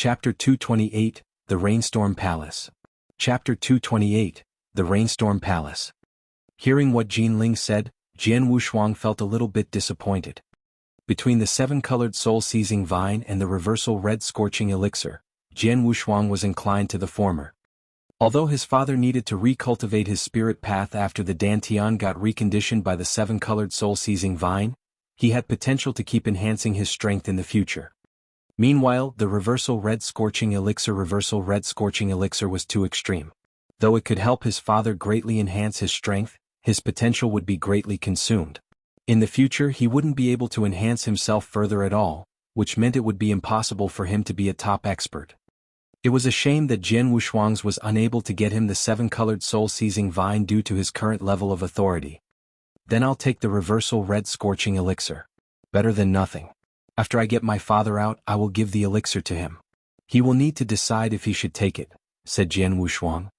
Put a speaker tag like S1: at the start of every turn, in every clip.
S1: Chapter 228, The Rainstorm Palace. Chapter 228, The Rainstorm Palace. Hearing what Jinling said, Jian Wushuang felt a little bit disappointed. Between the seven-colored soul-seizing vine and the reversal red scorching elixir, Jian Wushuang was inclined to the former. Although his father needed to recultivate his spirit path after the Dantian got reconditioned by the seven-colored soul-seizing vine, he had potential to keep enhancing his strength in the future. Meanwhile, the reversal red scorching elixir was too extreme. Though it could help his father greatly enhance his strength, his potential would be greatly consumed. In the future he wouldn't be able to enhance himself further at all, which meant it would be impossible for him to be a top expert. It was a shame that Jian Wushuang's was unable to get him the seven-colored soul-seizing vine due to his current level of authority. Then I'll take the reversal red scorching elixir. Better than nothing. After I get my father out, I will give the elixir to him. He will need to decide if he should take it, said Jian Wushuang.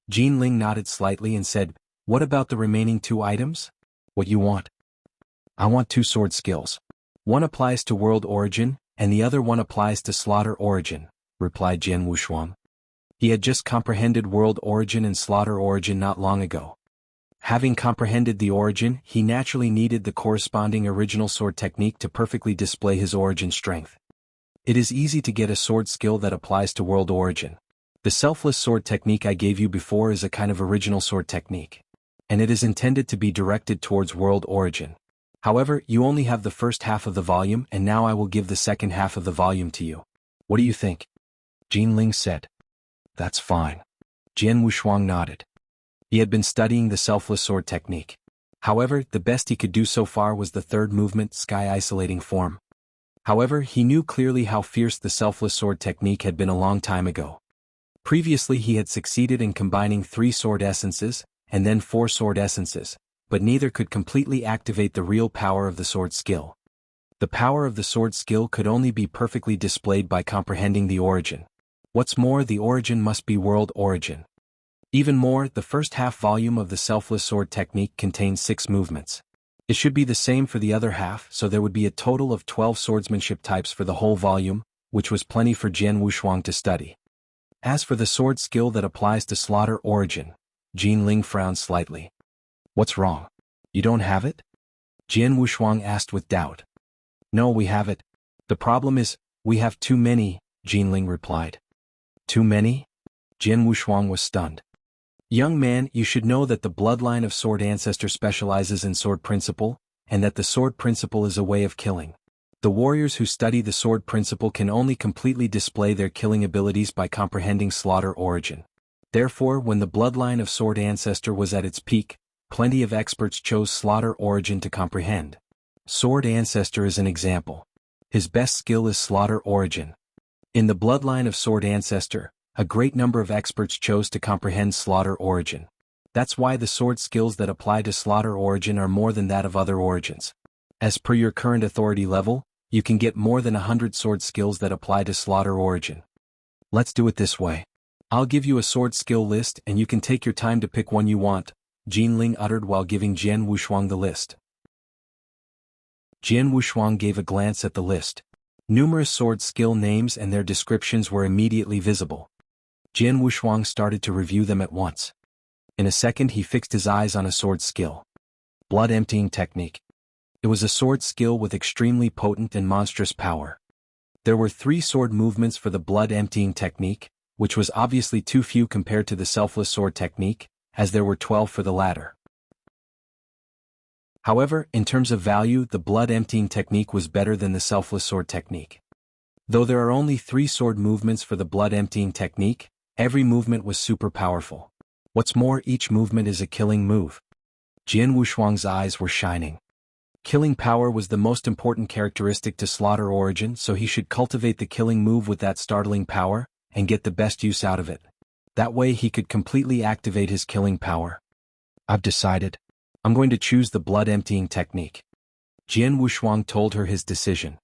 S1: Jinling nodded slightly and said, "What about the remaining two items? What you want?" "I want two sword skills. One applies to world origin, and the other one applies to slaughter origin," replied Jian Wushuang. He had just comprehended world origin and slaughter origin not long ago. Having comprehended the origin, he naturally needed the corresponding original sword technique to perfectly display his origin strength. It is easy to get a sword skill that applies to world origin. The selfless sword technique I gave you before is a kind of original sword technique, and it is intended to be directed towards world origin. However, you only have the first half of the volume, and now I will give the second half of the volume to you. What do you think?" Jinling said. "That's fine." Jian Wushuang nodded. He had been studying the selfless sword technique. However, the best he could do so far was the third movement, Sky Isolating Form. However, he knew clearly how fierce the selfless sword technique had been a long time ago. Previously he had succeeded in combining 3 sword essences, and then 4 sword essences, but neither could completely activate the real power of the sword skill. The power of the sword skill could only be perfectly displayed by comprehending the origin. What's more, the origin must be world origin. Even more, the first half volume of the selfless sword technique contains 6 movements. It should be the same for the other half, so there would be a total of 12 swordsmanship types for the whole volume, which was plenty for Jian Wushuang to study. As for the sword skill that applies to slaughter origin, Jinling frowned slightly. "What's wrong? You don't have it?" Jian Wushuang asked with doubt. "No, we have it. The problem is, we have too many," Jinling replied. "Too many?" Jian Wushuang was stunned. "Young man, you should know that the bloodline of Sword Ancestor specializes in Sword Principle, and that the Sword Principle is a way of killing. The warriors who study the Sword Principle can only completely display their killing abilities by comprehending slaughter origin. Therefore, when the bloodline of Sword Ancestor was at its peak, plenty of experts chose slaughter origin to comprehend. Sword Ancestor is an example. His best skill is slaughter origin. In the bloodline of Sword Ancestor, a great number of experts chose to comprehend slaughter origin. That's why the sword skills that apply to slaughter origin are more than that of other origins. As per your current authority level, you can get more than 100 sword skills that apply to slaughter origin. Let's do it this way. I'll give you a sword skill list and you can take your time to pick one you want," Jinling uttered while giving Jian Wushuang the list. Jian Wushuang gave a glance at the list. Numerous sword skill names and their descriptions were immediately visible. Jian Wushuang started to review them at once. In a second he fixed his eyes on a sword skill. Blood Emptying Technique. It was a sword skill with extremely potent and monstrous power. There were 3 sword movements for the Blood Emptying Technique, which was obviously too few compared to the selfless sword technique, as there were 12 for the latter. However, in terms of value, the Blood Emptying Technique was better than the selfless sword technique. Though there are only 3 sword movements for the Blood Emptying Technique, every movement was super powerful. What's more, each movement is a killing move. Jian Wushuang's eyes were shining. Killing power was the most important characteristic to slaughter origin, so he should cultivate the killing move with that startling power, and get the best use out of it. That way he could completely activate his killing power. "I've decided. I'm going to choose the Blood Emptying Technique." Jian Wushuang told her his decision.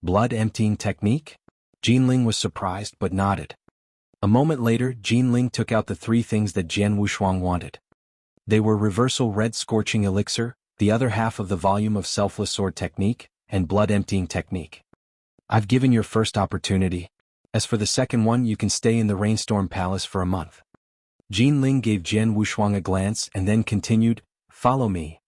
S1: Blood Emptying Technique? Jinling was surprised but nodded. A moment later, Jinling took out the 3 things that Jian Wushuang wanted. They were Reversal Red Scorching Elixir, the other half of the volume of Selfless Sword Technique, and Blood Emptying Technique. "I've given your first opportunity. As for the second one, you can stay in the Rainstorm Palace for a month. Jinling gave Jian Wushuang a glance and then continued, follow me.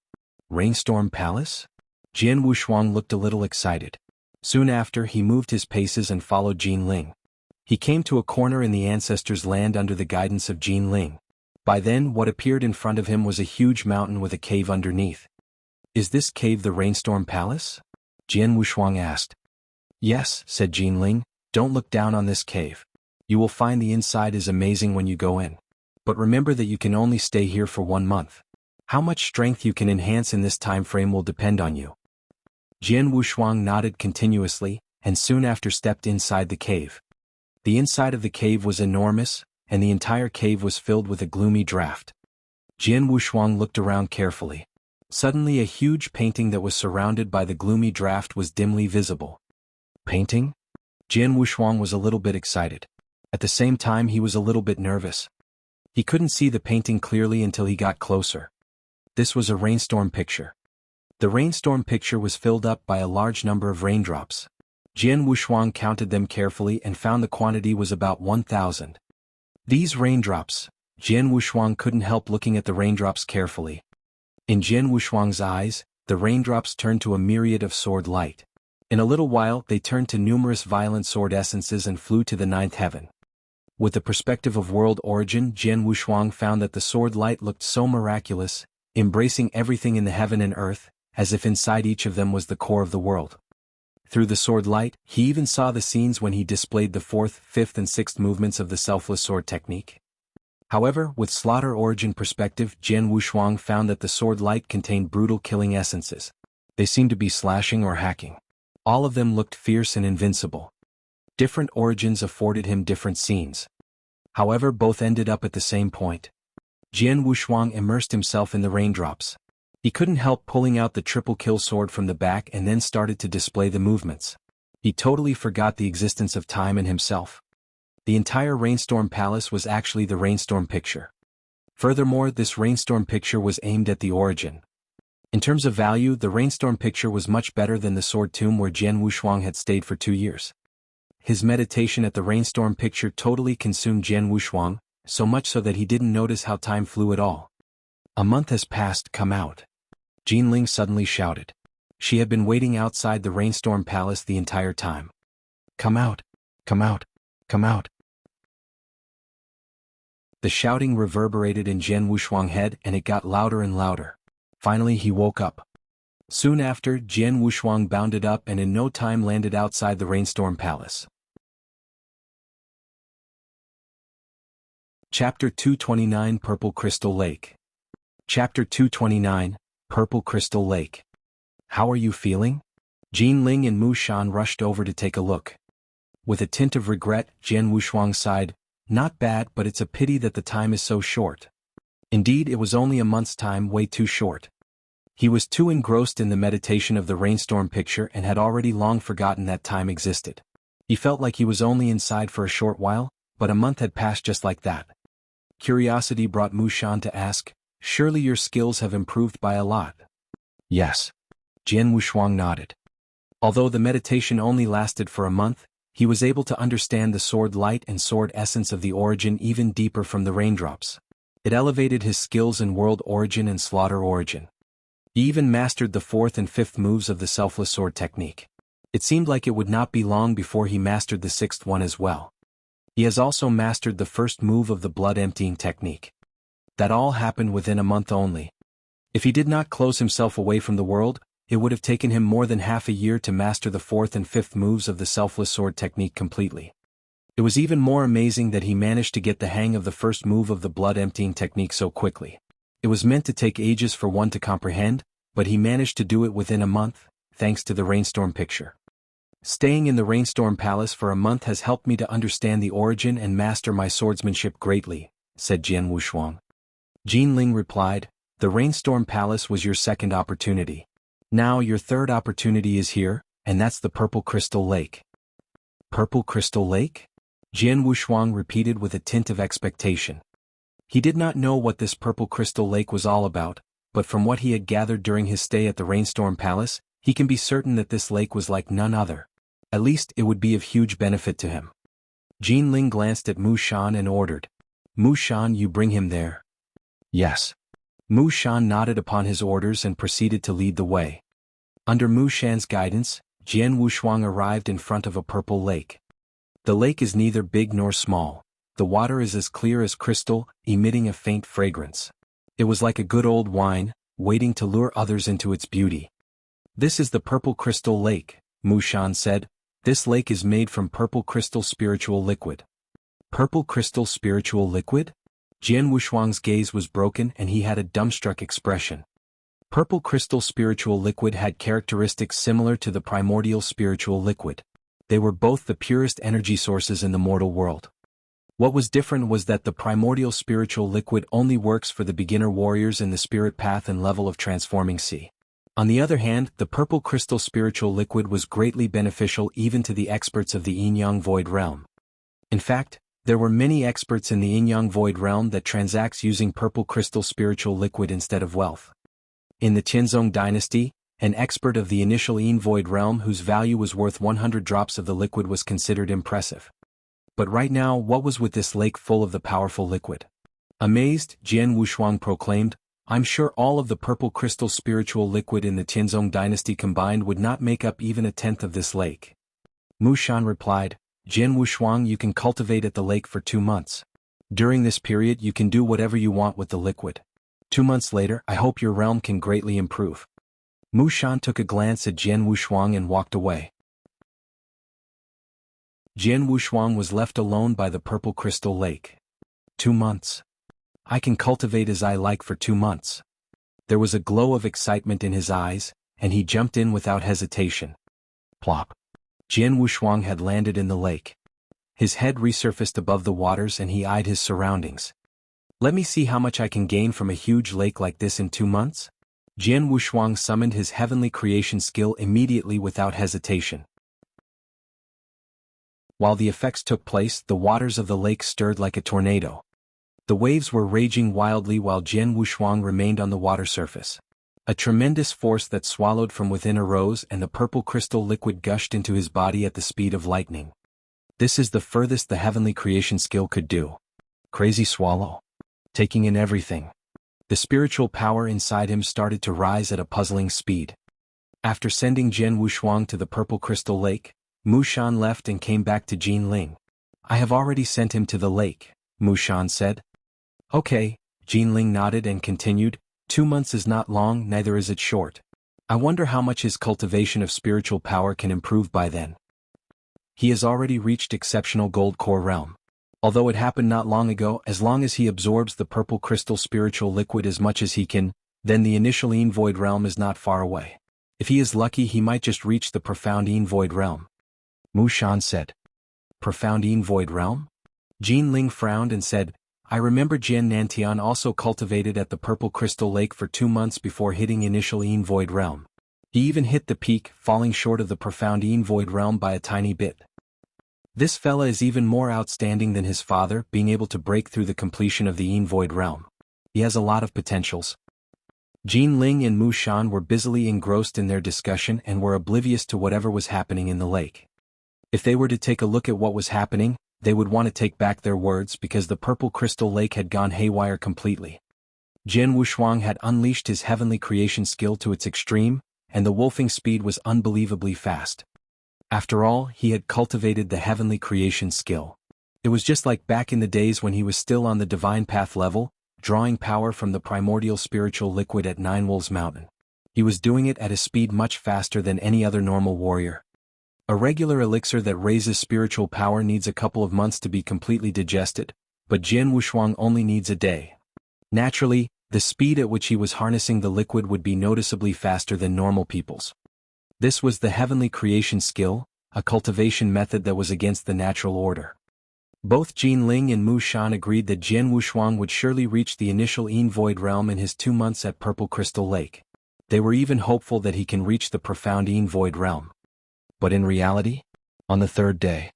S1: Rainstorm Palace? Jian Wushuang looked a little excited. Soon after, he moved his paces and followed Jinling. He came to a corner in the ancestors' land under the guidance of Jinling. By then, what appeared in front of him was a huge mountain with a cave underneath. Is this cave the Rainstorm Palace? Jian Wushuang asked. Yes, said Jinling, don't look down on this cave. You will find the inside is amazing when you go in. But remember that you can only stay here for 1 month. How much strength you can enhance in this time frame will depend on you. Jian Wushuang nodded continuously, and soon after stepped inside the cave. The inside of the cave was enormous, and the entire cave was filled with a gloomy draft. Jian Wushuang looked around carefully. Suddenly a huge painting that was surrounded by the gloomy draft was dimly visible. Painting? Jian Wushuang was a little bit excited. At the same time he was a little bit nervous. He couldn't see the painting clearly until he got closer. This was a rainstorm picture. The rainstorm picture was filled up by a large number of raindrops. Jian Wushuang counted them carefully and found the quantity was about 1,000. These raindrops, Jian Wushuang couldn't help looking at the raindrops carefully. In Jian Wushuang's eyes, the raindrops turned to a myriad of sword light. In a little while they turned to numerous violent sword essences and flew to the 9th heaven. With the perspective of world origin, Jian Wushuang found that the sword light looked so miraculous, embracing everything in the heaven and earth, as if inside each of them was the core of the world. Through the sword light, he even saw the scenes when he displayed the 4th, 5th and 6th movements of the selfless sword technique. However, with slaughter origin perspective, Jian Wushuang found that the sword light contained brutal killing essences. They seemed to be slashing or hacking. All of them looked fierce and invincible. Different origins afforded him different scenes. However, both ended up at the same point. Jian Wushuang immersed himself in the raindrops. He couldn't help pulling out the triple kill sword from the back and then started to display the movements. He totally forgot the existence of time and himself. The entire Rainstorm Palace was actually the Rainstorm picture. Furthermore, this Rainstorm picture was aimed at the origin. In terms of value, the Rainstorm picture was much better than the sword tomb where Jian Wushuang had stayed for 2 years. His meditation at the Rainstorm picture totally consumed Jian Wushuang, so much so that he didn't notice how time flew at all. A month has passed, come out. Jinling suddenly shouted. She had been waiting outside the Rainstorm Palace the entire time. Come out, come out, come out. The shouting reverberated in Jian Wushuang's head and it got louder and louder. Finally he woke up. Soon after, Jian Wushuang bounded up and in no time landed outside the Rainstorm Palace. Chapter 229 Purple Crystal Lake. Chapter 229 Purple Crystal Lake. How are you feeling? Jinling and Mu Shan rushed over to take a look. With a tint of regret, Jian Wushuang sighed, not bad, but it's a pity that the time is so short. Indeed, it was only a month's time, way too short. He was too engrossed in the meditation of the Rainstorm picture and had already long forgotten that time existed. He felt like he was only inside for a short while, but a month had passed just like that. Curiosity brought Mu Shan to ask, surely your skills have improved by a lot. Yes. Jian Wushuang nodded. Although the meditation only lasted for a month, he was able to understand the sword light and sword essence of the origin even deeper from the raindrops. It elevated his skills in world origin and slaughter origin. He even mastered the 4th and 5th moves of the selfless sword technique. It seemed like it would not be long before he mastered the 6th one as well. He has also mastered the 1st move of the blood emptying technique. That all happened within a month only. If he did not close himself away from the world, it would have taken him more than half a year to master the 4th and 5th moves of the selfless sword technique completely. It was even more amazing that he managed to get the hang of the 1st move of the blood emptying technique so quickly. It was meant to take ages for one to comprehend, but he managed to do it within a month, thanks to the Rainstorm picture. Staying in the Rainstorm Palace for a month has helped me to understand the origin and master my swordsmanship greatly, said Jian Wushuang. Jinling replied, the Rainstorm Palace was your second opportunity. Now your third opportunity is here, and that's the Purple Crystal Lake. Purple Crystal Lake? Jian Wushuang repeated with a tint of expectation. He did not know what this Purple Crystal Lake was all about, but from what he had gathered during his stay at the Rainstorm Palace, he can be certain that this lake was like none other. At least it would be of huge benefit to him. Jin Ling glanced at Mu Shan and ordered, "Mu Shan, you bring him there." "Yes." Mu Shan nodded upon his orders and proceeded to lead the way. Under Mu Shan's guidance, Jian Wushuang arrived in front of a purple lake. The lake is neither big nor small. The water is as clear as crystal, emitting a faint fragrance. It was like a good old wine, waiting to lure others into its beauty. "This is the Purple Crystal Lake," Mu Shan said. "This lake is made from purple crystal spiritual liquid." Purple crystal spiritual liquid? Jian Wushuang's gaze was broken and he had a dumbstruck expression. Purple crystal spiritual liquid had characteristics similar to the primordial spiritual liquid. They were both the purest energy sources in the mortal world. What was different was that the primordial spiritual liquid only works for the beginner warriors in the spirit path and level of transforming sea. On the other hand, the purple crystal spiritual liquid was greatly beneficial even to the experts of the Yin-Yang Void Realm. In fact, there were many experts in the Yin-Yang Void Realm that transacts using purple crystal spiritual liquid instead of wealth. In the Tianzong dynasty, an expert of the initial Yin Void Realm whose value was worth 100 drops of the liquid was considered impressive. But right now, what was with this lake full of the powerful liquid? Amazed, Jian Wushuang proclaimed, "I'm sure all of the purple crystal spiritual liquid in the Tianzong dynasty combined would not make up even a tenth of this lake." Mu Shan replied, "Jian Wushuang, you can cultivate at the lake for 2 months. During this period you can do whatever you want with the liquid. 2 months later I hope your realm can greatly improve." Mu Shan took a glance at Jian Wushuang and walked away. Jian Wushuang was left alone by the purple crystal lake. 2 months. I can cultivate as I like for 2 months. There was a glow of excitement in his eyes, and he jumped in without hesitation. Plop. Jian Wushuang had landed in the lake. His head resurfaced above the waters and he eyed his surroundings. "Let me see how much I can gain from a huge lake like this in 2 months?" Jian Wushuang summoned his heavenly creation skill immediately without hesitation. While the effects took place, the waters of the lake stirred like a tornado. The waves were raging wildly while Jian Wushuang remained on the water surface. A tremendous force that swallowed from within arose and the purple crystal liquid gushed into his body at the speed of lightning. This is the furthest the heavenly creation skill could do. Crazy swallow. Taking in everything. The spiritual power inside him started to rise at a puzzling speed. After sending Jian Wushuang to the purple crystal lake, Mu Shan left and came back to Jin Ling. "I have already sent him to the lake," Mu Shan said. "Okay," Jin Ling nodded and continued, 2 months is not long, neither is it short. I wonder how much his cultivation of spiritual power can improve by then. He has already reached exceptional gold core realm. Although it happened not long ago, as long as he absorbs the purple crystal spiritual liquid as much as he can, then the initial Yin Void realm is not far away. If he is lucky he might just reach the profound Yin Void realm." Mu Shan said. "Profound Yin Void realm?" Jin Ling frowned and said, "I remember Jian Nantian also cultivated at the Purple Crystal Lake for 2 months before hitting initial Yin Void realm. He even hit the peak, falling short of the profound Yin Void realm by a tiny bit. This fella is even more outstanding than his father, being able to break through the completion of the Yin Void realm. He has a lot of potentials." Jin Ling and Mu Shan were busily engrossed in their discussion and were oblivious to whatever was happening in the lake. If they were to take a look at what was happening, they would want to take back their words because the purple crystal lake had gone haywire completely. Jian Wushuang had unleashed his heavenly creation skill to its extreme, and the wolfing speed was unbelievably fast. After all, he had cultivated the heavenly creation skill. It was just like back in the days when he was still on the divine path level, drawing power from the primordial spiritual liquid at Nine Wolves Mountain. He was doing it at a speed much faster than any other normal warrior. A regular elixir that raises spiritual power needs a couple of months to be completely digested, but Jian Wushuang only needs a day. Naturally, the speed at which he was harnessing the liquid would be noticeably faster than normal people's. This was the heavenly creation skill, a cultivation method that was against the natural order. Both Jin Ling and Mu Shan agreed that Jian Wushuang would surely reach the initial Yin Void realm in his 2 months at Purple Crystal Lake. They were even hopeful that he can reach the profound Yin Void realm. But in reality? On the 3rd day.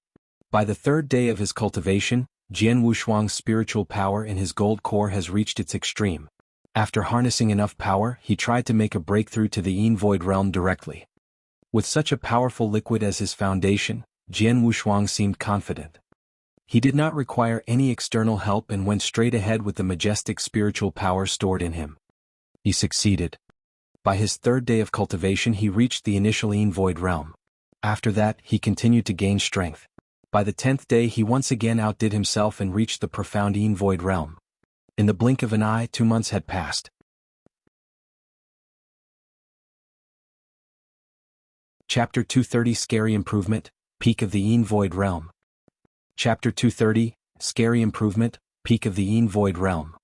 S1: By the 3rd day of his cultivation, Jian Wushuang's spiritual power in his gold core has reached its extreme. After harnessing enough power, he tried to make a breakthrough to the Yin Void realm directly. With such a powerful liquid as his foundation, Jian Wushuang seemed confident. He did not require any external help and went straight ahead with the majestic spiritual power stored in him. He succeeded. By his third day of cultivation he reached the initial void realm. After that, he continued to gain strength. By the 10th day he once again outdid himself and reached the profound void realm. In the blink of an eye, 2 months had passed. Chapter 230 Scary Improvement, Peak of the void realm. Chapter 230, Scary Improvement, Peak of the void realm.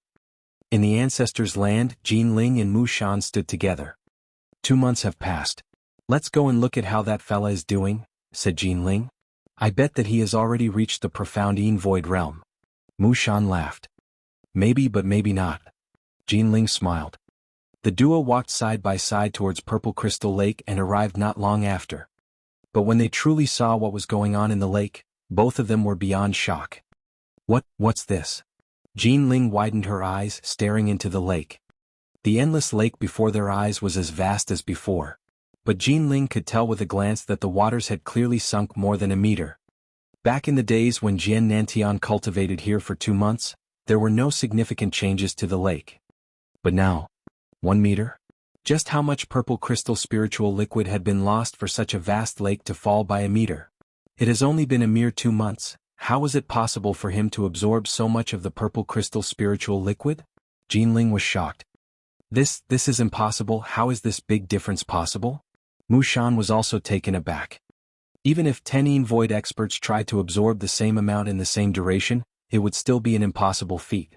S1: In the ancestors' land, Jinling and Mu Shan stood together. 2 months have passed. Let's go and look at how that fella is doing, said Jinling. I bet that he has already reached the profound void realm. Mu Shan laughed. Maybe but maybe not. Jinling smiled. The duo walked side by side towards Purple Crystal Lake and arrived not long after. But when they truly saw what was going on in the lake, both of them were beyond shock. What's this? Jinling widened her eyes, staring into the lake. The endless lake before their eyes was as vast as before. But Jinling could tell with a glance that the waters had clearly sunk more than a meter. Back in the days when Jian Nantian cultivated here for 2 months, there were no significant changes to the lake. But now, 1 meter? Just how much purple crystal spiritual liquid had been lost for such a vast lake to fall by a meter? It has only been a mere 2 months. How was it possible for him to absorb so much of the purple crystal spiritual liquid? Jinling was shocked. This is impossible. How is this big difference possible? Mu Shan was also taken aback. Even if 10 void experts tried to absorb the same amount in the same duration, it would still be an impossible feat.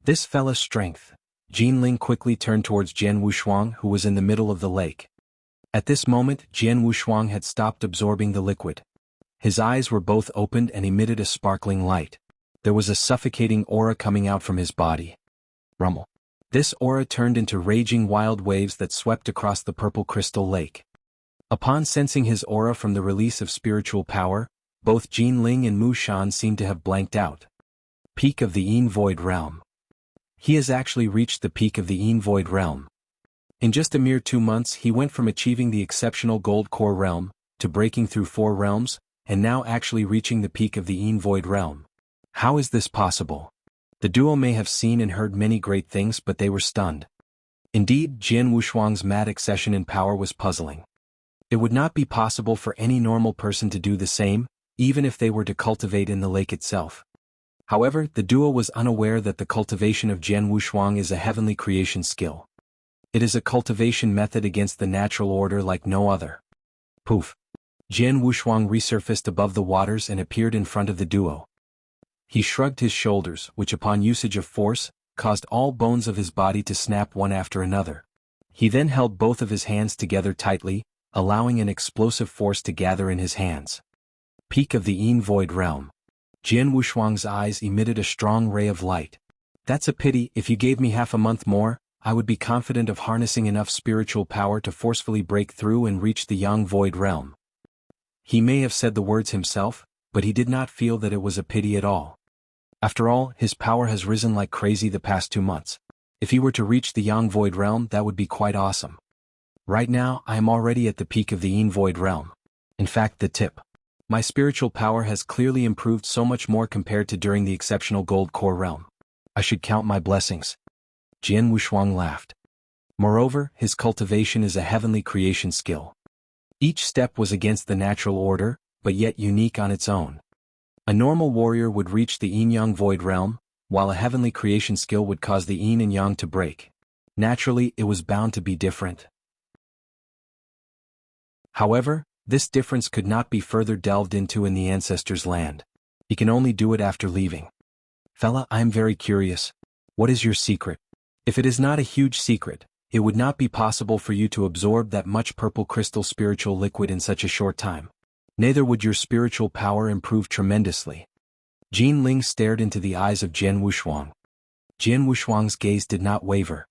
S1: This fella's strength. Jinling quickly turned towards Jian Wushuang, who was in the middle of the lake. At this moment, Jian Wushuang had stopped absorbing the liquid. His eyes were both opened and emitted a sparkling light. There was a suffocating aura coming out from his body. Rumble. This aura turned into raging wild waves that swept across the purple crystal lake. Upon sensing his aura from the release of spiritual power, both Jinling and Mu Shan seemed to have blanked out. Peak of the void realm. He has actually reached the peak of the void realm. In just a mere 2 months he went from achieving the exceptional gold core realm, to breaking through 4 realms, and now actually reaching the peak of the void realm. How is this possible? The duo may have seen and heard many great things, but they were stunned. Indeed, Jian Wushuang's mad accession in power was puzzling. It would not be possible for any normal person to do the same, even if they were to cultivate in the lake itself. However, the duo was unaware that the cultivation of Jian Wushuang is a heavenly creation skill. It is a cultivation method against the natural order like no other. Poof! Jian Wushuang resurfaced above the waters and appeared in front of the duo. He shrugged his shoulders, which upon usage of force, caused all bones of his body to snap one after another. He then held both of his hands together tightly, allowing an explosive force to gather in his hands. Peak of the void realm. Jian Wushuang's eyes emitted a strong ray of light. That's a pity. If you gave me half a month more, I would be confident of harnessing enough spiritual power to forcefully break through and reach the void realm. He may have said the words himself, but he did not feel that it was a pity at all. After all, his power has risen like crazy the past 2 months. If he were to reach the void realm, that would be quite awesome. Right now, I am already at the peak of the void realm. In fact, the tip. My spiritual power has clearly improved so much more compared to during the exceptional gold core realm. I should count my blessings. Jian Wushuang laughed. Moreover, his cultivation is a heavenly creation skill. Each step was against the natural order, but yet unique on its own. A normal warrior would reach the yin-yang void realm, while a heavenly creation skill would cause the yin and yang to break. Naturally, it was bound to be different. However, this difference could not be further delved into in the ancestors' land. He can only do it after leaving. Fella, I am very curious. What is your secret? If it is not a huge secret, it would not be possible for you to absorb that much purple crystal spiritual liquid in such a short time. Neither would your spiritual power improve tremendously. Jinling stared into the eyes of Jian Wushuang. Jian Wushuang's gaze did not waver.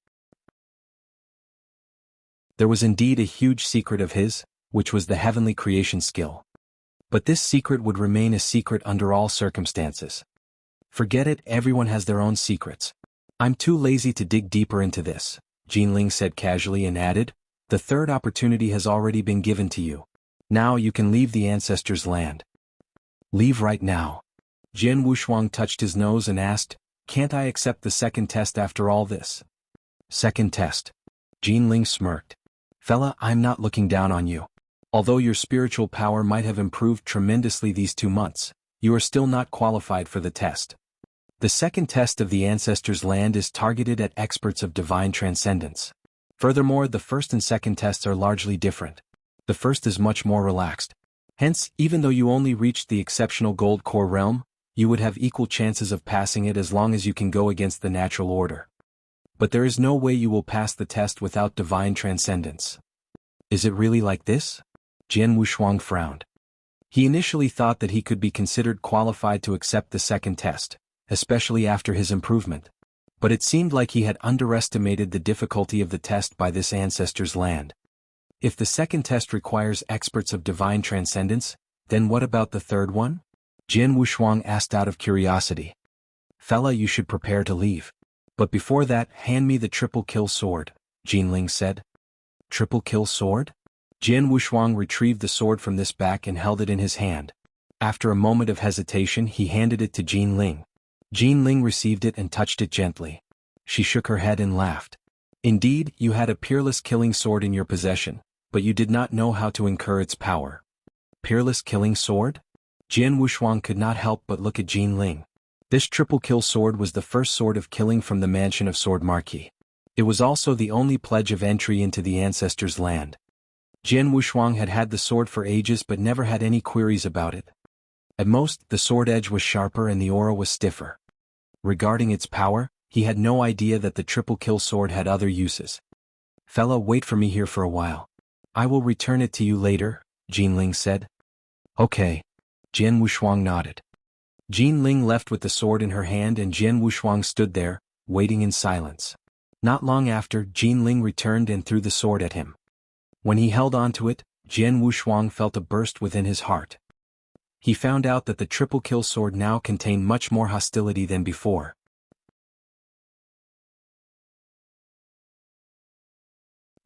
S1: There was indeed a huge secret of his, which was the heavenly creation skill. But this secret would remain a secret under all circumstances. Forget it, everyone has their own secrets. I'm too lazy to dig deeper into this, Jinling said casually and added, the third opportunity has already been given to you. Now you can leave the ancestors' land. Leave right now. Jian Wushuang touched his nose and asked, "Can't I accept the second test after all this?" "Second test?" Jinling smirked. "Fella, I'm not looking down on you. Although your spiritual power might have improved tremendously these 2 months, you are still not qualified for the test. The second test of the Ancestors' Land is targeted at experts of divine transcendence. Furthermore, the first and second tests are largely different. The first is much more relaxed. Hence, even though you only reached the exceptional gold core realm, you would have equal chances of passing it as long as you can go against the natural order. But there is no way you will pass the test without divine transcendence." "Is it really like this?" Jian Wushuang frowned. He initially thought that he could be considered qualified to accept the second test, especially after his improvement. But it seemed like he had underestimated the difficulty of the test by this Ancestors' Land. If the second test requires experts of divine transcendence, then what about the third one? Jian Wushuang asked out of curiosity. "Fella, you should prepare to leave. But before that, hand me the triple kill sword," Jinling said. "Triple kill sword?" Jian Wushuang retrieved the sword from this back and held it in his hand. After a moment of hesitation, he handed it to Jinling. Jinling received it and touched it gently. She shook her head and laughed. "Indeed, you had a peerless killing sword in your possession, but you did not know how to incur its power." "Peerless killing sword?" Jian Wushuang could not help but look at Jinling. This triple kill sword was the first sword of killing from the mansion of Sword Marquis. It was also the only pledge of entry into the Ancestors' Land. Jian Wushuang had had the sword for ages but never had any queries about it. At most, the sword edge was sharper and the aura was stiffer. Regarding its power, he had no idea that the triple kill sword had other uses. "Fella, wait for me here for a while. I will return it to you later," Jinling said. "Okay." Jian Wushuang nodded. Jinling left with the sword in her hand and Jian Wushuang stood there, waiting in silence. Not long after, Jinling returned and threw the sword at him. When he held onto it, Jian Wushuang felt a burst within his heart. He found out that the triple kill sword now contained much more hostility than before.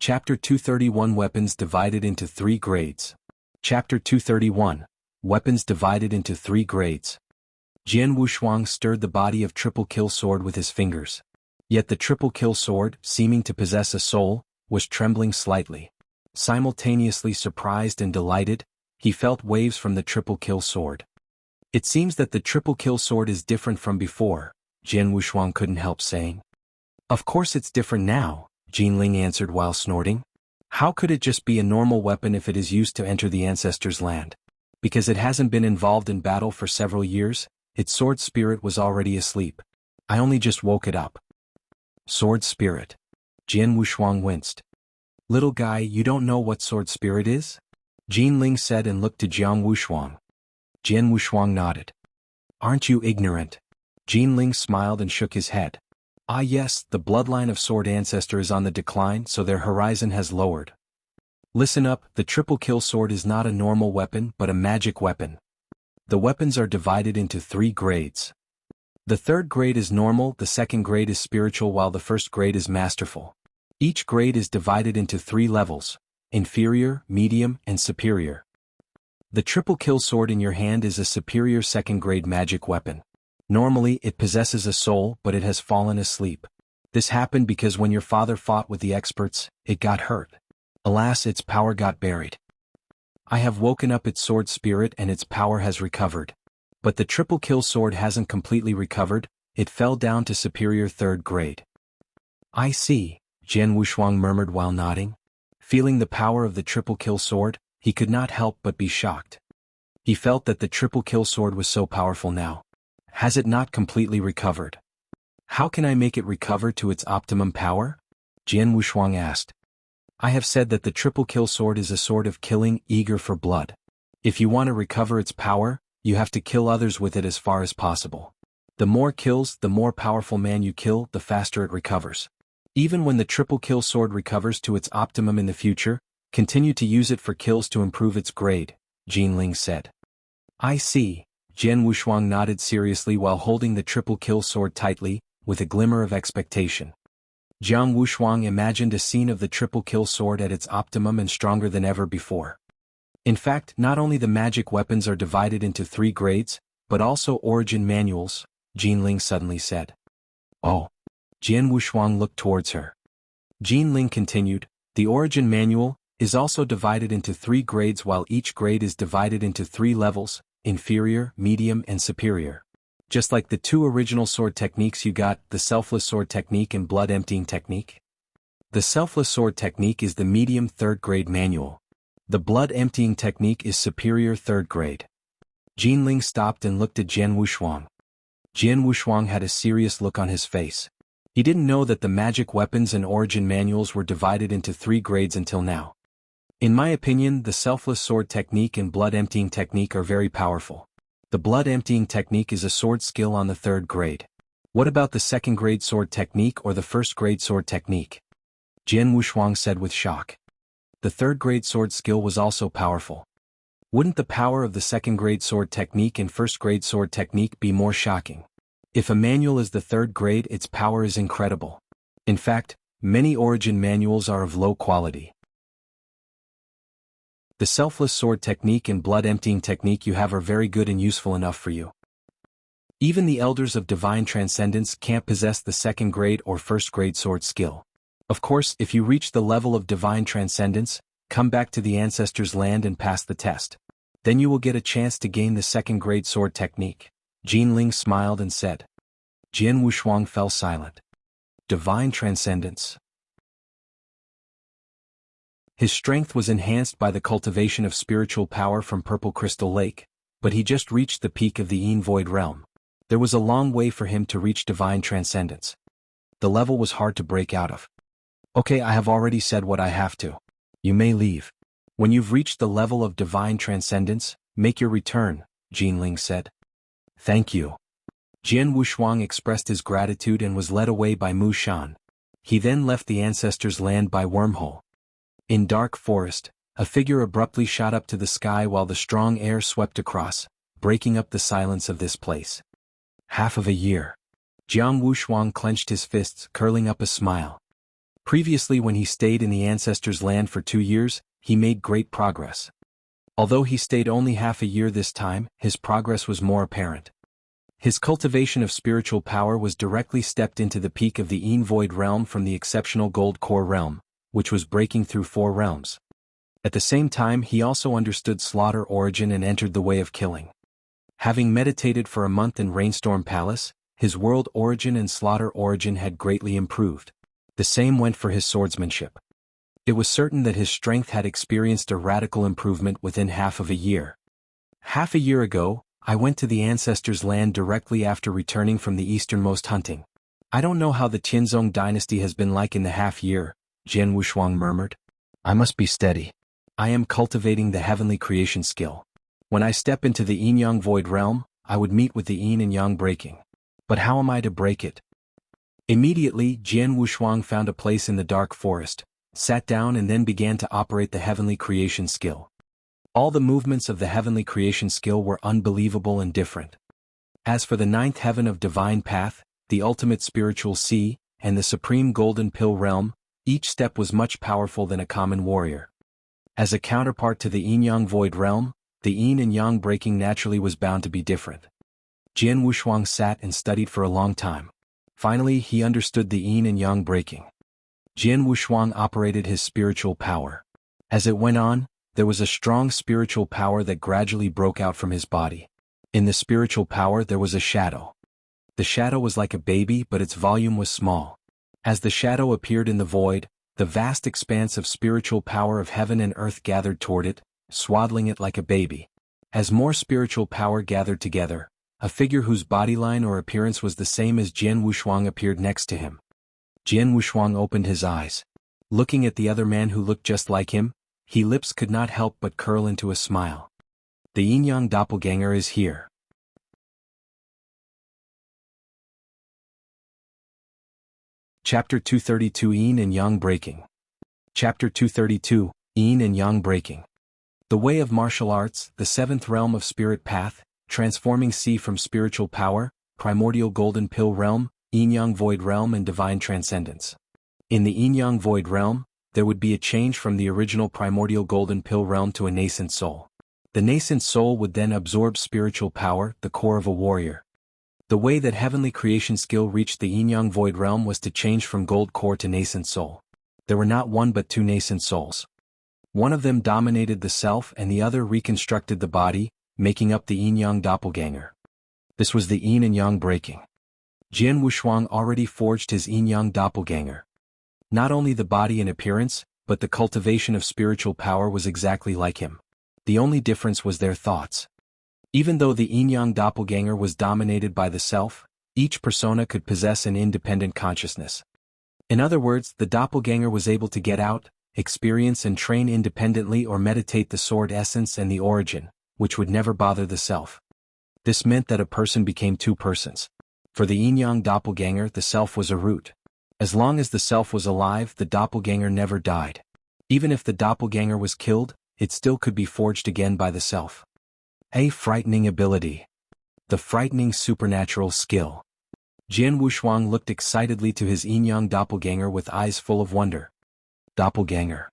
S1: Chapter 231 Weapons divided into 3 grades. Chapter 231 Weapons divided into 3 grades. Jian Wushuang stirred the body of triple kill sword with his fingers. Yet the triple kill sword, seeming to possess a soul, was trembling slightly. Simultaneously surprised and delighted, he felt waves from the triple kill sword. "It seems that the triple kill sword is different from before," Jian Wushuang couldn't help saying. "Of course it's different now," Jinling answered while snorting. "How could it just be a normal weapon if it is used to enter the Ancestors' Land? Because it hasn't been involved in battle for several years, its sword spirit was already asleep. I only just woke it up." "Sword spirit?" Jian Wushuang winced. "Little guy, you don't know what sword spirit is?" Jinling said and looked to Jiang Wushuang. Jian Wushuang nodded. "Aren't you ignorant?" Jinling smiled and shook his head. "Ah yes, the bloodline of sword ancestor is on the decline, so their horizon has lowered. Listen up, the triple kill sword is not a normal weapon but a magic weapon. The weapons are divided into 3 grades. The third grade is normal, the second grade is spiritual while the first grade is masterful. Each grade is divided into 3 levels: inferior, medium, and superior. The triple kill sword in your hand is a superior second grade magic weapon. Normally it possesses a soul but it has fallen asleep. This happened because when your father fought with the experts, it got hurt. Alas, its power got buried. I have woken up its sword spirit and its power has recovered. But the triple kill sword hasn't completely recovered, it fell down to superior third grade." "I see," Jian Wushuang murmured while nodding. Feeling the power of the triple kill sword, he could not help but be shocked. He felt that the triple kill sword was so powerful now. Has it not completely recovered? "How can I make it recover to its optimum power?" Jian Wushuang asked. "I have said that the triple kill sword is a sword of killing, eager for blood. If you want to recover its power, you have to kill others with it as far as possible. The more kills, the more powerful man you kill, the faster it recovers. Even when the triple kill sword recovers to its optimum in the future, continue to use it for kills to improve its grade," Jinling said. "I see." Jian Wushuang nodded seriously while holding the triple kill sword tightly, with a glimmer of expectation. Jiang Wushuang imagined a scene of the triple kill sword at its optimum and stronger than ever before. In fact, not only the magic weapons are divided into 3 grades, but also origin manuals, Jinling suddenly said. Oh. Jian Wushuang looked towards her. Jinling continued, the origin manual is also divided into 3 grades while each grade is divided into 3 levels, inferior, medium and superior. Just like the 2 original sword techniques you got, the selfless sword technique and blood emptying technique. The selfless sword technique is the medium 3rd grade manual. The blood emptying technique is superior 3rd grade. Jinling stopped and looked at Jian Wushuang. Jian Wushuang had a serious look on his face. He didn't know that the magic weapons and origin manuals were divided into 3 grades until now. In my opinion, the selfless sword technique and blood emptying technique are very powerful. The blood emptying technique is a sword skill on the 3rd grade. What about the 2nd grade sword technique or the 1st grade sword technique? Jian Wushuang said with shock. The 3rd grade sword skill was also powerful. Wouldn't the power of the 2nd grade sword technique and 1st grade sword technique be more shocking? If a manual is the 3rd grade, its power is incredible. In fact, many origin manuals are of low quality. The selfless sword technique and blood emptying technique you have are very good and useful enough for you. Even the elders of divine transcendence can't possess the 2nd grade or 1st grade sword skill. Of course, if you reach the level of divine transcendence, come back to the ancestors' land and pass the test. Then you will get a chance to gain the 2nd grade sword technique. Jinling smiled and said. Jian Wushuang fell silent. Divine transcendence. His strength was enhanced by the cultivation of spiritual power from Purple Crystal Lake, but he just reached the peak of the Yin Void realm. There was a long way for him to reach divine transcendence. The level was hard to break out of. Okay, I have already said what I have to. You may leave. When you've reached the level of divine transcendence, make your return, Jinling said. Thank you. Jian Wushuang expressed his gratitude and was led away by Mu Shan. He then left the ancestors' land by wormhole. In dark forest, a figure abruptly shot up to the sky while the strong air swept across, breaking up the silence of this place. Half of a year. Jiang Wushuang clenched his fists, curling up a smile. Previously, when he stayed in the ancestors' land for 2 years, he made great progress. Although he stayed only half a year this time, his progress was more apparent. His cultivation of spiritual power was directly stepped into the peak of the Yin Void realm from the exceptional Gold Core realm, which was breaking through 4 realms. At the same time, he also understood slaughter origin and entered the way of killing. Having meditated for a month in Rainstorm Palace, his world origin and slaughter origin had greatly improved. The same went for his swordsmanship. It was certain that his strength had experienced a radical improvement within half of a year. Half a year ago, I went to the ancestors' land directly after returning from the easternmost hunting. I don't know how the Tianzong dynasty has been like in the half year, Jian Wushuang murmured. I must be steady. I am cultivating the heavenly creation skill. When I step into the Yin-Yang Void realm, I would meet with the Yin and Yang breaking. But how am I to break it? Immediately, Jian Wushuang found a place in the dark forest, sat down and then began to operate the heavenly creation skill. All the movements of the heavenly creation skill were unbelievable and different. As for the 9th heaven of divine path, the ultimate spiritual sea, and the supreme golden pill realm, each step was much powerful than a common warrior. As a counterpart to the Yin-Yang Void realm, the Yin and Yang breaking naturally was bound to be different. Jian Wushuang sat and studied for a long time. Finally, he understood the Yin and Yang breaking. Jian Wushuang operated his spiritual power. As it went on, there was a strong spiritual power that gradually broke out from his body. In the spiritual power there was a shadow. The shadow was like a baby, but its volume was small. As the shadow appeared in the void, the vast expanse of spiritual power of heaven and earth gathered toward it, swaddling it like a baby. As more spiritual power gathered together, a figure whose bodyline or appearance was the same as Jian Wushuang appeared next to him. Jian Wushuang opened his eyes. Looking at the other man who looked just like him, his lips could not help but curl into a smile. The Yin-Yang doppelganger is here. Chapter 232 Yin and Yang Breaking. Chapter 232, Yin and Yang Breaking. The Way of Martial Arts, the 7th Realm of Spirit Path, Transforming Sea from Spiritual Power, Primordial Golden Pill Realm, Yin-Yang Void Realm and Divine Transcendence. In the Yin-Yang Void Realm, there would be a change from the original Primordial Golden Pill Realm to a nascent soul. The nascent soul would then absorb spiritual power, the core of a warrior. The way that heavenly creation skill reached the yin-yang void realm was to change from gold core to nascent soul. There were not one but two nascent souls. One of them dominated the self and the other reconstructed the body, making up the yin-yang doppelganger. This was the yin and yang breaking. Jian Wushuang already forged his yin-yang doppelganger. Not only the body and appearance, but the cultivation of spiritual power was exactly like him. The only difference was their thoughts. Even though the yin-yang doppelganger was dominated by the self, each persona could possess an independent consciousness. In other words, the doppelganger was able to get out, experience and train independently or meditate the sword essence and the origin, which would never bother the self. This meant that a person became two persons. For the yin-yang doppelganger, the self was a root. As long as the self was alive, the doppelganger never died. Even if the doppelganger was killed, it still could be forged again by the self. A frightening ability. The frightening supernatural skill. Jian Wushuang looked excitedly to his yin-yang doppelganger with eyes full of wonder. Doppelganger.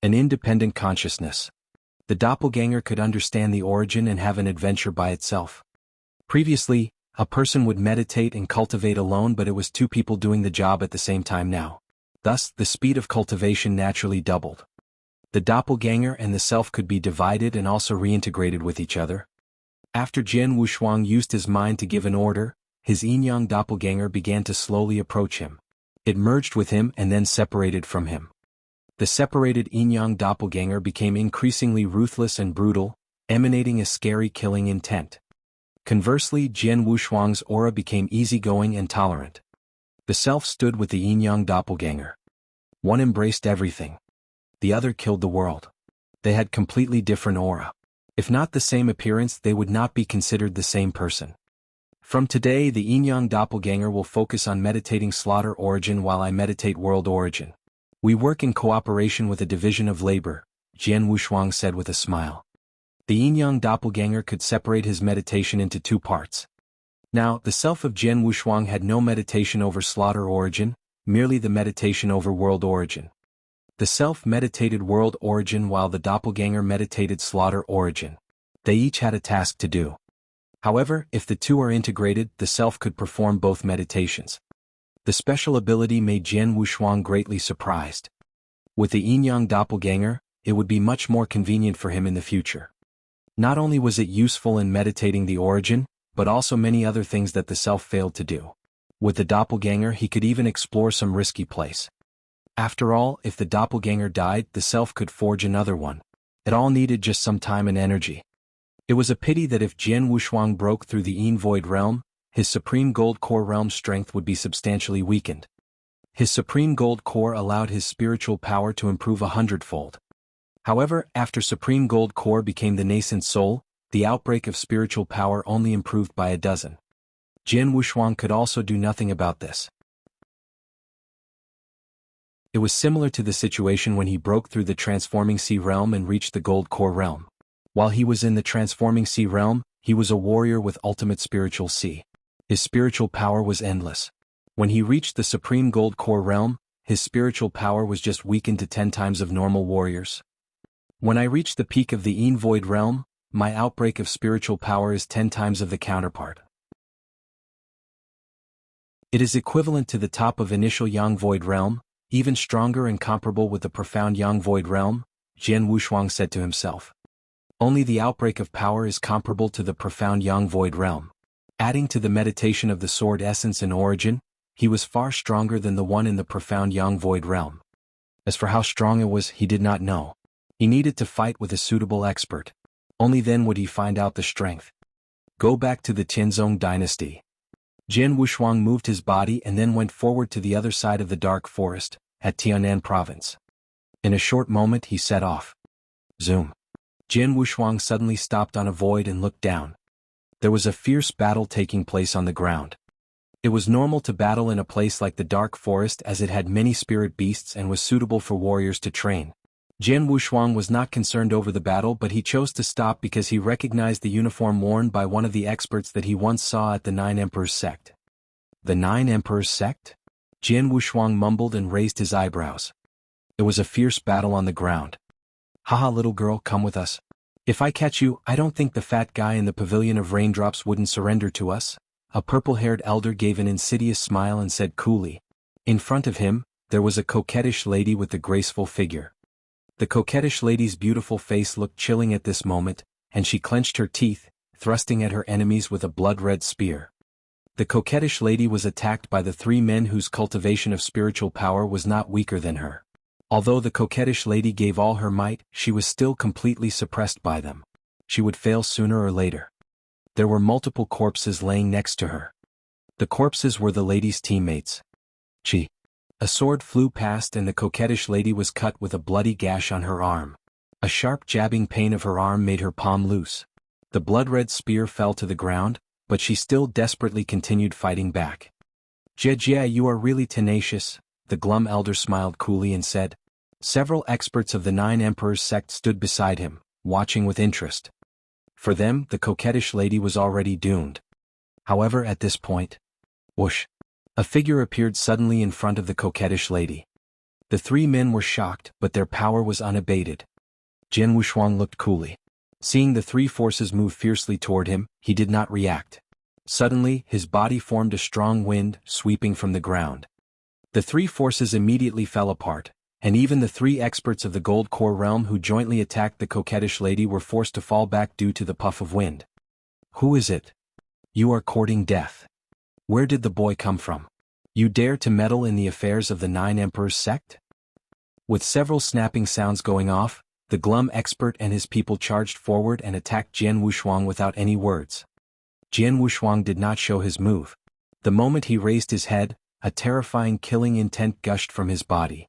S1: An independent consciousness. The doppelganger could understand the origin and have an adventure by itself. Previously, a person would meditate and cultivate alone, but it was two people doing the job at the same time now. Thus, the speed of cultivation naturally doubled. The doppelganger and the self could be divided and also reintegrated with each other. After Jian Wushuang used his mind to give an order, his yin-yang doppelganger began to slowly approach him. It merged with him and then separated from him. The separated yin-yang doppelganger became increasingly ruthless and brutal, emanating a scary killing intent. Conversely, Jian Wushuang's aura became easygoing and tolerant. The self stood with the yin-yang doppelganger. One embraced everything. The other killed the world. They had completely different aura. If not the same appearance, they would not be considered the same person. From today, the yin-yang doppelganger will focus on meditating slaughter origin while I meditate world origin. We work in cooperation with a division of labor, Jian Wushuang said with a smile. The yin-yang doppelganger could separate his meditation into two parts. Now, the self of Jian Wushuang had no meditation over slaughter origin, merely the meditation over world origin. The self meditated world origin while the doppelganger meditated slaughter origin. They each had a task to do. However, if the two are integrated, the self could perform both meditations. The special ability made Jian Wushuang greatly surprised. With the yin-yang doppelganger, it would be much more convenient for him in the future. Not only was it useful in meditating the origin, but also many other things that the self failed to do. With the doppelganger, he could even explore some risky place. After all, if the doppelganger died, the self could forge another one. It all needed just some time and energy. It was a pity that if Jian Wushuang broke through the Yin Void realm, his Supreme Gold Core realm strength would be substantially weakened. His Supreme Gold Core allowed his spiritual power to improve 100-fold. However, after Supreme Gold Core became the nascent soul, the outbreak of spiritual power only improved by 12. Jian Wushuang could also do nothing about this. It was similar to the situation when he broke through the Transforming Sea realm and reached the Gold Core realm. While he was in the Transforming Sea realm, he was a warrior with ultimate spiritual sea. His spiritual power was endless. When he reached the Supreme Gold Core realm, his spiritual power was just weakened to 10 times of normal warriors. When I reach the peak of the Yin Void realm, my outbreak of spiritual power is 10 times of the counterpart. It is equivalent to the top of initial Yang Void realm, even stronger and comparable with the profound Yang Void realm, Jian Wushuang said to himself. Only the outbreak of power is comparable to the profound Yang Void realm. Adding to the meditation of the sword essence and origin, he was far stronger than the one in the profound Yang Void realm. As for how strong it was, he did not know. He needed to fight with a suitable expert. Only then would he find out the strength. Go back to the Tianzong dynasty. Jian Wushuang moved his body and then went forward to the other side of the dark forest, at Tianan province. In a short moment he set off. Zoom. Jian Wushuang suddenly stopped on a void and looked down. There was a fierce battle taking place on the ground. It was normal to battle in a place like the dark forest as it had many spirit beasts and was suitable for warriors to train. Jian Wushuang was not concerned over the battle, but he chose to stop because he recognized the uniform worn by one of the experts that he once saw at the Nine Emperors Sect. The Nine Emperors Sect? Jian Wushuang mumbled and raised his eyebrows. It was a fierce battle on the ground. Haha, little girl, come with us. If I catch you, I don't think the fat guy in the Pavilion of Raindrops wouldn't surrender to us. A purple-haired elder gave an insidious smile and said coolly. In front of him, there was a coquettish lady with a graceful figure. The coquettish lady's beautiful face looked chilling at this moment, and she clenched her teeth, thrusting at her enemies with a blood-red spear. The coquettish lady was attacked by the three men whose cultivation of spiritual power was not weaker than her. Although the coquettish lady gave all her might, she was still completely suppressed by them. She would fail sooner or later. There were multiple corpses laying next to her. The corpses were the lady's teammates. Chi. A sword flew past and the coquettish lady was cut with a bloody gash on her arm. A sharp jabbing pain of her arm made her palm loose. The blood-red spear fell to the ground, but she still desperately continued fighting back. Jia, you are really tenacious, the glum elder smiled coolly and said. Several experts of the Nine Emperors sect stood beside him, watching with interest. For them, the coquettish lady was already doomed. However, at this point, whoosh! A figure appeared suddenly in front of the coquettish lady. The three men were shocked, but their power was unabated. Jianghu Shuang looked coolly. Seeing the three forces move fiercely toward him, he did not react. Suddenly, his body formed a strong wind, sweeping from the ground. The three forces immediately fell apart, and even the three experts of the Gold Core realm who jointly attacked the coquettish lady were forced to fall back due to the puff of wind. Who is it? You are courting death. Where did the boy come from? You dare to meddle in the affairs of the Nine Emperors sect? With several snapping sounds going off, the glum expert and his people charged forward and attacked Jianghu Shuang without any words. Jianghu Shuang did not show his move. The moment he raised his head, a terrifying killing intent gushed from his body.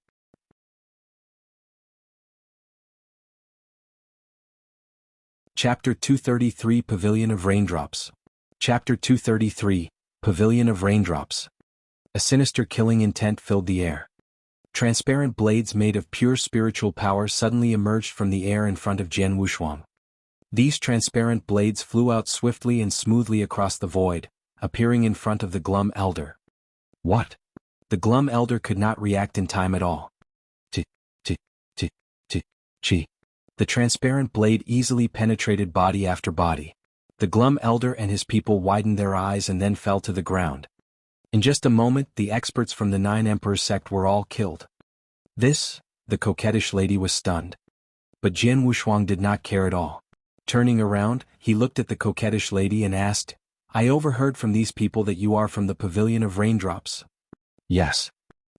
S1: Chapter 233 Pavilion of Raindrops. Chapter 233 Pavilion of Raindrops. A sinister killing intent filled the air. Transparent blades made of pure spiritual power suddenly emerged from the air in front of Jianghu Shuang. These transparent blades flew out swiftly and smoothly across the void, appearing in front of the glum elder. What? The glum elder could not react in time at all. Chi. The transparent blade easily penetrated body after body. The glum elder and his people widened their eyes and then fell to the ground. In just a moment, the experts from the Nine Emperors sect were all killed. The coquettish lady was stunned. But Jianghu Shuang did not care at all. Turning around, he looked at the coquettish lady and asked, I overheard from these people that you are from the Pavilion of Raindrops. Yes.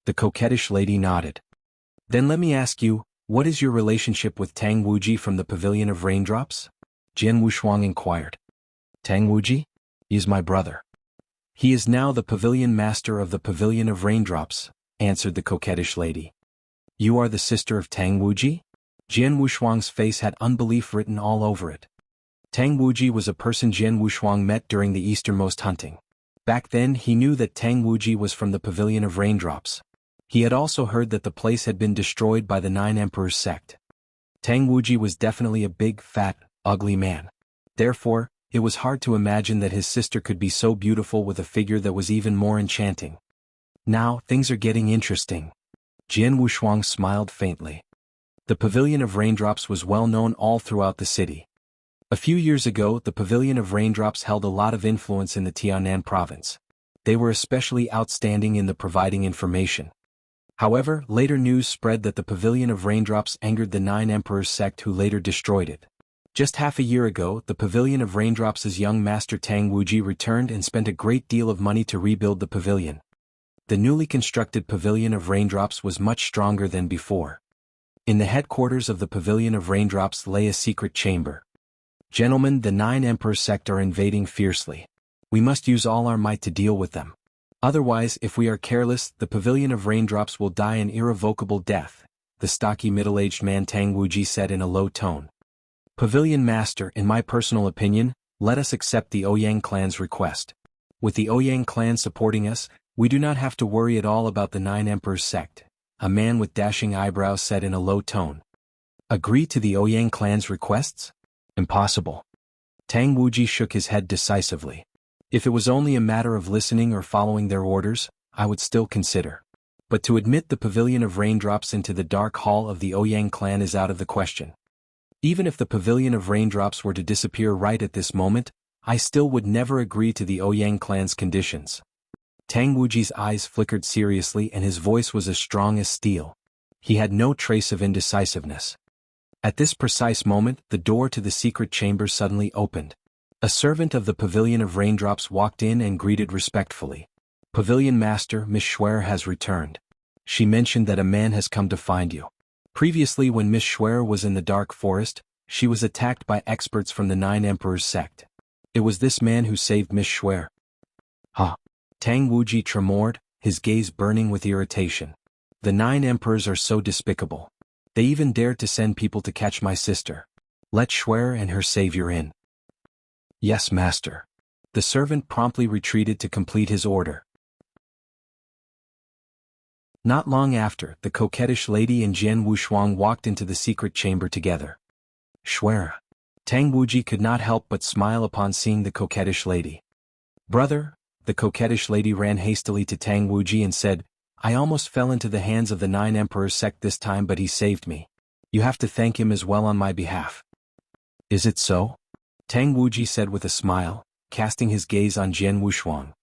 S1: The coquettish lady nodded. Then let me ask you, what is your relationship with Tang Wuji from the Pavilion of Raindrops? Jianghu Shuang inquired. Tang Wuji? He is my brother. He is now the pavilion master of the Pavilion of Raindrops, answered the coquettish lady. You are the sister of Tang Wuji? Jianghu Shuang's face had unbelief written all over it. Tang Wuji was a person Jianghu Shuang met during the easternmost hunting. Back then he knew that Tang Wuji was from the Pavilion of Raindrops. He had also heard that the place had been destroyed by the Nine Emperors sect. Tang Wuji was definitely a big, fat, ugly man. Therefore, it was hard to imagine that his sister could be so beautiful with a figure that was even more enchanting. Now, things are getting interesting. Jianghu Shuang smiled faintly. The Pavilion of Raindrops was well known all throughout the city. A few years ago, the Pavilion of Raindrops held a lot of influence in the Tianan province. They were especially outstanding in the providing information. However, later news spread that the Pavilion of Raindrops angered the Nine Emperors sect who later destroyed it. Just half a year ago, the Pavilion of Raindrops' young master Tang Wuji returned and spent a great deal of money to rebuild the pavilion. The newly constructed Pavilion of Raindrops was much stronger than before. In the headquarters of the Pavilion of Raindrops lay a secret chamber. Gentlemen, the Nine Emperors sect are invading fiercely. We must use all our might to deal with them. Otherwise, if we are careless, the Pavilion of Raindrops will die an irrevocable death, the stocky middle-aged man Tang Wuji said in a low tone. Pavilion Master, in my personal opinion, let us accept the Ouyang clan's request. With the Ouyang clan supporting us, we do not have to worry at all about the Nine Emperors sect, a man with dashing eyebrows said in a low tone. Agree to the Ouyang clan's requests? Impossible. Tang Wuji shook his head decisively. If it was only a matter of listening or following their orders, I would still consider. But to admit the Pavilion of Raindrops into the dark hall of the Ouyang clan is out of the question. Even if the Pavilion of Raindrops were to disappear right at this moment, I still would never agree to the Ouyang clan's conditions. Tang Wuji's eyes flickered seriously and his voice was as strong as steel. He had no trace of indecisiveness. At this precise moment, the door to the secret chamber suddenly opened. A servant of the Pavilion of Raindrops walked in and greeted respectfully. "Pavilion Master, Miss Schwer has returned. She mentioned that a man has come to find you." Previously, when Miss Schwer was in the Dark Forest, she was attacked by experts from the Nine Emperors sect. It was this man who saved Miss Schwer. Huh. Tang Wuji tremored, his gaze burning with irritation. The Nine Emperors are so despicable. They even dared to send people to catch my sister. Let Schwer and her savior in. Yes, master. The servant promptly retreated to complete his order. Not long after, the coquettish lady and Jian Wushuang walked into the secret chamber together. Schwer. Tang Wuji could not help but smile upon seeing the coquettish lady. Brother, the coquettish lady ran hastily to Tang Wuji and said, "I almost fell into the hands of the Nine Emperors sect this time, but he saved me. You have to thank him as well on my behalf." Is it so? Tang Wuji said with a smile, casting his gaze on Jian Wushuang.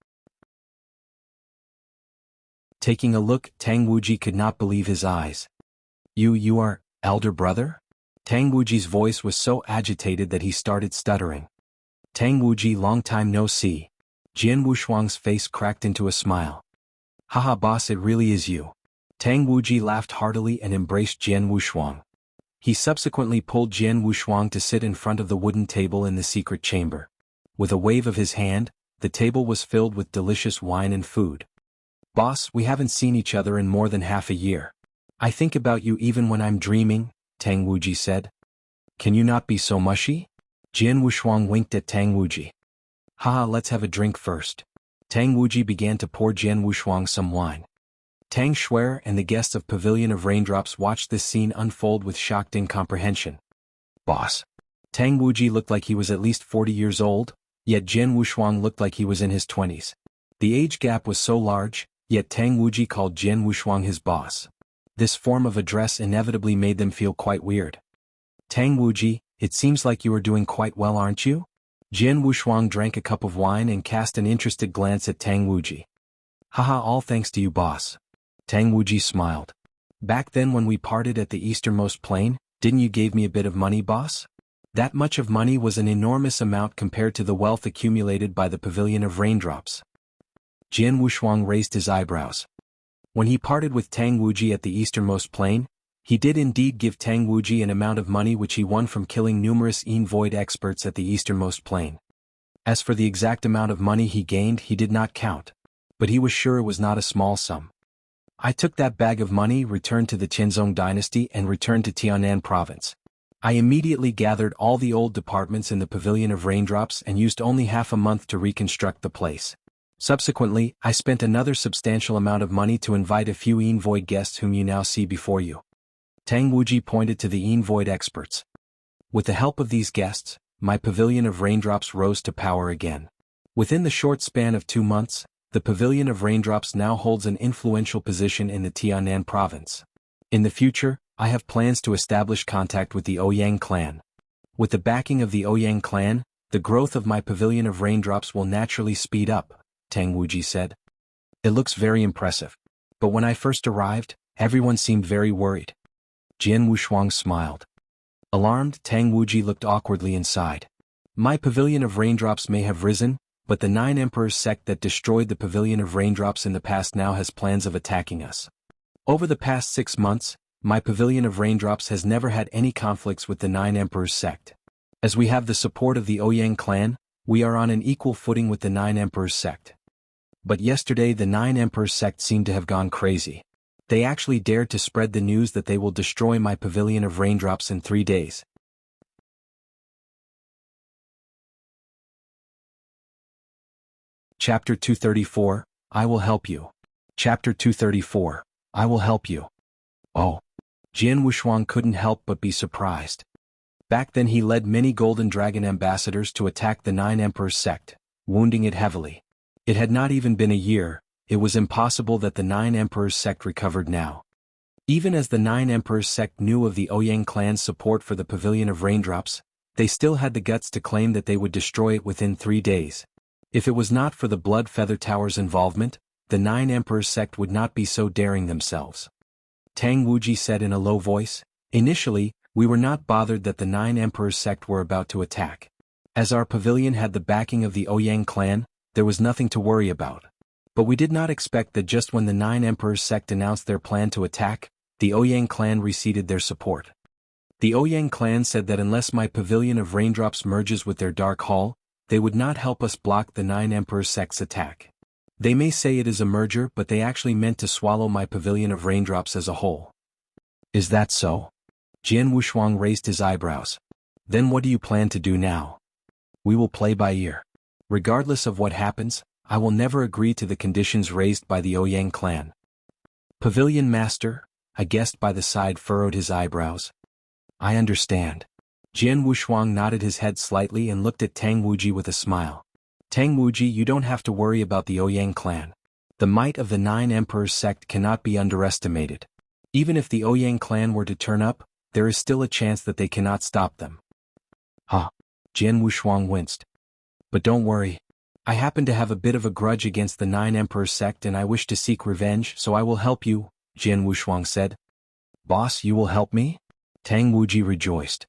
S1: Taking a look, Tang Wuji could not believe his eyes. You are, elder brother?" Tang Wuji's voice was so agitated that he started stuttering. "Tang Wuji, long time no see." Jian Wushuang's face cracked into a smile. "Haha boss, it really is you." Tang Wuji laughed heartily and embraced Jian Wushuang. He subsequently pulled Jian Wushuang to sit in front of the wooden table in the secret chamber. With a wave of his hand, the table was filled with delicious wine and food. "Boss, we haven't seen each other in more than half a year. I think about you even when I'm dreaming," Tang Wuji said. "Can you not be so mushy?" Jian Wushuang winked at Tang Wuji. "Haha, let's have a drink first." Tang Wuji began to pour Jian Wushuang some wine. Tang Schwer and the guests of Pavilion of Raindrops watched this scene unfold with shocked incomprehension. "Boss." Tang Wuji looked like he was at least 40 years old, yet Jian Wushuang looked like he was in his 20s. The age gap was so large, yet Tang Wuji called Jian Wushuang his boss. This form of address inevitably made them feel quite weird. "Tang Wuji, it seems like you are doing quite well, aren't you?" Jian Wushuang drank a cup of wine and cast an interested glance at Tang Wuji. "Haha, all thanks to you, boss." Tang Wuji smiled. "Back then when we parted at the easternmost plain, didn't you give me a bit of money, boss?" That much of money was an enormous amount compared to the wealth accumulated by the Pavilion of Raindrops. Jian Wushuang raised his eyebrows. When he parted with Tang Wuji at the easternmost plain, he did indeed give Tang Wuji an amount of money which he won from killing numerous Void experts at the easternmost plain. As for the exact amount of money he gained, he did not count. But he was sure it was not a small sum. "I took that bag of money, returned to the Qianzong dynasty and returned to Tianan province. I immediately gathered all the old departments in the Pavilion of Raindrops and used only half a month to reconstruct the place. Subsequently, I spent another substantial amount of money to invite a few Void guests whom you now see before you." Tang Wuji pointed to the Void experts. "With the help of these guests, my Pavilion of Raindrops rose to power again. Within the short span of 2 months, the Pavilion of Raindrops now holds an influential position in the Tianan province. In the future, I have plans to establish contact with the Ouyang clan. With the backing of the Ouyang clan, the growth of my Pavilion of Raindrops will naturally speed up," Tang Wuji said. "It looks very impressive. But when I first arrived, everyone seemed very worried." Jian Wushuang smiled. Alarmed, Tang Wuji looked awkwardly inside. "My Pavilion of Raindrops may have risen, but the Nine Emperors sect that destroyed the Pavilion of Raindrops in the past now has plans of attacking us. Over the past 6 months, my Pavilion of Raindrops has never had any conflicts with the Nine Emperors sect. As we have the support of the Ouyang clan, we are on an equal footing with the Nine Emperors sect. But yesterday the Nine Emperors sect seemed to have gone crazy. They actually dared to spread the news that they will destroy my Pavilion of Raindrops in 3 days. Chapter 234, I will help you. Chapter 234, I will help you. Oh. Jian Wushuang couldn't help but be surprised. Back then he led many Golden Dragon ambassadors to attack the Nine Emperors sect, wounding it heavily. It had not even been a year, it was impossible that the Nine Emperors sect recovered now. Even as the 9 Emperors sect knew of the Ouyang clan's support for the Pavilion of Raindrops, they still had the guts to claim that they would destroy it within 3 days. If it was not for the Blood Feather Tower's involvement, the 9 Emperors sect would not be so daring themselves. Tang Wuji said in a low voice, "Initially, we were not bothered that the 9 Emperors sect were about to attack. As our pavilion had the backing of the Ouyang clan, there was nothing to worry about. But we did not expect that just when the 9 Emperors sect announced their plan to attack, the Ouyang clan receded their support. The Ouyang clan said that unless my Pavilion of Raindrops merges with their Dark Hall, they would not help us block the 9 Emperors sect's attack. They may say it is a merger, but they actually meant to swallow my Pavilion of Raindrops as a whole." "Is that so?" Jian Wushuang raised his eyebrows. "Then what do you plan to do now?" "We will play by ear. Regardless of what happens, I will never agree to the conditions raised by the Ouyang clan." "Pavilion Master," a guest by the side furrowed his eyebrows. "I understand." Jian Wushuang nodded his head slightly and looked at Tang Wuji with a smile. "Tang Wuji, you don't have to worry about the Ouyang clan. The might of the 9 Emperors sect cannot be underestimated. Even if the Ouyang clan were to turn up, there is still a chance that they cannot stop them." "Huh." Jian Wushuang winced. "But don't worry. I happen to have a bit of a grudge against the 9 Emperors sect and I wish to seek revenge, so I will help you," Jian Wushuang said. "Boss, you will help me?" Tang Wuji rejoiced.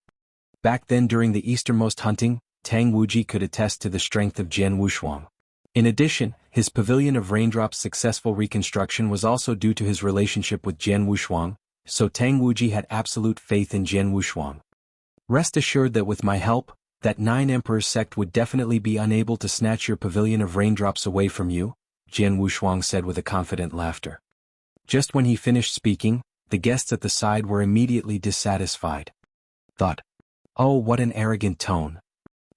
S1: Back then during the easternmost hunting, Tang Wuji could attest to the strength of Jian Wushuang. In addition, his Pavilion of Raindrops' successful reconstruction was also due to his relationship with Jian Wushuang, so Tang Wuji had absolute faith in Jian Wushuang. "Rest assured that with my help, that 9 Emperors sect would definitely be unable to snatch your Pavilion of Raindrops away from you," Jian Wushuang said with a confident laughter. Just when he finished speaking, the guests at the side were immediately dissatisfied. Thought, "Oh, what an arrogant tone."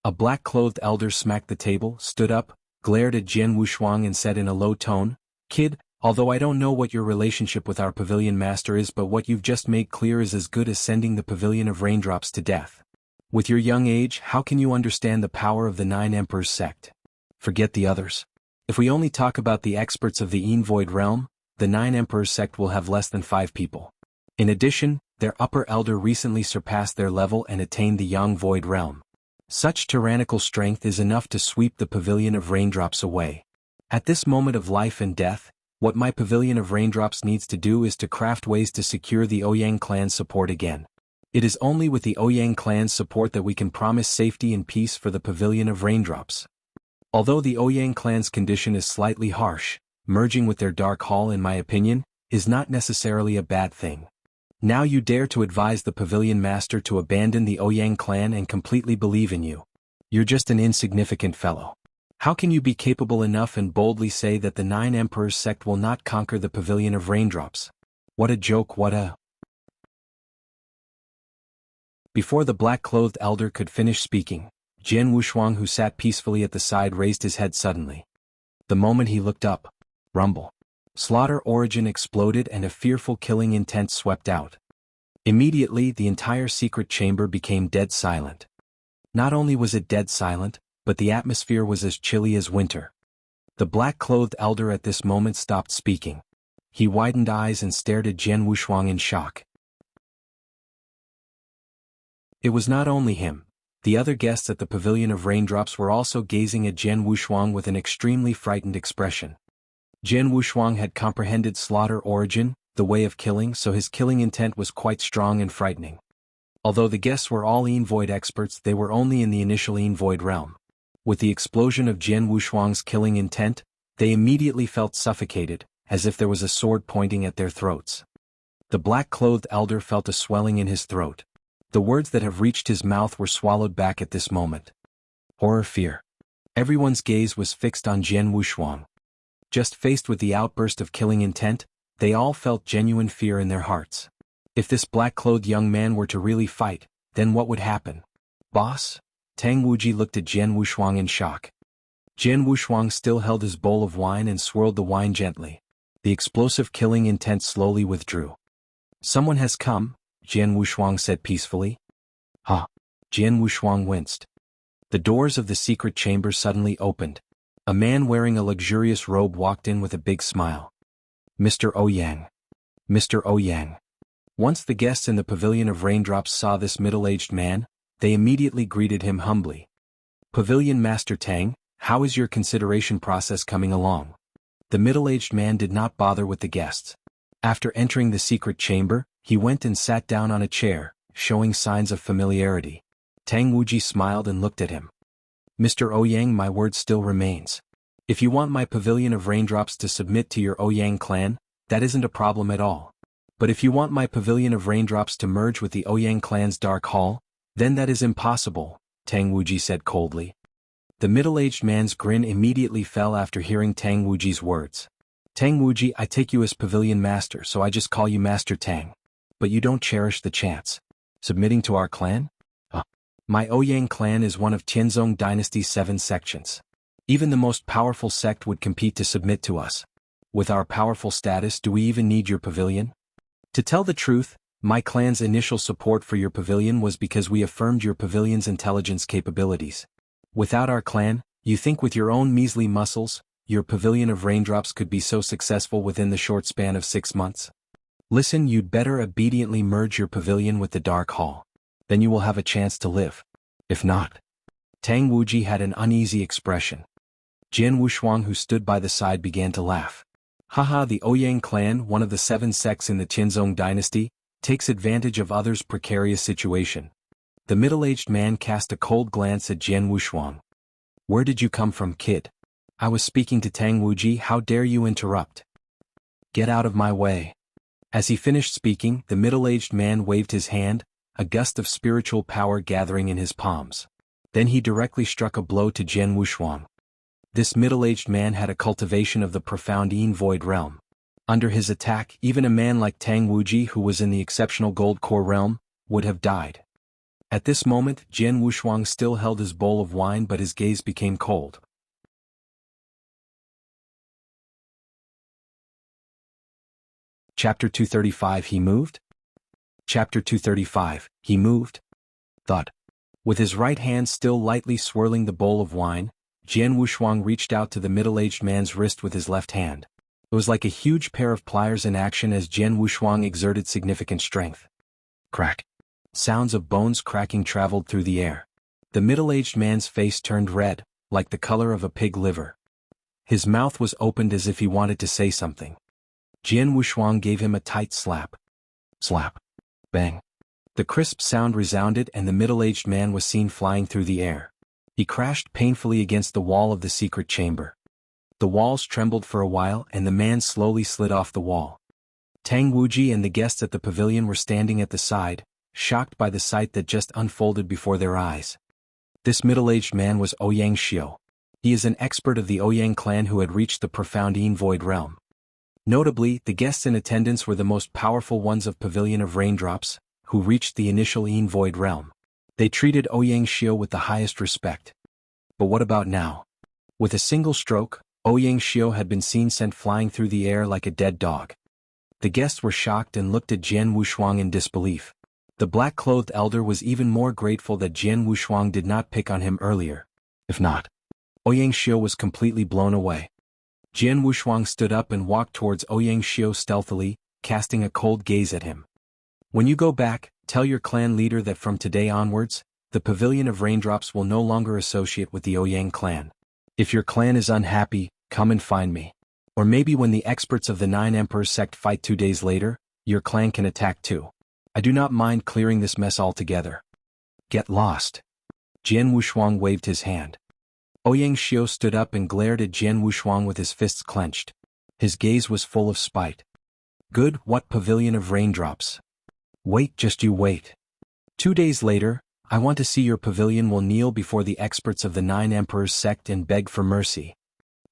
S1: A black-clothed elder smacked the table, stood up, glared at Jian Wushuang and said in a low tone, "Kid, although I don't know what your relationship with our Pavilion Master is, but what you've just made clear is as good as sending the Pavilion of Raindrops to death. With your young age, how can you understand the power of the 9 Emperors sect? Forget the others. If we only talk about the experts of the Void realm, the 9 Emperors sect will have less than 5 people. In addition, their upper elder recently surpassed their level and attained the Yang Void realm. Such tyrannical strength is enough to sweep the Pavilion of Raindrops away. At this moment of life and death, what my Pavilion of Raindrops needs to do is to craft ways to secure the Ouyang clan's support again. It is only with the Ouyang clan's support that we can promise safety and peace for the Pavilion of Raindrops. Although the Ouyang clan's condition is slightly harsh, merging with their Dark Hall, in my opinion, is not necessarily a bad thing. Now you dare to advise the Pavilion Master to abandon the Ouyang clan and completely believe in you. You're just an insignificant fellow. How can you be capable enough and boldly say that the 9 Emperors sect will not conquer the Pavilion of Raindrops? What a joke, what a..." Before the black-clothed elder could finish speaking, Jian Wushuang, who sat peacefully at the side, raised his head suddenly. The moment he looked up, rumble. Slaughter origin exploded and a fearful killing intent swept out. Immediately the entire secret chamber became dead silent. Not only was it dead silent, but the atmosphere was as chilly as winter. The black-clothed elder at this moment stopped speaking. He widened eyes and stared at Jian Wushuang in shock. It was not only him. The other guests at the Pavilion of Raindrops were also gazing at Jian Wushuang with an extremely frightened expression. Jian Wushuang had comprehended slaughter origin, the way of killing, so his killing intent was quite strong and frightening. Although the guests were all Void experts, they were only in the initial Void realm. With the explosion of Jian Wushuang's killing intent, they immediately felt suffocated, as if there was a sword pointing at their throats. The black-clothed elder felt a swelling in his throat. The words that have reached his mouth were swallowed back at this moment. Horror, fear. Everyone's gaze was fixed on Jian Wushuang. Just faced with the outburst of killing intent, they all felt genuine fear in their hearts. If this black-clothed young man were to really fight, then what would happen? "Boss?" Tang Wuji looked at Jian Wushuang in shock. Jian Wushuang still held his bowl of wine and swirled the wine gently. The explosive killing intent slowly withdrew. "Someone has come," Jian Wushuang said peacefully. "Huh." Jian Wushuang winced. The doors of the secret chamber suddenly opened. A man wearing a luxurious robe walked in with a big smile. "Mr. Ouyang. Mr. Ouyang." Once the guests in the Pavilion of Raindrops saw this middle-aged man, they immediately greeted him humbly. "Pavilion Master Tang, how is your consideration process coming along?" The middle-aged man did not bother with the guests. After entering the secret chamber, he went and sat down on a chair, showing signs of familiarity. Tang Wuji smiled and looked at him. "Mr. Ouyang, my word still remains. If you want my Pavilion of Raindrops to submit to your Ouyang clan, that isn't a problem at all. But if you want my Pavilion of Raindrops to merge with the Ouyang clan's Dark Hall, then that is impossible," Tang Wuji said coldly. The middle-aged man's grin immediately fell after hearing Tang Wuji's words. "Tang Wuji, I take you as Pavilion Master, so I just call you Master Tang. But you don't cherish the chance. Submitting to our clan? My Ouyang clan is one of Tianzong Dynasty's 7 sections. Even the most powerful sect would compete to submit to us. With our powerful status, do we even need your pavilion? To tell the truth, my clan's initial support for your pavilion was because we affirmed your pavilion's intelligence capabilities. Without our clan, you think with your own measly muscles, your Pavilion of Raindrops could be so successful within the short span of 6 months? Listen, you'd better obediently merge your pavilion with the Dark Hall. Then you will have a chance to live. If not..." Tang Wuji had an uneasy expression. Jian Wushuang, who stood by the side, began to laugh. "Haha, the Ouyang clan, one of the 7 sects in the Tianzong dynasty, takes advantage of others' precarious situation." The middle-aged man cast a cold glance at Jian Wushuang. "Where did you come from, kid? I was speaking to Tang Wuji, how dare you interrupt? Get out of my way." As he finished speaking, the middle-aged man waved his hand, a gust of spiritual power gathering in his palms. Then he directly struck a blow to Jian Wushuang. This middle-aged man had a cultivation of the profound Yin Void realm. Under his attack, even a man like Tang Wuji, who was in the exceptional Gold Core realm, would have died. At this moment, Jian Wushuang still held his bowl of wine, but his gaze became cold. Chapter 235 He moved? Chapter 235, He moved? Thud. With his right hand still lightly swirling the bowl of wine, Jian Wushuang reached out to the middle-aged man's wrist with his left hand. It was like a huge pair of pliers in action as Jian Wushuang exerted significant strength. Crack. Sounds of bones cracking traveled through the air. The middle-aged man's face turned red, like the color of a pig liver. His mouth was opened as if he wanted to say something. Jian Wushuang gave him a tight slap. Slap. Bang. The crisp sound resounded and the middle-aged man was seen flying through the air. He crashed painfully against the wall of the secret chamber. The walls trembled for a while and the man slowly slid off the wall. Tang Wuji and the guests at the pavilion were standing at the side, shocked by the sight that just unfolded before their eyes. This middle-aged man was Ouyang Xiu. He is an expert of the Ouyang clan who had reached the profound Yin Void realm. Notably, the guests in attendance were the most powerful ones of Pavilion of Raindrops, who reached the initial Yin Void realm. They treated Ouyang Xiu with the highest respect. But what about now? With a single stroke, Ouyang Xiu had been seen sent flying through the air like a dead dog. The guests were shocked and looked at Jian Wushuang in disbelief. The black-clothed elder was even more grateful that Jian Wushuang did not pick on him earlier. If not, Ouyang Xiu was completely blown away. Jian Wushuang stood up and walked towards Ouyang Xiu stealthily, casting a cold gaze at him. "When you go back, tell your clan leader that from today onwards, the Pavilion of Raindrops will no longer associate with the Ouyang clan. If your clan is unhappy, come and find me. Or maybe when the experts of the 9 Emperors sect fight 2 days later, your clan can attack too. I do not mind clearing this mess altogether. Get lost." Jian Wushuang waved his hand. Ouyang Xiu stood up and glared at Jian Wushuang with his fists clenched. His gaze was full of spite. "Good, what Pavilion of Raindrops? Wait, just you wait. 2 days later, I want to see your pavilion will kneel before the experts of the 9 Emperors sect and beg for mercy."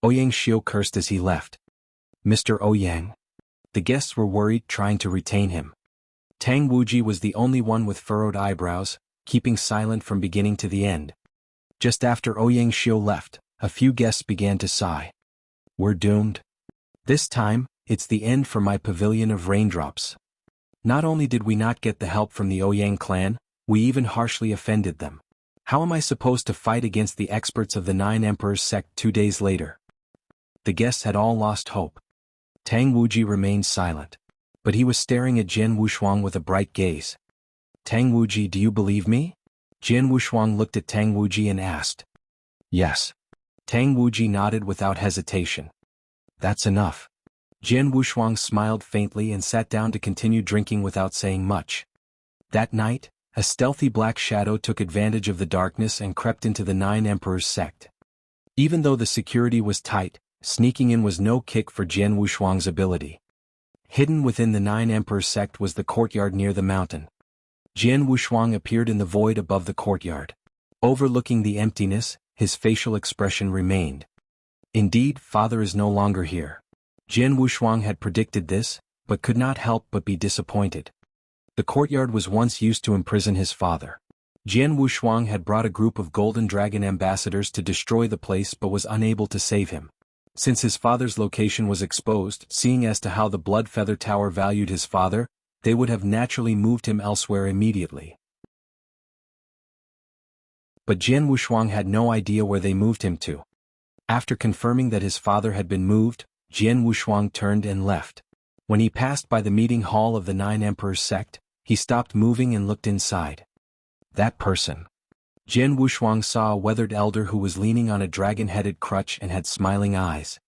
S1: Ouyang Xiu cursed as he left. "Mr. Ouyang." The guests were worried, trying to retain him. Tang Wuji was the only one with furrowed eyebrows, keeping silent from beginning to the end. Just after Ouyang Xiu left, a few guests began to sigh. "We're doomed. This time, it's the end for my Pavilion of Raindrops. Not only did we not get the help from the Ouyang clan, we even harshly offended them. How am I supposed to fight against the experts of the 9 Emperors sect 2 days later?" The guests had all lost hope. Tang Wuji remained silent. but he was staring at Jian Wushuang with a bright gaze. Tang Wuji, do you believe me? Jian Wushuang looked at Tang Wuji and asked. Yes. Tang Wuji nodded without hesitation. That's enough. Jian Wushuang smiled faintly and sat down to continue drinking without saying much. That night, a stealthy black shadow took advantage of the darkness and crept into the Nine Emperors sect. Even though the security was tight, sneaking in was no kick for Jian Wushuang's ability. Hidden within the Nine Emperors sect was the courtyard near the mountain. Jian Wushuang appeared in the void above the courtyard. Overlooking the emptiness, his facial expression remained. Indeed, father is no longer here. Jian Wushuang had predicted this, but could not help but be disappointed. The courtyard was once used to imprison his father. Jian Wushuang had brought a group of Golden Dragon ambassadors to destroy the place but was unable to save him. Since his father's location was exposed, seeing as to how the Blood Feather Tower valued his father, they would have naturally moved him elsewhere immediately. But Jian Wushuang had no idea where they moved him to. After confirming that his father had been moved, Jian Wushuang turned and left. When he passed by the meeting hall of the Nine Emperors sect, he stopped moving and looked inside. That person. Jian Wushuang saw a weathered elder who was leaning on a dragon-headed crutch and had smiling eyes.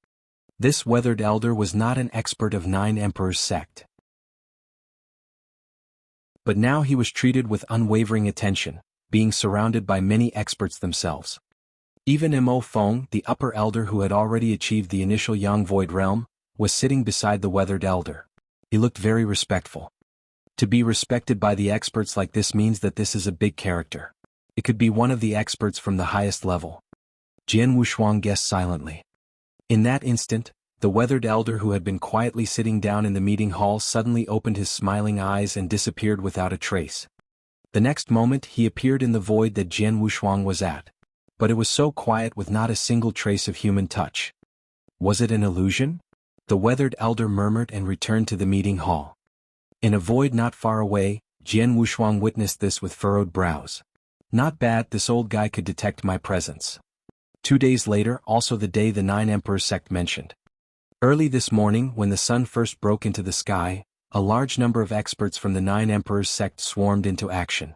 S1: This weathered elder was not an expert of Nine Emperors sect. But now he was treated with unwavering attention, being surrounded by many experts themselves. Even Mo Feng, the upper elder who had already achieved the initial Yang Void Realm, was sitting beside the weathered elder. He looked very respectful. To be respected by the experts like this means that this is a big character. It could be one of the experts from the highest level. Jian Wushuang guessed silently. In that instant, the weathered elder who had been quietly sitting down in the meeting hall suddenly opened his smiling eyes and disappeared without a trace. The next moment he appeared in the void that Jian Wushuang was at. But it was so quiet with not a single trace of human touch. Was it an illusion? The weathered elder murmured and returned to the meeting hall. In a void not far away, Jian Wushuang witnessed this with furrowed brows. Not bad, this old guy could detect my presence. 2 days later, also the day the Nine Emperors sect mentioned. Early this morning, when the sun first broke into the sky, a large number of experts from the Nine Emperors sect swarmed into action.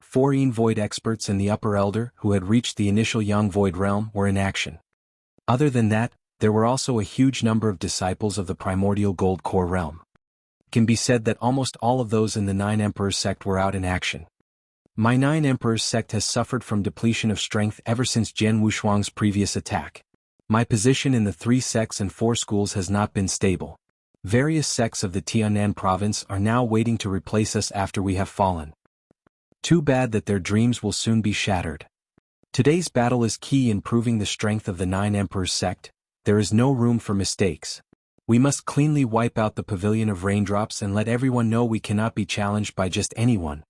S1: 4 Void experts and the upper elder, who had reached the initial Yang Void realm, were in action. Other than that, there were also a huge number of disciples of the primordial Gold Core realm. It can be said that almost all of those in the Nine Emperors sect were out in action. My Nine Emperors sect has suffered from depletion of strength ever since Jian Wushuang's previous attack. My position in the 3 sects and 4 schools has not been stable. Various sects of the Tianan province are now waiting to replace us after we have fallen. Too bad that their dreams will soon be shattered. Today's battle is key in proving the strength of the Nine Emperors sect. There is no room for mistakes. We must cleanly wipe out the Pavilion of Raindrops and let everyone know we cannot be challenged by just anyone.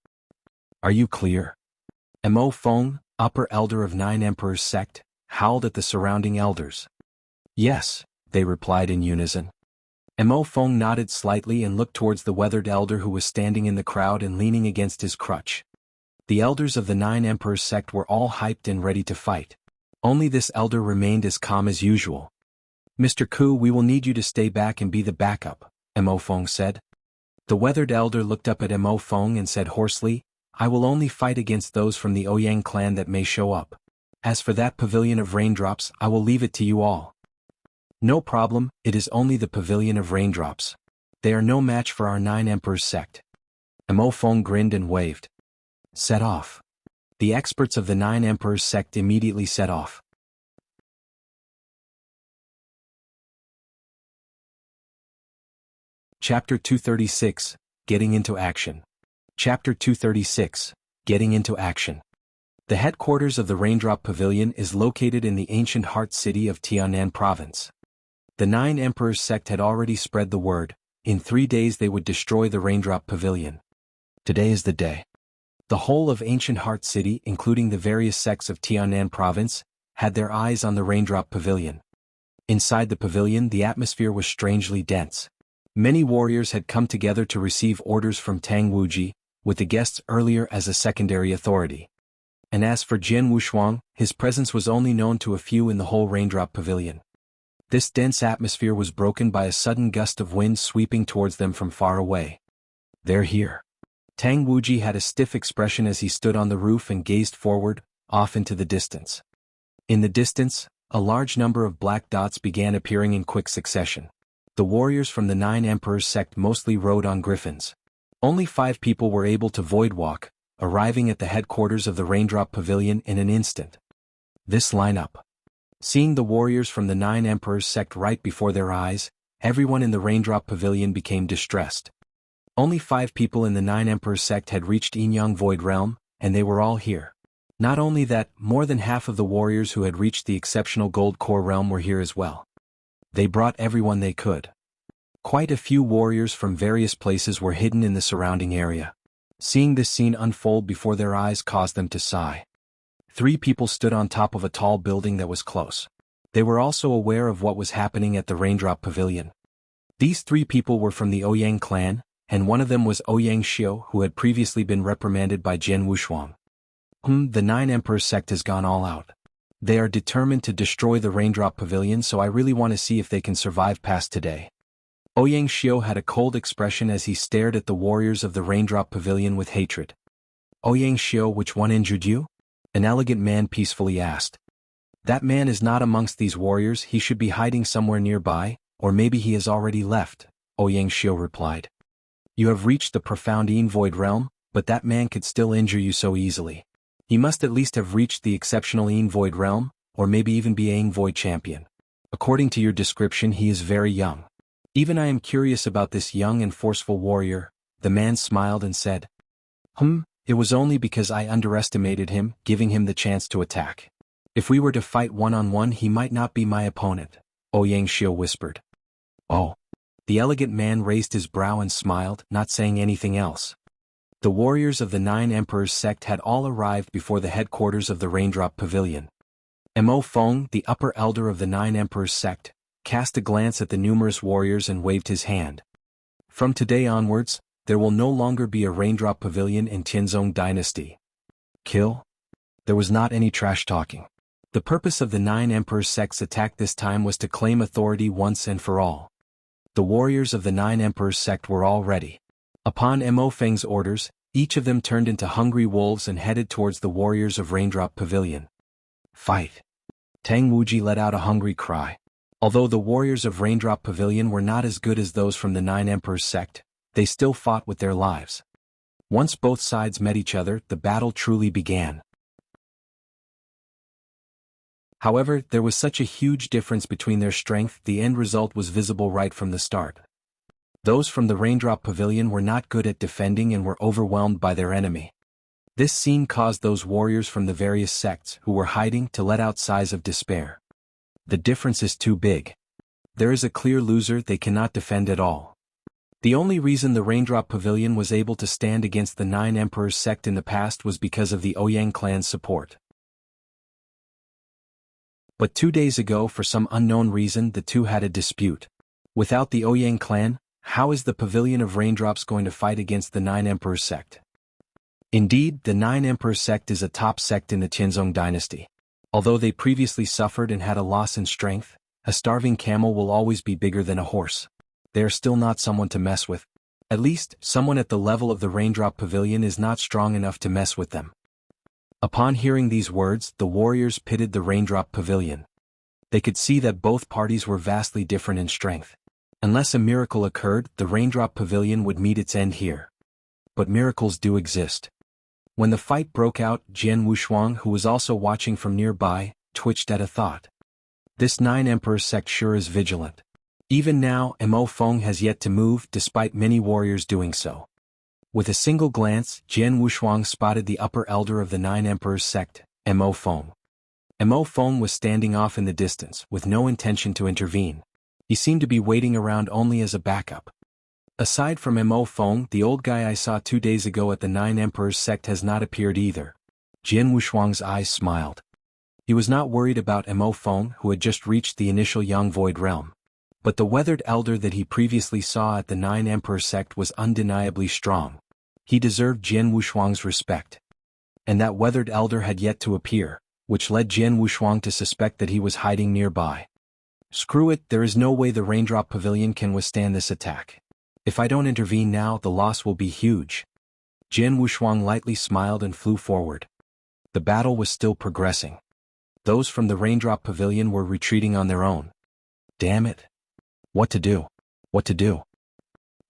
S1: Are you clear? Mo Feng, upper elder of Nine Emperors sect, howled at the surrounding elders. Yes, they replied in unison. Mo Feng nodded slightly and looked towards the weathered elder who was standing in the crowd and leaning against his crutch. The elders of the Nine Emperors sect were all hyped and ready to fight. Only this elder remained as calm as usual. Mr. Ku, we will need you to stay back and be the backup, Mo Feng said. The weathered elder looked up at Mo Feng and said hoarsely, I will only fight against those from the Ouyang clan that may show up. As for that Pavilion of Raindrops, I will leave it to you all. No problem, it is only the Pavilion of Raindrops. They are no match for our Nine Emperors sect. Mo Feng grinned and waved. Set off. The experts of the Nine Emperors sect immediately set off. Chapter 236, Getting into Action. Chapter 236, Getting into Action. The headquarters of the Raindrop Pavilion is located in the ancient heart city of Tianan Province. The Nine Emperors sect had already spread the word. In 3 days they would destroy the Raindrop Pavilion. Today is the day. The whole of ancient heart city, including the various sects of Tianan Province, had their eyes on the Raindrop Pavilion. Inside the pavilion the atmosphere was strangely dense. Many warriors had come together to receive orders from Tang Wuji, with the guests earlier as a secondary authority. And as for Jian Wushuang, his presence was only known to a few in the whole Raindrop Pavilion. This dense atmosphere was broken by a sudden gust of wind sweeping towards them from far away. "They're here." Tang Wuji had a stiff expression as he stood on the roof and gazed forward, off into the distance. In the distance, a large number of black dots began appearing in quick succession. The warriors from the Nine Emperors sect mostly rode on griffins. Only 5 people were able to voidwalk, arriving at the headquarters of the Raindrop Pavilion in an instant. This lineup. Seeing the warriors from the Nine Emperors sect right before their eyes, everyone in the Raindrop Pavilion became distressed. Only 5 people in the Nine Emperors sect had reached Yinyang Void Realm, and they were all here. Not only that, more than half of the warriors who had reached the exceptional Gold Core Realm were here as well. They brought everyone they could. Quite a few warriors from various places were hidden in the surrounding area. Seeing this scene unfold before their eyes caused them to sigh. 3 people stood on top of a tall building that was close. They were also aware of what was happening at the Raindrop Pavilion. These 3 people were from the Ouyang clan, and one of them was Ouyang Xiu, who had previously been reprimanded by Jian Wushuang. The Nine Emperors sect has gone all out. They are determined to destroy the Raindrop Pavilion, so I really want to see if they can survive past today. Ouyang Xiu had a cold expression as he stared at the warriors of the Raindrop Pavilion with hatred. "Ouyang Xiu, which one injured you?" An elegant man peacefully asked. "That man is not amongst these warriors, he should be hiding somewhere nearby, or maybe he has already left," Ouyang Xiu replied. "You have reached the profound Yin Void Realm, but that man could still injure you so easily. He must at least have reached the exceptional Yin Void Realm, or maybe even be a Yin Void champion. According to your description, he is very young. Even I am curious about this young and forceful warrior." The man smiled and said, It was only because I underestimated him, giving him the chance to attack. If we were to fight one-on-one, he might not be my opponent," Ouyang Xiu whispered. "Oh." The elegant man raised his brow and smiled, not saying anything else. The warriors of the Nine Emperors sect had all arrived before the headquarters of the Raindrop Pavilion. Mo Feng, the upper elder of the Nine Emperors sect, cast a glance at the numerous warriors and waved his hand. "From today onwards, there will no longer be a Raindrop Pavilion in Tianzong Dynasty. Kill?" There was not any trash talking. The purpose of the Nine Emperors sect's attack this time was to claim authority once and for all. The warriors of the Nine Emperors sect were all ready. Upon Mo Feng's orders, each of them turned into hungry wolves and headed towards the warriors of Raindrop Pavilion. "Fight!" Tang Wuji let out a hungry cry. Although the warriors of Raindrop Pavilion were not as good as those from the Nine Emperors sect, they still fought with their lives. Once both sides met each other, the battle truly began. However, there was such a huge difference between their strength, the end result was visible right from the start. Those from the Raindrop Pavilion were not good at defending and were overwhelmed by their enemy. This scene caused those warriors from the various sects who were hiding to let out sighs of despair. The difference is too big. There is a clear loser, they cannot defend at all. The only reason the Raindrop Pavilion was able to stand against the Nine Emperors sect in the past was because of the Ouyang clan's support. But 2 days ago, for some unknown reason, the two had a dispute. Without the Ouyang clan, how is the Pavilion of Raindrops going to fight against the Nine Emperors sect? Indeed, the Nine Emperors sect is a top sect in the Tianzong dynasty. Although they previously suffered and had a loss in strength, a starving camel will always be bigger than a horse. They are still not someone to mess with. At least, someone at the level of the Raindrop Pavilion is not strong enough to mess with them. Upon hearing these words, the warriors pitted the Raindrop Pavilion. They could see that both parties were vastly different in strength. Unless a miracle occurred, the Raindrop Pavilion would meet its end here. But miracles do exist. When the fight broke out, Jian Wushuang, who was also watching from nearby, twitched at a thought. This Nine Emperors sect sure is vigilant. Even now, Mo Feng has yet to move, despite many warriors doing so. With a single glance, Jian Wushuang spotted the upper elder of the Nine Emperors sect, Mo Feng. Mo Feng was standing off in the distance, with no intention to intervene. He seemed to be waiting around only as a backup. Aside from Mo Feng, the old guy I saw 2 days ago at the Nine Emperors sect has not appeared either. Jian Wushuang's eyes smiled. He was not worried about Mo Feng, who had just reached the initial Yang Void Realm. But the weathered elder that he previously saw at the Nine Emperors sect was undeniably strong. He deserved Jian Wushuang's respect. And that weathered elder had yet to appear, which led Jian Wushuang to suspect that he was hiding nearby. Screw it, there is no way the Raindrop Pavilion can withstand this attack. If I don't intervene now, the loss will be huge. Jianghu Shuang lightly smiled and flew forward. The battle was still progressing. Those from the Raindrop Pavilion were retreating on their own. Damn it. What to do? What to do?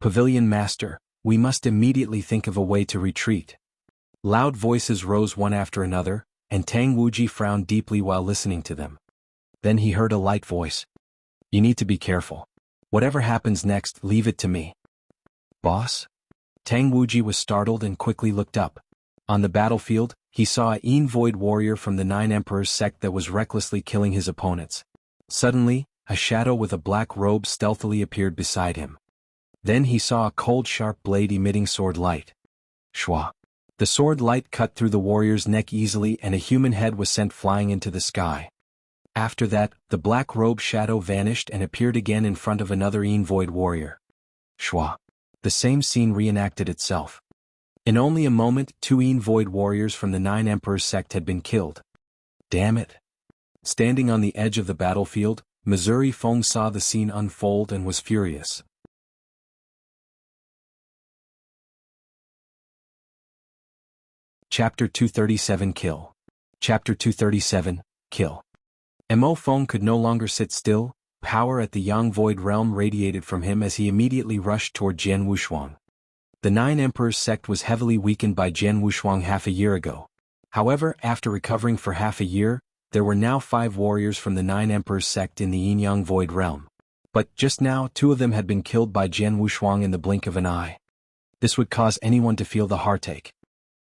S1: Pavilion Master, we must immediately think of a way to retreat. Loud voices rose one after another, and Tang Wuji frowned deeply while listening to them. Then he heard a light voice. You need to be careful. Whatever happens next, leave it to me. Boss? Tang Wuji was startled and quickly looked up. On the battlefield, he saw a Yin Void warrior from the Nine Emperors sect that was recklessly killing his opponents. Suddenly, a shadow with a black robe stealthily appeared beside him. Then he saw a cold sharp blade emitting sword light. Shwa. The sword light cut through the warrior's neck easily and a human head was sent flying into the sky. After that, the black robe shadow vanished and appeared again in front of another Yin Void warrior. Shwa. The same scene reenacted itself. In only a moment, 2 Yin Void warriors from the Nine Emperors sect had been killed. Damn it. Standing on the edge of the battlefield, Missouri Feng saw the scene unfold and was furious. Chapter 237 Kill. Chapter 237, Kill. Mo Feng could no longer sit still, power at the Yang Void realm radiated from him as he immediately rushed toward Jianghu Shuang. The Nine Emperors sect was heavily weakened by Jianghu Shuang half a year ago. However, after recovering for half a year, there were now 5 warriors from the Nine Emperors sect in the Yin Yang Void realm. But just now, 2 of them had been killed by Jianghu Shuang in the blink of an eye. This would cause anyone to feel the heartache.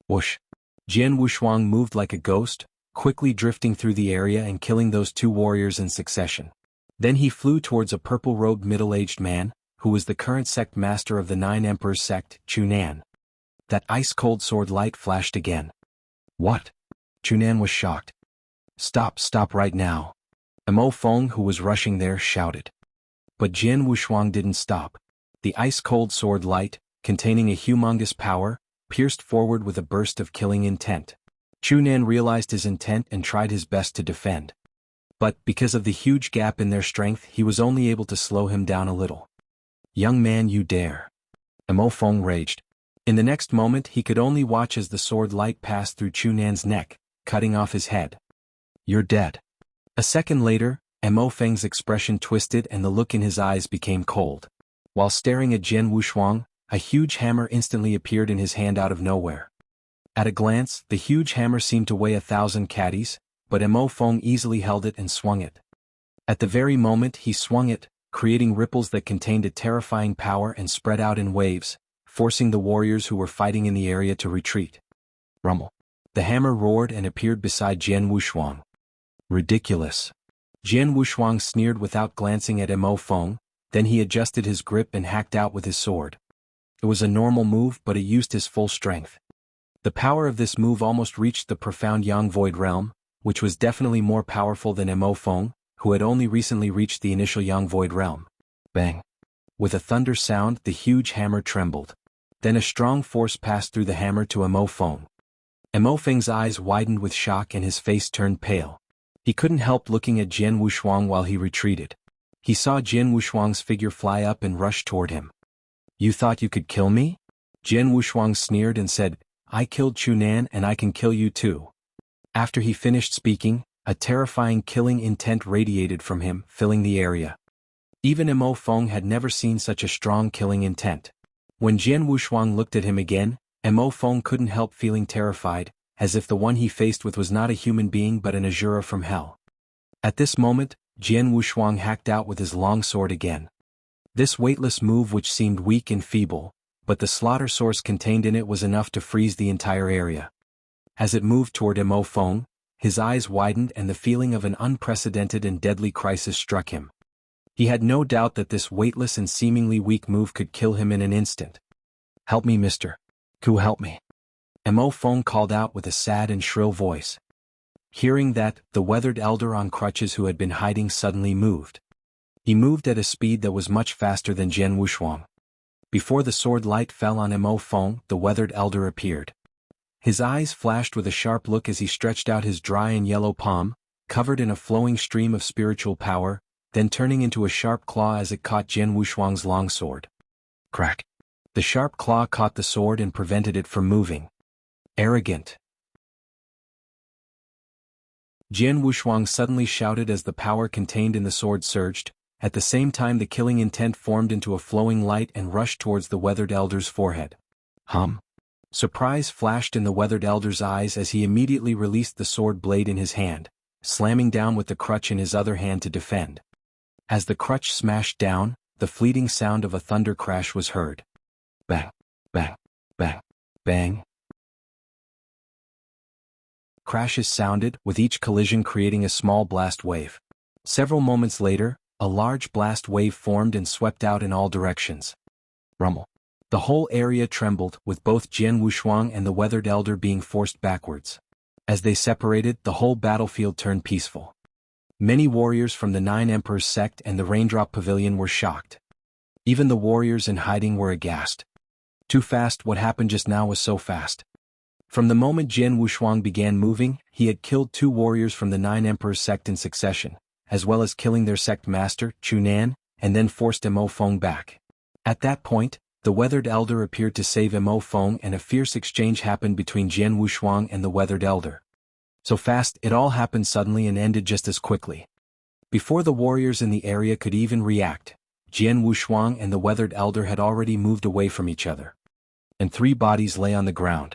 S1: Whoosh. Jianghu Shuang moved like a ghost, quickly drifting through the area and killing those 2 warriors in succession. Then he flew towards a purple-robed middle-aged man, who was the current sect master of the Nine Emperors sect, Chunan. That ice-cold sword light flashed again. What? Chunan was shocked. Stop right now. Mo Feng, who was rushing there, shouted. But Jianghu Shuang didn't stop. The ice-cold sword light, containing a humongous power, pierced forward with a burst of killing intent. Chunan realized his intent and tried his best to defend. But, because of the huge gap in their strength, he was only able to slow him down a little. Young man, you dare. Mo Feng raged. In the next moment he could only watch as the sword light passed through Chunan's neck, cutting off his head. You're dead. A second later, Mo Feng's expression twisted and the look in his eyes became cold. While staring at Jianghu Shuang, a huge hammer instantly appeared in his hand out of nowhere. At a glance, the huge hammer seemed to weigh 1,000 caddies, but Mo Feng easily held it and swung it. At the very moment he swung it, creating ripples that contained a terrifying power and spread out in waves, forcing the warriors who were fighting in the area to retreat. Rumble. The hammer roared and appeared beside Jianghu Shuang. Ridiculous. Jianghu Shuang sneered without glancing at Mo Feng, then he adjusted his grip and hacked out with his sword. It was a normal move, but it used his full strength. The power of this move almost reached the profound Yang Void realm, which was definitely more powerful than Mo Feng, who had only recently reached the initial Yang Void realm. Bang. With a thunder sound, the huge hammer trembled. Then a strong force passed through the hammer to Mo Feng. Mo Feng's eyes widened with shock and his face turned pale. He couldn't help looking at Jianghu Shuang while he retreated. He saw Jianghu Shuang's figure fly up and rush toward him. You thought you could kill me? Jianghu Shuang sneered and said, I killed Chunan and I can kill you too. After he finished speaking, a terrifying killing intent radiated from him, filling the area. Even Mo Feng had never seen such a strong killing intent. When Jianghu Shuang looked at him again, Mo Feng couldn't help feeling terrified, as if the one he faced with was not a human being but an Asura from hell. At this moment, Jianghu Shuang hacked out with his long sword again. This weightless move which seemed weak and feeble, but the slaughter source contained in it was enough to freeze the entire area. As it moved toward Mo Feng, his eyes widened and the feeling of an unprecedented and deadly crisis struck him. He had no doubt that this weightless and seemingly weak move could kill him in an instant. Help me, mister. Ku, help me. Mo Feng called out with a sad and shrill voice. Hearing that, the weathered elder on crutches who had been hiding suddenly moved. He moved at a speed that was much faster than Jianghu Shuang. Before the sword light fell on Mo Feng, the weathered elder appeared. His eyes flashed with a sharp look as he stretched out his dry and yellow palm, covered in a flowing stream of spiritual power, then turning into a sharp claw as it caught Jian Wushuang's long sword. Crack! The sharp claw caught the sword and prevented it from moving. Arrogant! Jian Wushuang suddenly shouted as the power contained in the sword surged. At the same time the killing intent formed into a flowing light and rushed towards the weathered elder's forehead. Surprise flashed in the weathered elder's eyes as he immediately released the sword blade in his hand, slamming down with the crutch in his other hand to defend. As the crutch smashed down, the fleeting sound of a thunder crash was heard. Bang, bang, bang, bang. Crashes sounded, with each collision creating a small blast wave. Several moments later, a large blast wave formed and swept out in all directions. Rumble. The whole area trembled, with both Jian Wushuang and the weathered elder being forced backwards. As they separated, the whole battlefield turned peaceful. Many warriors from the Nine Emperors Sect and the Raindrop Pavilion were shocked. Even the warriors in hiding were aghast. Too fast. What happened just now was so fast. From the moment Jian Wushuang began moving, he had killed 2 warriors from the Nine Emperors Sect in succession, as well as killing their sect master, Chunan, and then forced Mo Feng back. At that point, the weathered elder appeared to save Mo Feng and a fierce exchange happened between Jian Wushuang and the weathered elder. So fast, it all happened suddenly and ended just as quickly. Before the warriors in the area could even react, Jian Wushuang and the weathered elder had already moved away from each other. And 3 bodies lay on the ground.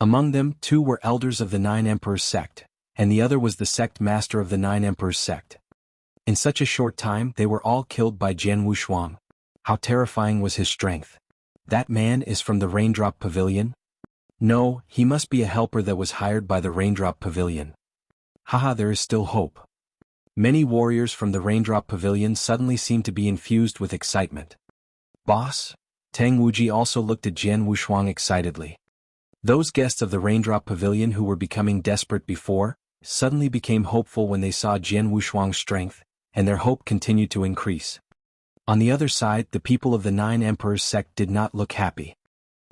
S1: Among them, 2 were elders of the Nine Emperors Sect, and the other was the sect master of the Nine Emperors Sect. In such a short time they were all killed by Jian Wushuang. How terrifying was his strength. That man is from the Raindrop Pavilion? No, he must be a helper that was hired by the Raindrop Pavilion. Haha, there is still hope. Many warriors from the Raindrop Pavilion suddenly seemed to be infused with excitement. Boss? Tang Wuji also looked at Jian Wushuang excitedly. Those guests of the Raindrop Pavilion who were becoming desperate before, suddenly became hopeful when they saw Jian Wushuang's strength, and their hope continued to increase. On the other side, the people of the Nine Emperors Sect did not look happy.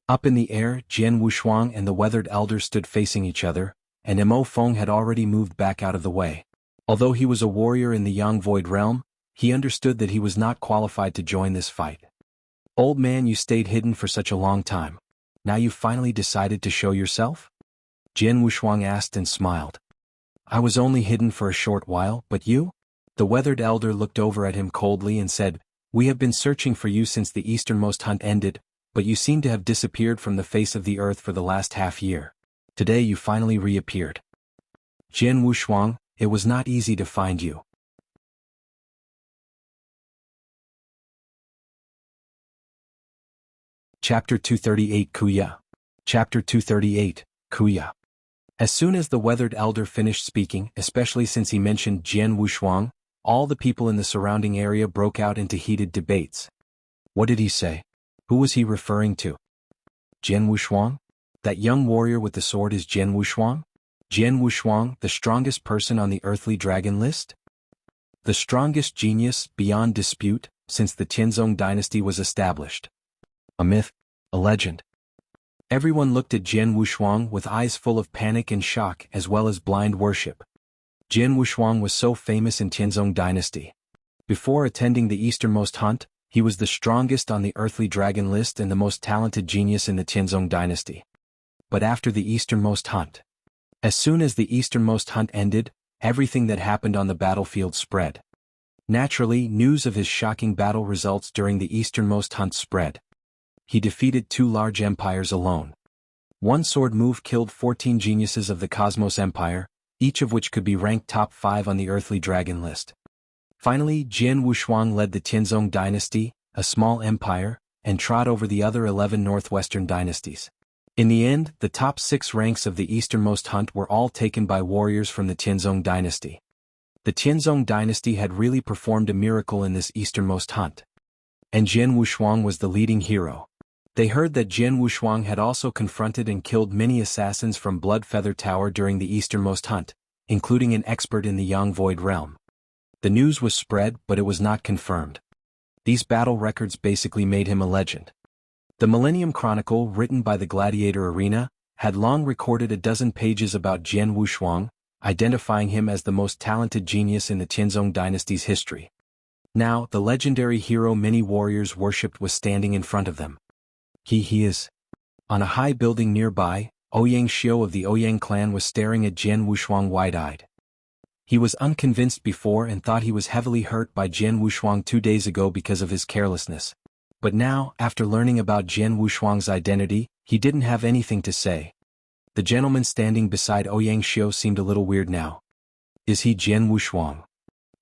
S1: Up in the air, Jian Wushuang and the weathered elder stood facing each other, and Mo Feng had already moved back out of the way. Although he was a warrior in the Yang Void Realm, he understood that he was not qualified to join this fight. Old man, you stayed hidden for such a long time. Now you finally decided to show yourself? Jian Wushuang asked and smiled. I was only hidden for a short while, but you? The weathered elder looked over at him coldly and said, We have been searching for you since the easternmost hunt ended, but you seem to have disappeared from the face of the earth for the last half-year. Today you finally reappeared. Jian Wushuang, it was not easy to find you. Chapter 238 Kuya. Chapter 238, Kuya. As soon as the weathered elder finished speaking, especially since he mentioned Jian Wushuang, all the people in the surrounding area broke out into heated debates. What did he say? Who was he referring to? Jian Wushuang? That young warrior with the sword is Jian Wushuang? Jian Wushuang, the strongest person on the earthly dragon list? The strongest genius, beyond dispute, since the Tianzong dynasty was established. A myth, a legend. Everyone looked at Jian Wushuang with eyes full of panic and shock as well as blind worship. Jian Wushuang was so famous in Tianzong dynasty. Before attending the easternmost hunt, he was the strongest on the earthly dragon list and the most talented genius in the Tianzong dynasty. But after the easternmost hunt, as soon as the easternmost hunt ended, everything that happened on the battlefield spread. Naturally, news of his shocking battle results during the easternmost hunt spread. He defeated 2 large empires alone. One sword move killed 14 geniuses of the Cosmos Empire, each of which could be ranked top 5 on the earthly dragon list. Finally, Jian Wushuang led the Tianzong dynasty, a small empire, and trod over the other 11 northwestern dynasties. In the end, the top 6 ranks of the easternmost hunt were all taken by warriors from the Tianzong dynasty. The Tianzong dynasty had really performed a miracle in this easternmost hunt. And Jian Wushuang was the leading hero. They heard that Jian Wushuang had also confronted and killed many assassins from Bloodfeather Tower during the easternmost hunt, including an expert in the Yang Void Realm. The news was spread, but it was not confirmed. These battle records basically made him a legend. The Millennium Chronicle, written by the Gladiator Arena, had long recorded a dozen pages about Jian Wushuang, identifying him as the most talented genius in the Tianzong dynasty's history. Now, the legendary hero many warriors worshipped was standing in front of them. He is. On a high building nearby, Ouyang Xiu of the Ouyang clan was staring at Jian Wushuang wide-eyed. He was unconvinced before and thought he was heavily hurt by Jian Wushuang 2 days ago because of his carelessness. But now, after learning about Jian Wushuang's identity, he didn't have anything to say. The gentleman standing beside Ouyang Xiu seemed a little weird now. Is he Jian Wushuang?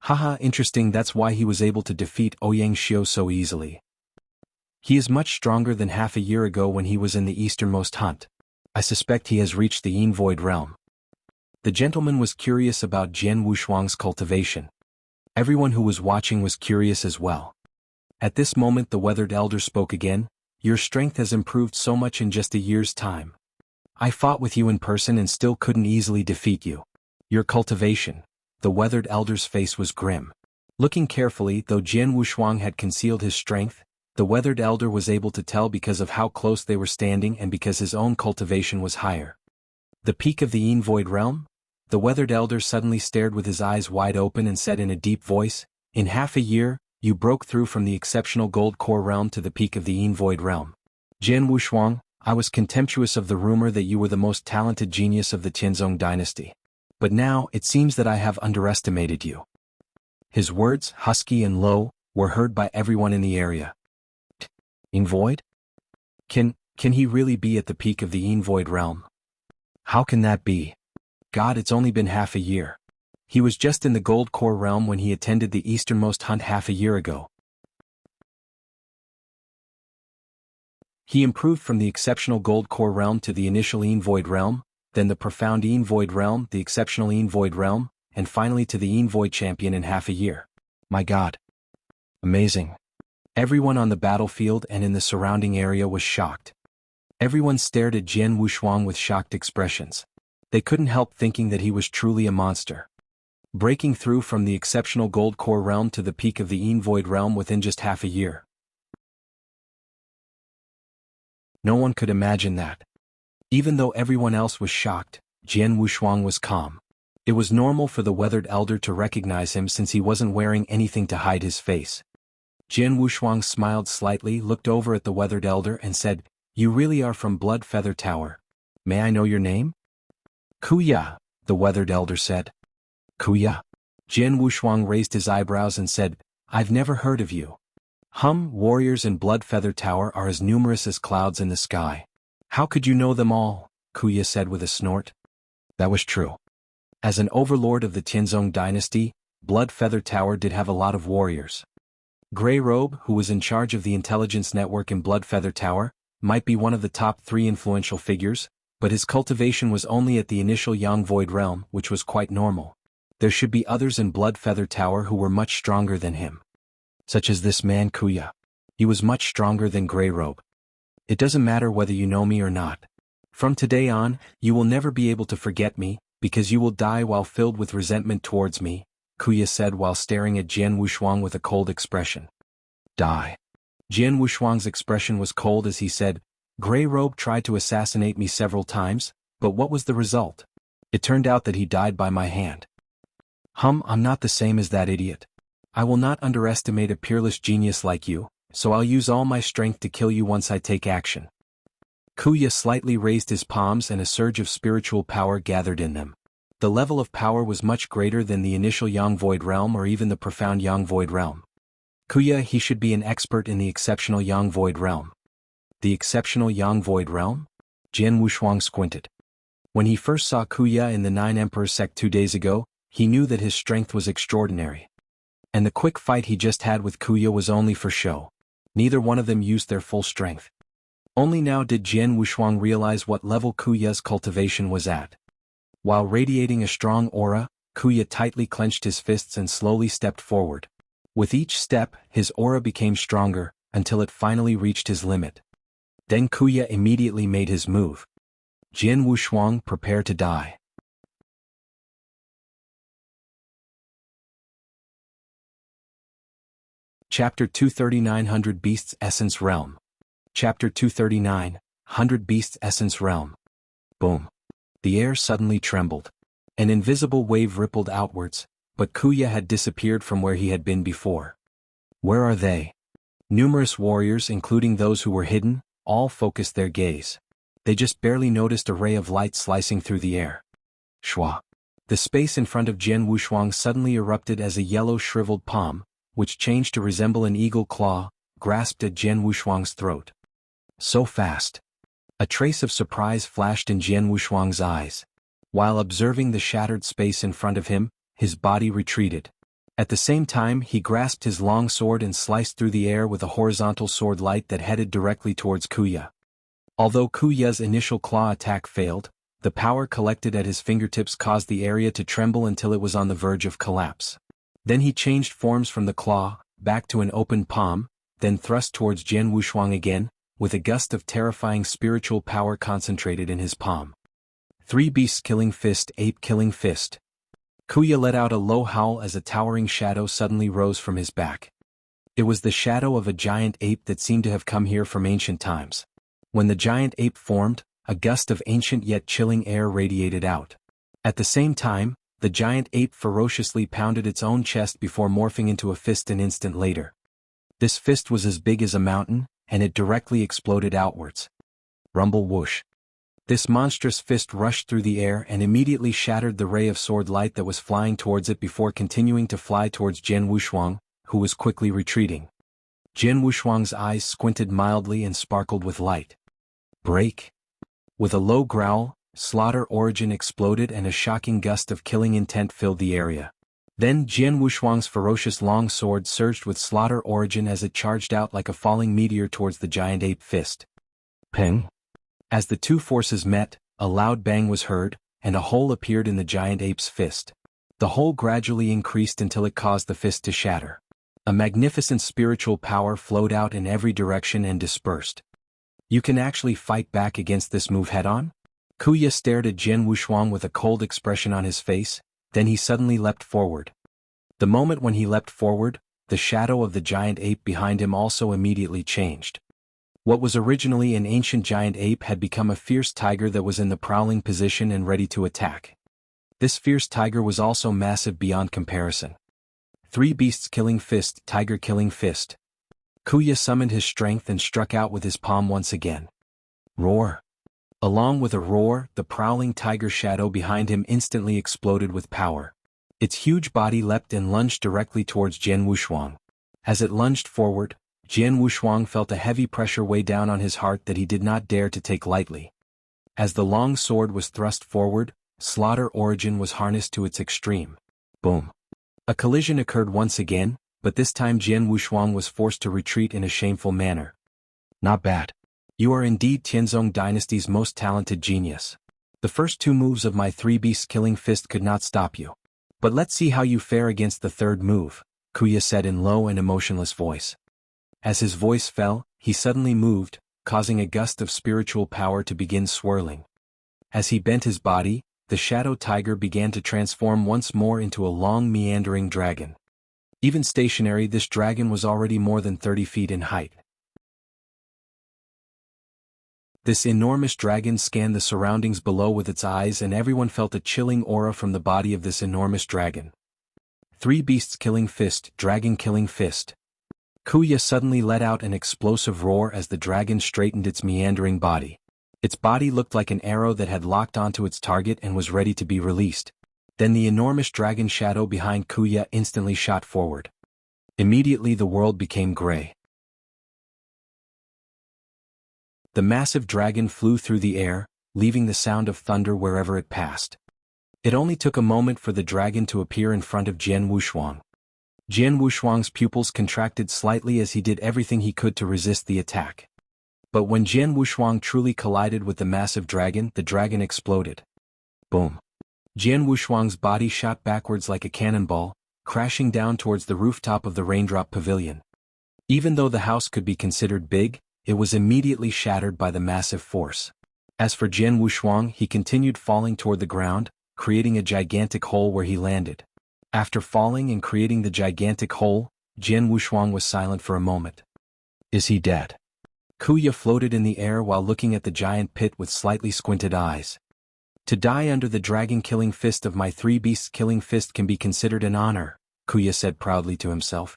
S1: Haha, interesting, that's why he was able to defeat Ouyang Xiu so easily. He is much stronger than half a year ago when he was in the easternmost hunt. I suspect he has reached the Yin Void realm. The gentleman was curious about Jian Wushuang's cultivation. Everyone who was watching was curious as well. At this moment the weathered elder spoke again. Your strength has improved so much in just a year's time. I fought with you in person and still couldn't easily defeat you. Your cultivation. The weathered elder's face was grim. Looking carefully, though Jian Wushuang had concealed his strength, the weathered elder was able to tell because of how close they were standing and because his own cultivation was higher. The peak of the Yin Void realm? The weathered elder suddenly stared with his eyes wide open and said in a deep voice, in half a year, you broke through from the exceptional gold core realm to the peak of the Yin Void realm. Jian Wushuang, I was contemptuous of the rumor that you were the most talented genius of the Tianzong dynasty. But now, it seems that I have underestimated you. His words, husky and low, were heard by everyone in the area. Yin Void? Can he really be at the peak of the Yin Void realm? How can that be? God, it's only been half a year. He was just in the gold core realm when he attended the easternmost hunt half a year ago. He improved from the exceptional gold core realm to the initial Yin Void realm, then the profound Yin Void realm, the exceptional Yin Void realm, and finally to the Yin Void champion in half a year. My God. Amazing. Everyone on the battlefield and in the surrounding area was shocked. Everyone stared at Jian Wushuang with shocked expressions. They couldn't help thinking that he was truly a monster. Breaking through from the exceptional gold core realm to the peak of the Yin Void realm within just half a year. No one could imagine that. Even though everyone else was shocked, Jian Wushuang was calm. It was normal for the weathered elder to recognize him since he wasn't wearing anything to hide his face. Jian Wushuang smiled slightly, looked over at the weathered elder and said, you really are from Blood Feather Tower. May I know your name? Kuya, the weathered elder said. Kuya? Jian Wushuang raised his eyebrows and said, I've never heard of you. Warriors in Blood Feather Tower are as numerous as clouds in the sky. How could you know them all? Kuya said with a snort. That was true. As an overlord of the Tianzong dynasty, Blood Feather Tower did have a lot of warriors. Grey Robe, who was in charge of the intelligence network in Blood Feather Tower, might be one of the top 3 influential figures, but his cultivation was only at the initial Yang Void realm, which was quite normal. There should be others in Blood Feather Tower who were much stronger than him. Such as this man Kuya. He was much stronger than Grey Robe. It doesn't matter whether you know me or not. From today on, you will never be able to forget me, because you will die while filled with resentment towards me, Kuya said while staring at Jian Wushuang with a cold expression. Die. Jian Wushuang's expression was cold as he said, Grey Robe tried to assassinate me several times, but what was the result? It turned out that he died by my hand. I'm not the same as that idiot. I will not underestimate a peerless genius like you, so I'll use all my strength to kill you once I take action. Kuya slightly raised his palms and a surge of spiritual power gathered in them. The level of power was much greater than the initial Yang Void realm or even the profound Yang Void realm. Kuya, he should be an expert in the exceptional Yang Void realm. The exceptional Yang Void realm? Jian Wushuang squinted. When he first saw Kuya in the 9 Emperors Sect 2 days ago, he knew that his strength was extraordinary. And the quick fight he just had with Kuya was only for show. Neither one of them used their full strength. Only now did Jian Wushuang realize what level Kuya's cultivation was at. While radiating a strong aura, Kuya tightly clenched his fists and slowly stepped forward. With each step, his aura became stronger, until it finally reached his limit. Then Kuya immediately made his move. Jian Wushuang, prepare to die. Chapter 239 100 Beasts Essence Realm. Chapter 239 100 Beasts Essence Realm. Boom. The air suddenly trembled. An invisible wave rippled outwards, but Kuya had disappeared from where he had been before. Where are they? Numerous warriors, including those who were hidden, all focused their gaze. They just barely noticed a ray of light slicing through the air. Shwa. The space in front of Jian Wushuang suddenly erupted as a yellow shriveled palm, which changed to resemble an eagle claw, grasped at Jian Wushuang's throat. So fast. A trace of surprise flashed in Jian Wushuang's eyes. While observing the shattered space in front of him, his body retreated. At the same time, he grasped his long sword and sliced through the air with a horizontal sword light that headed directly towards Kuya. Although Kuya's initial claw attack failed, the power collected at his fingertips caused the area to tremble until it was on the verge of collapse. Then he changed forms from the claw, back to an open palm, then thrust towards Jian Wushuang again, with a gust of terrifying spiritual power concentrated in his palm. Three beasts killing fist, ape killing fist. Kuya let out a low howl as a towering shadow suddenly rose from his back. It was the shadow of a giant ape that seemed to have come here from ancient times. When the giant ape formed, a gust of ancient yet chilling air radiated out. At the same time, the giant ape ferociously pounded its own chest before morphing into a fist an instant later. This fist was as big as a mountain, and it directly exploded outwards. Rumble whoosh. This monstrous fist rushed through the air and immediately shattered the ray of sword light that was flying towards it before continuing to fly towards Jian Wushuang, who was quickly retreating. Jian Wushuang's eyes squinted mildly and sparkled with light. Break. With a low growl, Slaughter Origin exploded and a shocking gust of killing intent filled the area. Then Jian Wushuang's ferocious long sword surged with Slaughter Origin as it charged out like a falling meteor towards the giant ape fist. Ping. As the two forces met, a loud bang was heard, and a hole appeared in the giant ape's fist. The hole gradually increased until it caused the fist to shatter. A magnificent spiritual power flowed out in every direction and dispersed. You can actually fight back against this move head-on? Kuya stared at Jian Wushuang with a cold expression on his face, then he suddenly leapt forward. The moment when he leapt forward, the shadow of the giant ape behind him also immediately changed. What was originally an ancient giant ape had become a fierce tiger that was in the prowling position and ready to attack. This fierce tiger was also massive beyond comparison. Three beasts killing fist, tiger killing fist. Kuya summoned his strength and struck out with his palm once again. Roar. Along with a roar, the prowling tiger shadow behind him instantly exploded with power. Its huge body leapt and lunged directly towards Jian Wushuang. As it lunged forward, Jian Wushuang felt a heavy pressure weigh down on his heart that he did not dare to take lightly. As the long sword was thrust forward, Slaughter Origin was harnessed to its extreme. Boom. A collision occurred once again, but this time Jian Wushuang was forced to retreat in a shameful manner. Not bad. You are indeed Tianzong Dynasty's most talented genius. The first two moves of my three beasts killing fist could not stop you. But let's see how you fare against the third move, Kuya said in low and emotionless voice. As his voice fell, he suddenly moved, causing a gust of spiritual power to begin swirling. As he bent his body, the shadow tiger began to transform once more into a long meandering dragon. Even stationary, this dragon was already more than 30 feet in height. This enormous dragon scanned the surroundings below with its eyes, and everyone felt a chilling aura from the body of this enormous dragon. Three beasts killing fist, dragon killing fist. Kuya suddenly let out an explosive roar as the dragon straightened its meandering body. Its body looked like an arrow that had locked onto its target and was ready to be released. Then the enormous dragon shadow behind Kuya instantly shot forward. Immediately the world became gray. The massive dragon flew through the air, leaving the sound of thunder wherever it passed. It only took a moment for the dragon to appear in front of Jian Wushuang. Jian Wushuang's pupils contracted slightly as he did everything he could to resist the attack. But when Jian Wushuang truly collided with the massive dragon, the dragon exploded. Boom. Jian Wushuang's body shot backwards like a cannonball, crashing down towards the rooftop of the Raindrop Pavilion. Even though the house could be considered big, it was immediately shattered by the massive force. As for Jian Wushuang, he continued falling toward the ground, creating a gigantic hole where he landed. After falling and creating the gigantic hole, Jian Wushuang was silent for a moment. Is he dead? Kuya floated in the air while looking at the giant pit with slightly squinted eyes. To die under the dragon-killing fist of my three beasts-killing fist can be considered an honor, Kuya said proudly to himself.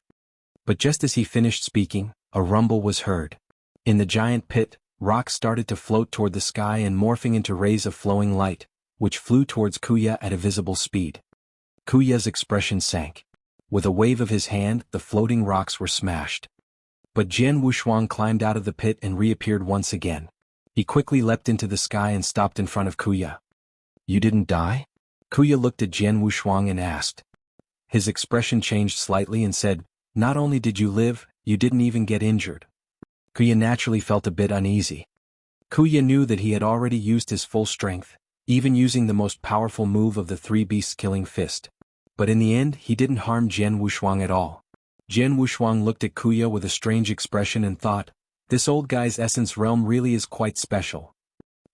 S1: But just as he finished speaking, a rumble was heard. In the giant pit, rocks started to float toward the sky and morphing into rays of flowing light, which flew towards Kuya at a visible speed. Kuya's expression sank. With a wave of his hand, the floating rocks were smashed. But Jian Wushuang climbed out of the pit and reappeared once again. He quickly leapt into the sky and stopped in front of Kuya. "You didn't die?" Kuya looked at Jian Wushuang and asked. His expression changed slightly and said, "Not only did you live, you didn't even get injured." Kuya naturally felt a bit uneasy. Kuya knew that he had already used his full strength, even using the most powerful move of the three beasts killing fist. But in the end he didn't harm Jian Wushuang at all. Jian Wushuang looked at Kuya with a strange expression and thought, this old guy's essence realm really is quite special.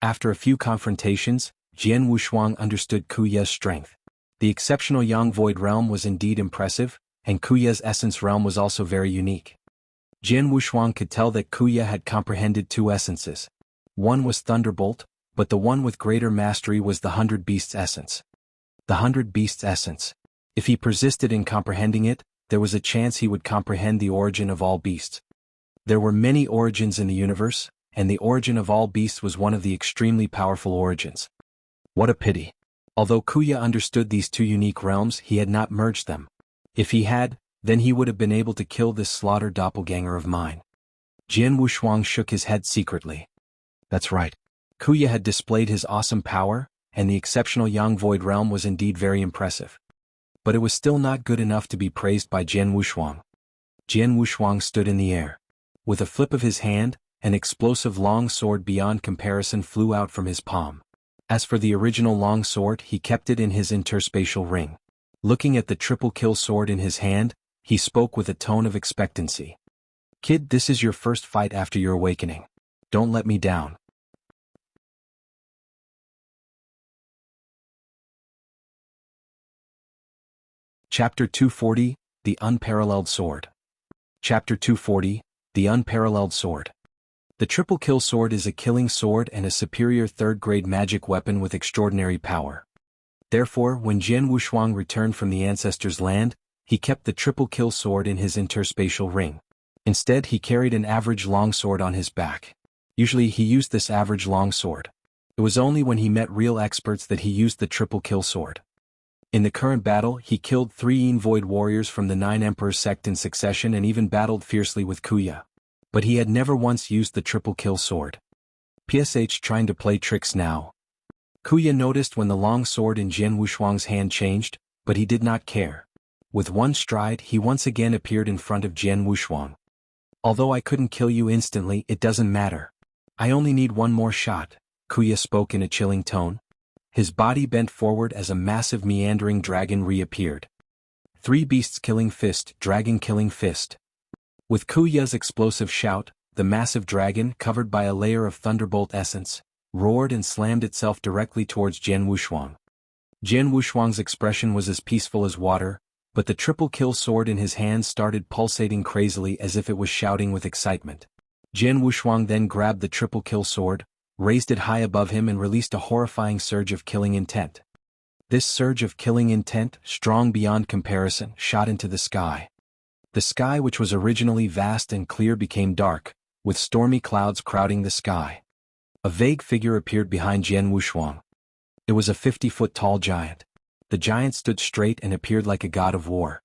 S1: After a few confrontations, Jian Wushuang understood Kuya's strength. The exceptional Yang Void realm was indeed impressive, and Kuya's essence realm was also very unique. Jian Wushuang could tell that Kuya had comprehended two essences. One was Thunderbolt, but the one with greater mastery was the 100 Beasts essence. The 100 Beasts essence. If he persisted in comprehending it, there was a chance he would comprehend the origin of all beasts. There were many origins in the universe, and the origin of all beasts was one of the extremely powerful origins. What a pity. Although Kuya understood these two unique realms, he had not merged them. If he had, then he would have been able to kill this slaughtered doppelganger of mine. Jian Wushuang shook his head secretly. That's right. Kuya had displayed his awesome power, and the exceptional Yang Void realm was indeed very impressive. But it was still not good enough to be praised by Jian Wushuang. Jian Wushuang stood in the air. With a flip of his hand, an explosive long sword beyond comparison flew out from his palm. As for the original long sword, he kept it in his interspatial ring. Looking at the triple kill sword in his hand, he spoke with a tone of expectancy. "Kid, this is your first fight after your awakening. Don't let me down." Chapter 240, The Unparalleled Sword. Chapter 240, The Unparalleled Sword. The triple kill sword is a killing sword and a superior third-grade magic weapon with extraordinary power. Therefore, when Jian Wushuang returned from the ancestors' land, he kept the triple kill sword in his interspatial ring. Instead, he carried an average longsword on his back. Usually he used this average longsword. It was only when he met real experts that he used the triple kill sword. In the current battle, he killed 3 Yin Void warriors from the 9 Emperor Sect in succession and even battled fiercely with Kuya. But he had never once used the triple kill sword. PSH trying to play tricks now. Kuya noticed when the long sword in Jian Wushuang's hand changed, but he did not care. With one stride, he once again appeared in front of Jian Wushuang. "Although I couldn't kill you instantly, it doesn't matter. I only need one more shot," Kuya spoke in a chilling tone. His body bent forward as a massive meandering dragon reappeared. 3 beasts killing fist, dragon killing fist. With Kuya's explosive shout, the massive dragon, covered by a layer of thunderbolt essence, roared and slammed itself directly towards Jian Wushuang. Jian Wushuang's expression was as peaceful as water, but the triple kill sword in his hand started pulsating crazily as if it was shouting with excitement. Jian Wushuang then grabbed the triple kill sword, raised it high above him and released a horrifying surge of killing intent. This surge of killing intent, strong beyond comparison, shot into the sky. The sky, which was originally vast and clear, became dark, with stormy clouds crowding the sky. A vague figure appeared behind Jian Wushuang. It was a 50-foot-tall giant. The giant stood straight and appeared like a god of war.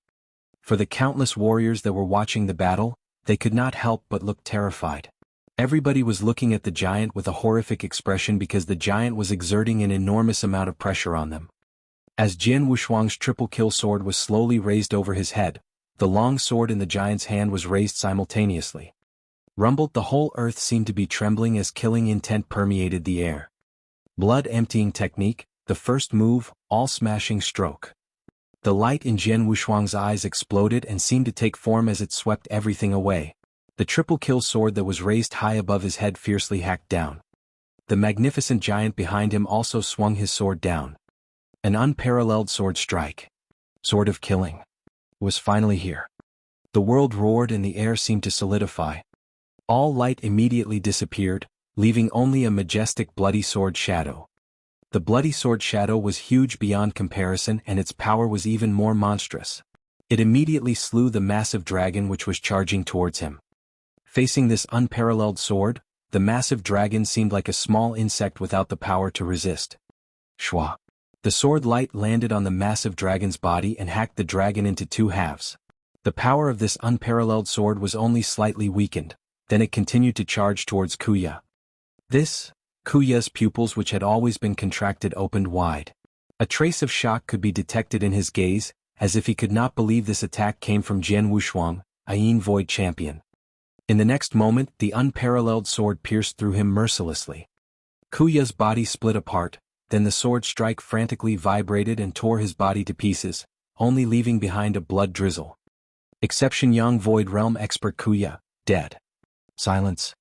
S1: For the countless warriors that were watching the battle, they could not help but look terrified. Everybody was looking at the giant with a horrific expression because the giant was exerting an enormous amount of pressure on them. As Jian Wushuang's triple kill sword was slowly raised over his head, the long sword in the giant's hand was raised simultaneously. Rumbled, the whole earth seemed to be trembling as killing intent permeated the air. Blood emptying technique, the first move, all-smashing stroke. The light in Jian Wushuang's eyes exploded and seemed to take form as it swept everything away. The triple kill sword that was raised high above his head fiercely hacked down. The magnificent giant behind him also swung his sword down. An unparalleled sword strike. Sword of killing. Was finally here. The world roared and the air seemed to solidify. All light immediately disappeared, leaving only a majestic bloody sword shadow. The bloody sword shadow was huge beyond comparison and its power was even more monstrous. It immediately slew the massive dragon which was charging towards him. Facing this unparalleled sword, the massive dragon seemed like a small insect without the power to resist. Shwa! The sword light landed on the massive dragon's body and hacked the dragon into two halves. The power of this unparalleled sword was only slightly weakened, then it continued to charge towards Kuya. Kuya's pupils which had always been contracted opened wide. A trace of shock could be detected in his gaze, as if he could not believe this attack came from Jian Wushuang, a Yin Void champion. In the next moment, the unparalleled sword pierced through him mercilessly. Kuya's body split apart, then the sword strike frantically vibrated and tore his body to pieces, only leaving behind a blood drizzle. Exception Yang Void Realm expert Kuya, dead. Silence.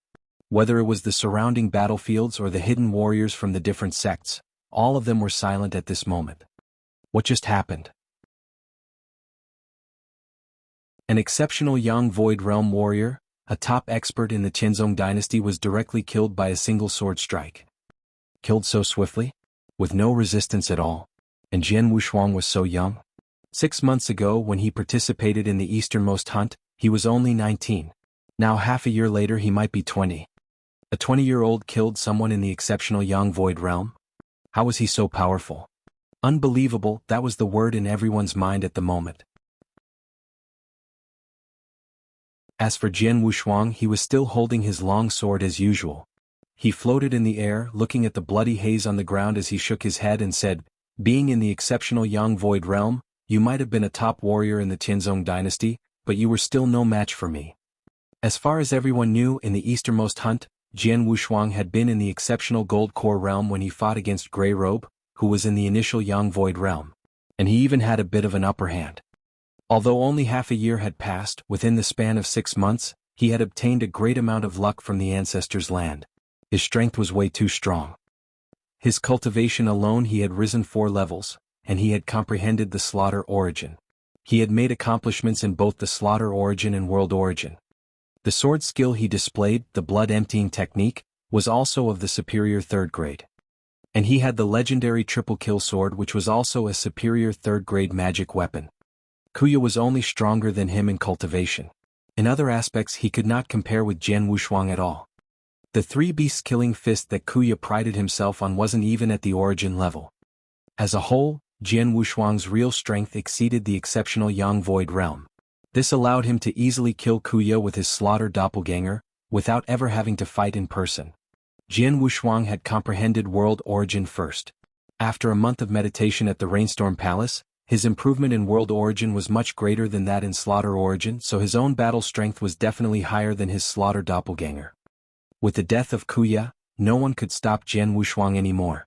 S1: Whether it was the surrounding battlefields or the hidden warriors from the different sects, all of them were silent at this moment. What just happened? An exceptional Yang Void Realm warrior, a top expert in the Qianzong dynasty, was directly killed by a single sword strike. Killed so swiftly? With no resistance at all. And Jian Wushuang was so young? 6 months ago when he participated in the easternmost hunt, he was only 19. Now half a year later he might be 20. A 20-year-old killed someone in the exceptional Yang Void Realm? How was he so powerful? Unbelievable, that was the word in everyone's mind at the moment. As for Jian Wushuang, he was still holding his long sword as usual. He floated in the air, looking at the bloody haze on the ground as he shook his head and said, "Being in the exceptional Yang Void Realm, you might have been a top warrior in the Qianzong dynasty, but you were still no match for me." As far as everyone knew, in the easternmost hunt, Jian Wushuang had been in the exceptional Gold Core realm when he fought against Grey Robe, who was in the initial Yang Void realm. And he even had a bit of an upper hand. Although only half a year had passed, within the span of 6 months, he had obtained a great amount of luck from the ancestors' land. His strength was way too strong. His cultivation alone he had risen 4 levels, and he had comprehended the slaughter origin. He had made accomplishments in both the slaughter origin and world origin. The sword skill he displayed, the blood-emptying technique, was also of the superior 3rd grade. And he had the legendary triple kill sword which was also a superior 3rd grade magic weapon. Kuya was only stronger than him in cultivation. In other aspects he could not compare with Jian Wushuang at all. The 3 beasts killing fist that Kuya prided himself on wasn't even at the origin level. As a whole, Jian Wushuang's real strength exceeded the exceptional Yang Void realm. This allowed him to easily kill Kuya with his slaughter doppelganger, without ever having to fight in person. Jian Wushuang had comprehended world origin first. After a month of meditation at the Rainstorm Palace, his improvement in world origin was much greater than that in slaughter origin, so his own battle strength was definitely higher than his slaughter doppelganger. With the death of Kuya, no one could stop Jian Wushuang anymore.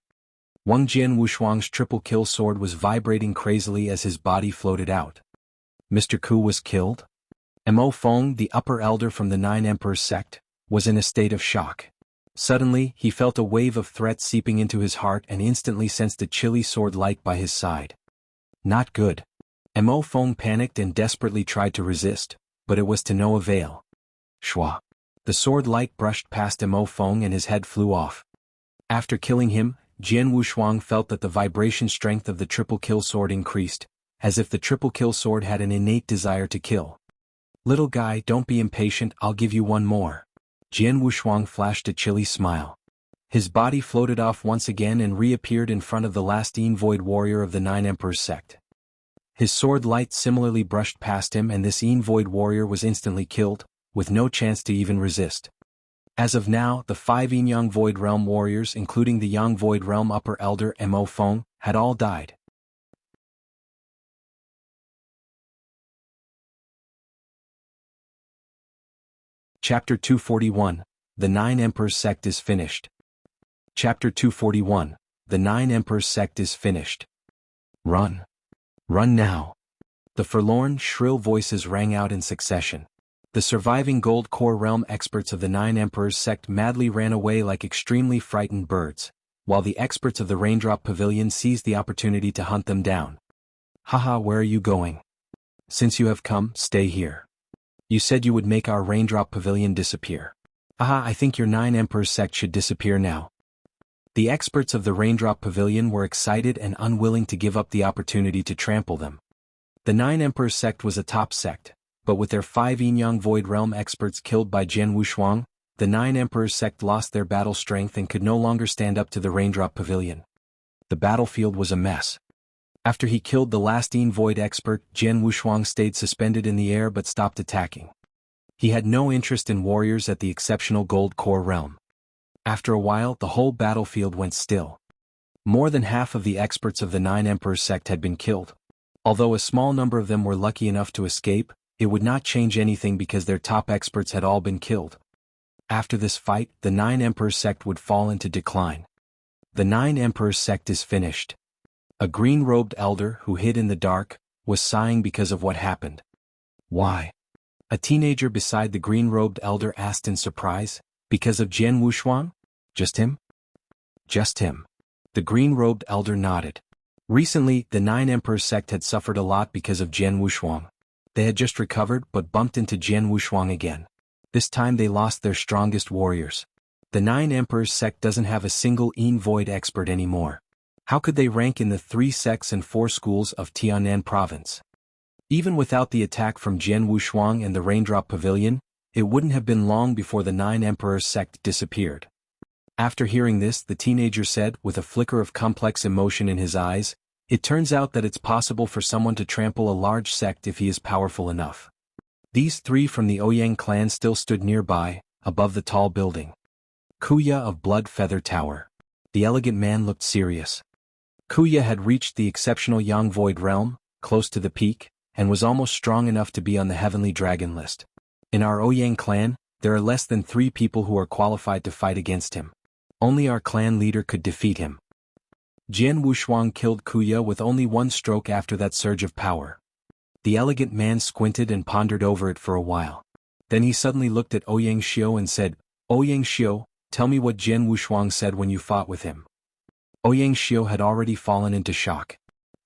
S1: Jian Wushuang's triple kill sword was vibrating crazily as his body floated out. Mr. Ku was killed? Mo Feng, the upper elder from the 9 Emperors sect, was in a state of shock. Suddenly, he felt a wave of threat seeping into his heart and instantly sensed a chilly sword light by his side. Not good. Mo Feng panicked and desperately tried to resist, but it was to no avail. Shwa! The sword light brushed past Mo Feng and his head flew off. After killing him, Jian Wushuang felt that the vibration strength of the triple kill sword increased, as if the triple kill sword had an innate desire to kill. "Little guy, don't be impatient, I'll give you one more." Jian Wushuang flashed a chilly smile. His body floated off once again and reappeared in front of the last Yin Void warrior of the 9 Emperors sect. His sword light similarly brushed past him and this Yin Void warrior was instantly killed, with no chance to even resist. As of now, the 5 Yin Yang Void Realm warriors, including the Yang Void Realm Upper Elder Mo Feng, had all died. Chapter 241, The 9 Emperors Sect is finished. Chapter 241, The 9 Emperors Sect is finished. Run. Run now. The forlorn, shrill voices rang out in succession. The surviving Gold Core realm experts of the 9 Emperors Sect madly ran away like extremely frightened birds, while the experts of the Raindrop Pavilion seized the opportunity to hunt them down. Haha, where are you going? Since you have come, stay here. You said you would make our Raindrop Pavilion disappear. Haha, I think your 9 Emperors Sect should disappear now. The experts of the Raindrop Pavilion were excited and unwilling to give up the opportunity to trample them. The Nine Emperors Sect was a top sect, but with their 5 Yinyang Void Realm experts killed by Jianghu Shuang, the Nine Emperors Sect lost their battle strength and could no longer stand up to the Raindrop Pavilion. The battlefield was a mess. After he killed the last Yin Void expert, Jianghu Shuang stayed suspended in the air but stopped attacking. He had no interest in warriors at the exceptional Gold Core realm. After a while, the whole battlefield went still. More than half of the experts of the Nine Emperors Sect had been killed. Although a small number of them were lucky enough to escape, it would not change anything because their top experts had all been killed. After this fight, the Nine Emperors Sect would fall into decline. The Nine Emperors Sect is finished. A green-robed elder who hid in the dark was sighing because of what happened. Why? A teenager beside the green-robed elder asked in surprise. Because of Jianghu Shuang? Just him? Just him. The green-robed elder nodded. Recently, the Nine Emperors Sect had suffered a lot because of Jianghu Shuang. They had just recovered but bumped into Jianghu Shuang again. This time they lost their strongest warriors. The Nine Emperors Sect doesn't have a single Yin Void expert anymore. How could they rank in the 3 sects and 4 schools of Tianan province? Even without the attack from Jianghu Shuang and the Raindrop Pavilion, it wouldn't have been long before the Nine Emperors Sect disappeared. After hearing this, the teenager said, with a flicker of complex emotion in his eyes, "It turns out that it's possible for someone to trample a large sect if he is powerful enough." These 3 from the Ouyang clan still stood nearby, above the tall building. Kuya of Blood Feather Tower. The elegant man looked serious. Kuya had reached the exceptional Yang Void realm, close to the peak, and was almost strong enough to be on the Heavenly Dragon list. In our Ouyang clan, there are less than 3 people who are qualified to fight against him. Only our clan leader could defeat him. Jianghu Shuang killed Kuya with only 1 stroke after that surge of power. The elegant man squinted and pondered over it for a while. Then he suddenly looked at Ouyang Xiu and said, "Ouyang Xiu, tell me what Jianghu Shuang said when you fought with him." Ouyang Xiu had already fallen into shock.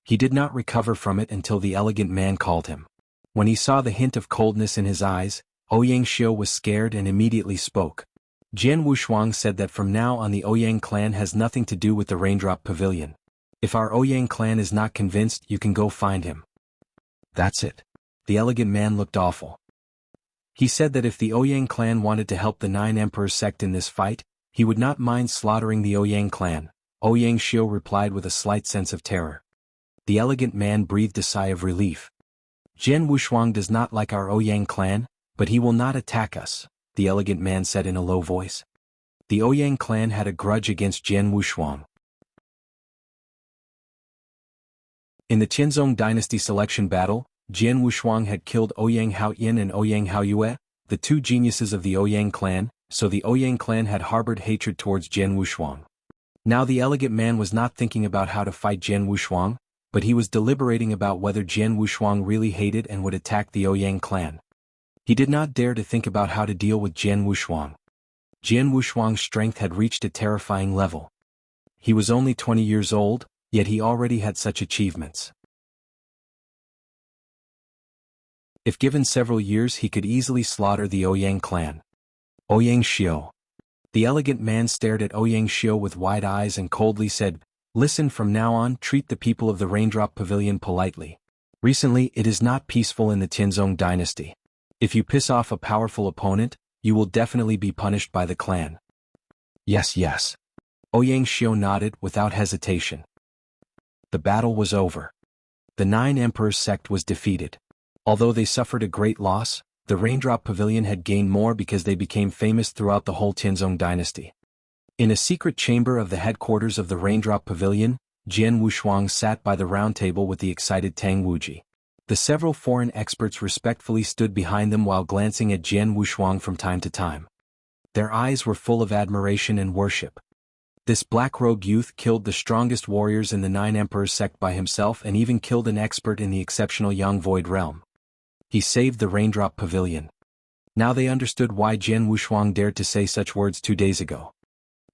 S1: He did not recover from it until the elegant man called him. When he saw the hint of coldness in his eyes, Ouyang Xiu was scared and immediately spoke. Jianghu Shuang said that from now on the Ouyang clan has nothing to do with the Raindrop Pavilion. If our Ouyang clan is not convinced, you can go find him. That's it. The elegant man looked awful. He said that if the Ouyang clan wanted to help the Nine Emperors Sect in this fight, he would not mind slaughtering the Ouyang clan. Ouyang Xiu replied with a slight sense of terror. The elegant man breathed a sigh of relief. Jianghu Shuang does not like our Ouyang clan, but he will not attack us, the elegant man said in a low voice. The Ouyang clan had a grudge against Jianghu Shuang. In the Qianzong Dynasty selection battle, Jianghu Shuang had killed Ouyang Haoyin and Ouyang Haoyue, the 2 geniuses of the Ouyang clan, so the Ouyang clan had harbored hatred towards Jianghu Shuang. Now the elegant man was not thinking about how to fight Jianghu Shuang, but he was deliberating about whether Jianghu Shuang really hated and would attack the Ouyang clan. He did not dare to think about how to deal with Jianghu Shuang. Jianghu Shuang's strength had reached a terrifying level. He was only 20 years old, yet he already had such achievements. If given several years, he could easily slaughter the Ouyang clan. Ouyang Xiu. The elegant man stared at Ouyang Xiu with wide eyes and coldly said, "Listen, from now on, treat the people of the Raindrop Pavilion politely. Recently, it is not peaceful in the Qianzong Dynasty. If you piss off a powerful opponent, you will definitely be punished by the clan." Yes, yes. Ouyang Xiu nodded without hesitation. The battle was over. The Nine Emperors Sect was defeated. Although they suffered a great loss, the Raindrop Pavilion had gained more because they became famous throughout the whole Qianzong Dynasty. In a secret chamber of the headquarters of the Raindrop Pavilion, Jianghu Shuang sat by the round table with the excited Tang Wuji. The several foreign experts respectfully stood behind them while glancing at Jianghu Shuang from time to time. Their eyes were full of admiration and worship. This black-robed youth killed the strongest warriors in the Nine Emperors Sect by himself and even killed an expert in the exceptional Yang Void realm. He saved the Raindrop Pavilion. Now they understood why Jianghu Shuang dared to say such words 2 days ago.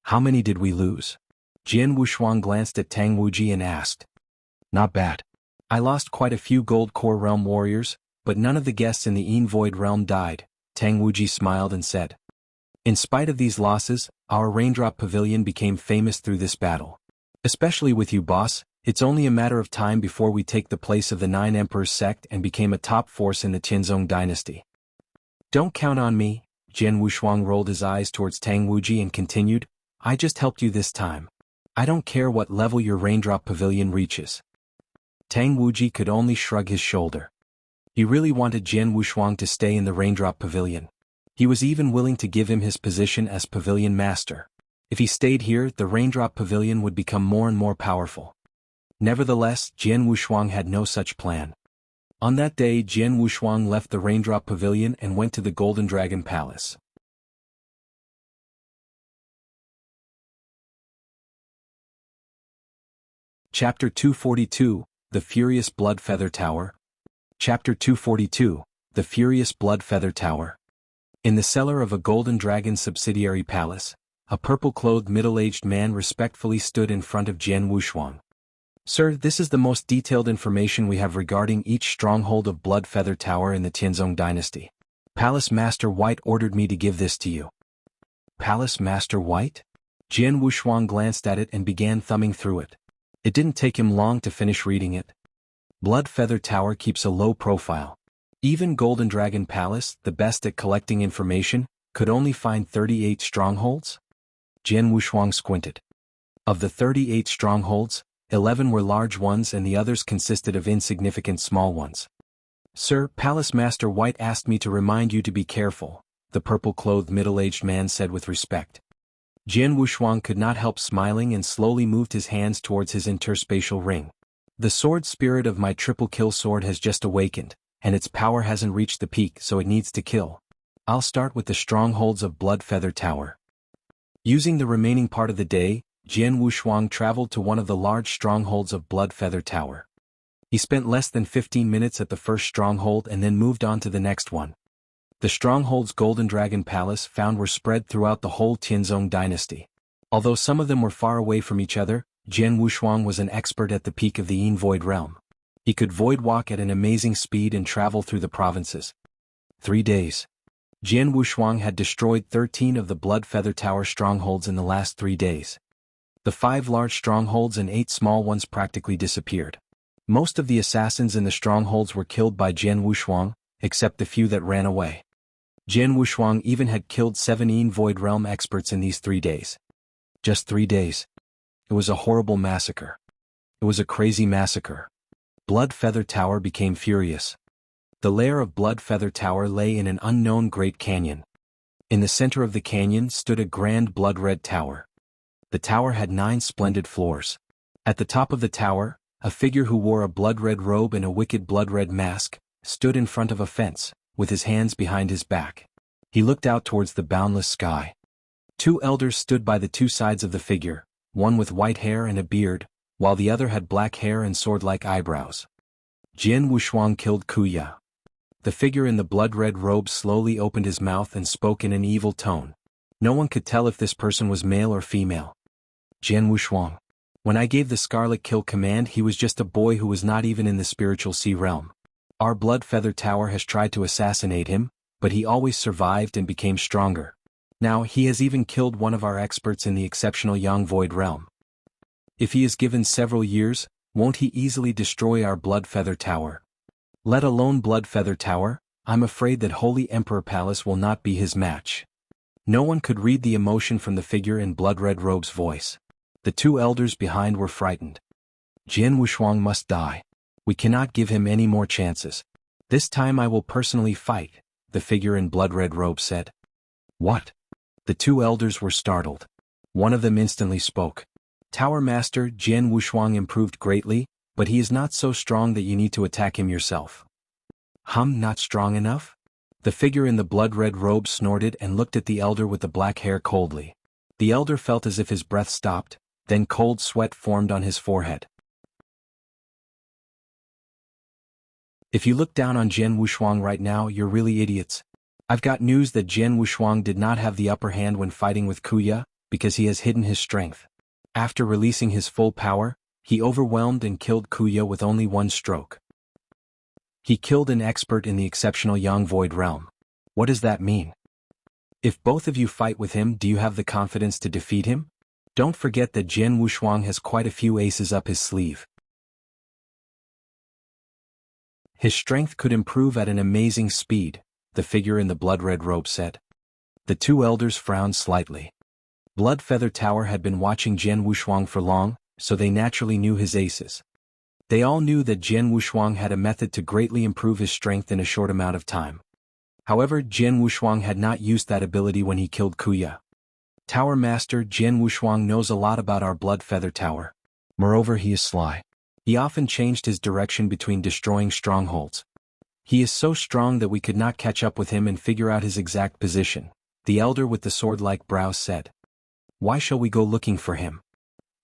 S1: How many did we lose? Jianghu Shuang glanced at Tang Wuji and asked. Not bad. I lost quite a few Gold Core realm warriors, but none of the guests in the Yin Void realm died. Tang Wuji smiled and said. In spite of these losses, our Raindrop Pavilion became famous through this battle. Especially with you, boss, It's only a matter of time before we take the place of the 9 Emperors Sect and became a top force in the Tianzong dynasty. Don't count on me, Jian Wushuang rolled his eyes towards Tang Wuji and continued, I just helped you this time. I don't care what level your Raindrop Pavilion reaches. Tang Wuji could only shrug his shoulder. He really wanted Jian Wushuang to stay in the Raindrop Pavilion. He was even willing to give him his position as Pavilion Master. If he stayed here, the Raindrop Pavilion would become more and more powerful. Nevertheless, Jian Wushuang had no such plan. On that day, Jian Wushuang left the Raindrop Pavilion and went to the Golden Dragon Palace. Chapter 242, The Furious Blood Feather Tower. Chapter 242, The Furious Blood Feather Tower. In the cellar of a Golden Dragon subsidiary palace, a purple-clothed middle-aged man respectfully stood in front of Jian Wushuang. Sir, this is the most detailed information we have regarding each stronghold of Blood Feather Tower in the Tianzong dynasty. Palace Master White ordered me to give this to you. Palace Master White? Jian Wushuang glanced at it and began thumbing through it. It didn't take him long to finish reading it. Blood Feather Tower keeps a low profile. Even Golden Dragon Palace, the best at collecting information, could only find 38 strongholds? Jian Wushuang squinted. Of the 38 strongholds, 11 were large ones and the others consisted of insignificant small ones. Sir, Palace Master White asked me to remind you to be careful, the purple-clothed middle-aged man said with respect. Jian Wushuang could not help smiling and slowly moved his hands towards his interspatial ring. The sword spirit of my triple kill sword has just awakened, and its power hasn't reached the peak, so it needs to kill. I'll start with the strongholds of Blood Feather Tower. Using the remaining part of the day, Jian Wushuang traveled to one of the large strongholds of Blood Feather Tower. He spent less than 15 minutes at the first stronghold and then moved on to the next one. The strongholds Golden Dragon Palace found were spread throughout the whole Tianzong dynasty. Although some of them were far away from each other, Jian Wushuang was an expert at the peak of the Yin Void Realm. He could void walk at an amazing speed and travel through the provinces. 3 days. Jian Wushuang had destroyed 13 of the Blood Feather Tower strongholds in the last 3 days. The 5 large strongholds and 8 small ones practically disappeared. Most of the assassins in the strongholds were killed by Jian Wushuang, except the few that ran away. Jian Wushuang even had killed 7 Yin Void Realm experts in these 3 days. Just 3 days. It was a horrible massacre. It was a crazy massacre. Blood Feather Tower became furious. The lair of Blood Feather Tower lay in an unknown great canyon. In the center of the canyon stood a grand blood-red tower. The tower had 9 splendid floors. At the top of the tower, a figure who wore a blood-red robe and a wicked blood-red mask, stood in front of a fence, with his hands behind his back. He looked out towards the boundless sky. 2 elders stood by the 2 sides of the figure, one with white hair and a beard, while the other had black hair and sword-like eyebrows. Jian Wushuang killed Kuya. The figure in the blood-red robe slowly opened his mouth and spoke in an evil tone. No one could tell if this person was male or female. Jian Wushuang. When I gave the Scarlet Kill command, he was just a boy who was not even in the spiritual sea realm. Our Blood Feather Tower has tried to assassinate him, but he always survived and became stronger. Now he has even killed one of our experts in the exceptional Yang Void Realm. If he is given several years, won't he easily destroy our Blood Feather Tower? Let alone Blood Feather Tower, I'm afraid that Holy Emperor Palace will not be his match. No one could read the emotion from the figure in blood-red robe's voice. The 2 elders behind were frightened. Jian Wushuang must die. We cannot give him any more chances. This time I will personally fight, the figure in blood-red robe said. What? The 2 elders were startled. One of them instantly spoke. Tower Master, Jian Wushuang improved greatly, but he is not so strong that you need to attack him yourself. Not strong enough? The figure in the blood-red robe snorted and looked at the elder with the black hair coldly. The elder felt as if his breath stopped, then cold sweat formed on his forehead. If you look down on Jian Wushuang right now, you're really idiots. I've got news that Jian Wushuang did not have the upper hand when fighting with Kuya, because he has hidden his strength. After releasing his full power, he overwhelmed and killed Kuya with only 1 stroke. He killed an expert in the exceptional Yang Void Realm. What does that mean? If both of you fight with him, do you have the confidence to defeat him? Don't forget that Jian Wushuang has quite a few aces up his sleeve. His strength could improve at an amazing speed, the figure in the blood-red robe said. The two elders frowned slightly. Blood Feather Tower had been watching Jian Wushuang for long, so they naturally knew his aces. They all knew that Jian Wushuang had a method to greatly improve his strength in a short amount of time. However, Jian Wushuang had not used that ability when he killed Kuya. Tower Master Jian Wushuang knows a lot about our Blood Feather Tower. Moreover, he is sly. He often changed his direction between destroying strongholds. He is so strong that we could not catch up with him and figure out his exact position, the elder with the sword-like brows said. Why shall we go looking for him?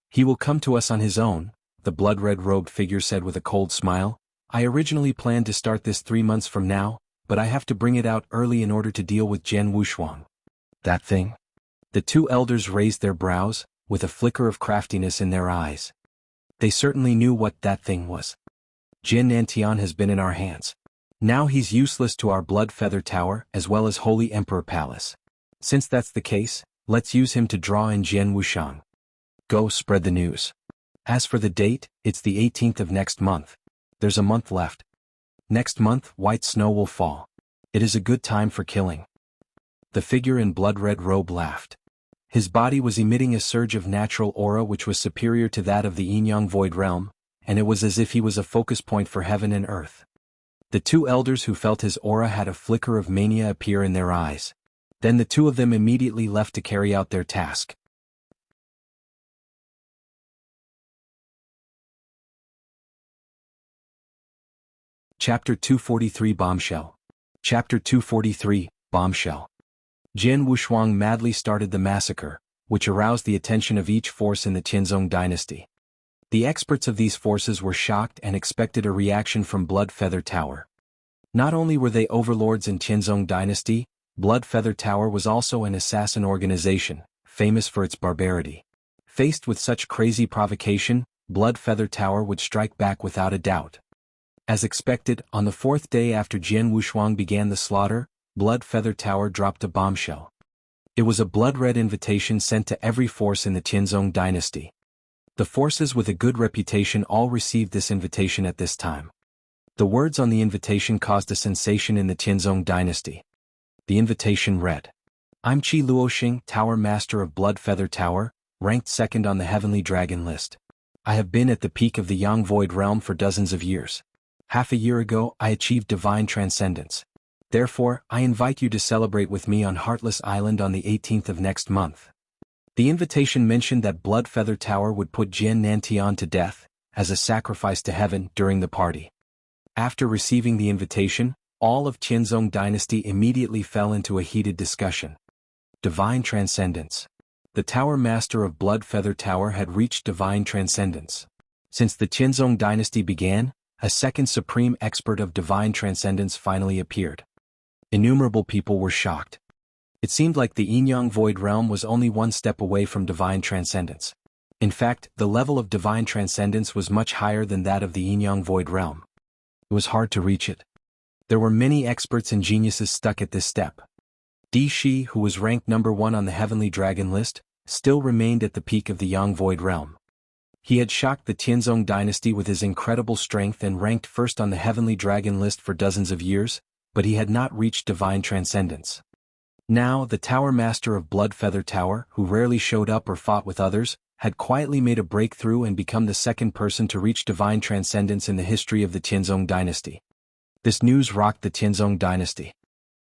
S1: He will come to us on his own, the blood-red-robed figure said with a cold smile. I originally planned to start this 3 months from now, but I have to bring it out early in order to deal with Jian Wushuang. That thing? The two elders raised their brows, with a flicker of craftiness in their eyes. They certainly knew what that thing was. Jin Nantian has been in our hands. Now he's useless to our Blood Feather Tower as well as Holy Emperor Palace. Since that's the case, let's use him to draw in Jian Wushuang. Go spread the news. As for the date, it's the 18th of next month. There's a month left. Next month, white snow will fall. It is a good time for killing. The figure in blood-red robe laughed. His body was emitting a surge of natural aura which was superior to that of the Yin-Yang Void Realm, and it was as if he was a focus point for heaven and earth. The two elders who felt his aura had a flicker of mania appear in their eyes. Then the two of them immediately left to carry out their task. Chapter 243 Bombshell. Chapter 243, Bombshell. Jian Wushuang madly started the massacre, which aroused the attention of each force in the Tianzong dynasty. The experts of these forces were shocked and expected a reaction from Blood Feather Tower. Not only were they overlords in Tianzong dynasty, Blood Feather Tower was also an assassin organization, famous for its barbarity. Faced with such crazy provocation, Blood Feather Tower would strike back without a doubt. As expected, on the 4th day after Jian Wushuang began the slaughter, Blood Feather Tower dropped a bombshell. It was a blood-red invitation sent to every force in the Tianzong dynasty. The forces with a good reputation all received this invitation at this time. The words on the invitation caused a sensation in the Tianzong dynasty. The invitation read, I'm Qi Luoxing, Tower Master of Blood Feather Tower, ranked 2nd on the Heavenly Dragon list. I have been at the peak of the Yang Void Realm for dozens of years. Half a year ago, I achieved divine transcendence. Therefore, I invite you to celebrate with me on Heartless Island on the 18th of next month. The invitation mentioned that Blood Feather Tower would put Jian Nantian to death, as a sacrifice to heaven, during the party. After receiving the invitation, all of Tianzong dynasty immediately fell into a heated discussion. Divine Transcendence. The Tower Master of Blood Feather Tower had reached divine transcendence. Since the Tianzong dynasty began, a second supreme expert of divine transcendence finally appeared. Innumerable people were shocked. It seemed like the Yin-Yang Void Realm was only one step away from divine transcendence. In fact, the level of divine transcendence was much higher than that of the Yin-Yang Void Realm. It was hard to reach it. There were many experts and geniuses stuck at this step. Di Shi, who was ranked number 1 on the Heavenly Dragon list, still remained at the peak of the Yang Void Realm. He had shocked the Tianzong dynasty with his incredible strength and ranked first on the Heavenly Dragon list for dozens of years, but he had not reached divine transcendence. Now, the Tower Master of Blood Feather Tower, who rarely showed up or fought with others, had quietly made a breakthrough and become the second person to reach divine transcendence in the history of the Tianzong dynasty. This news rocked the Tianzong dynasty.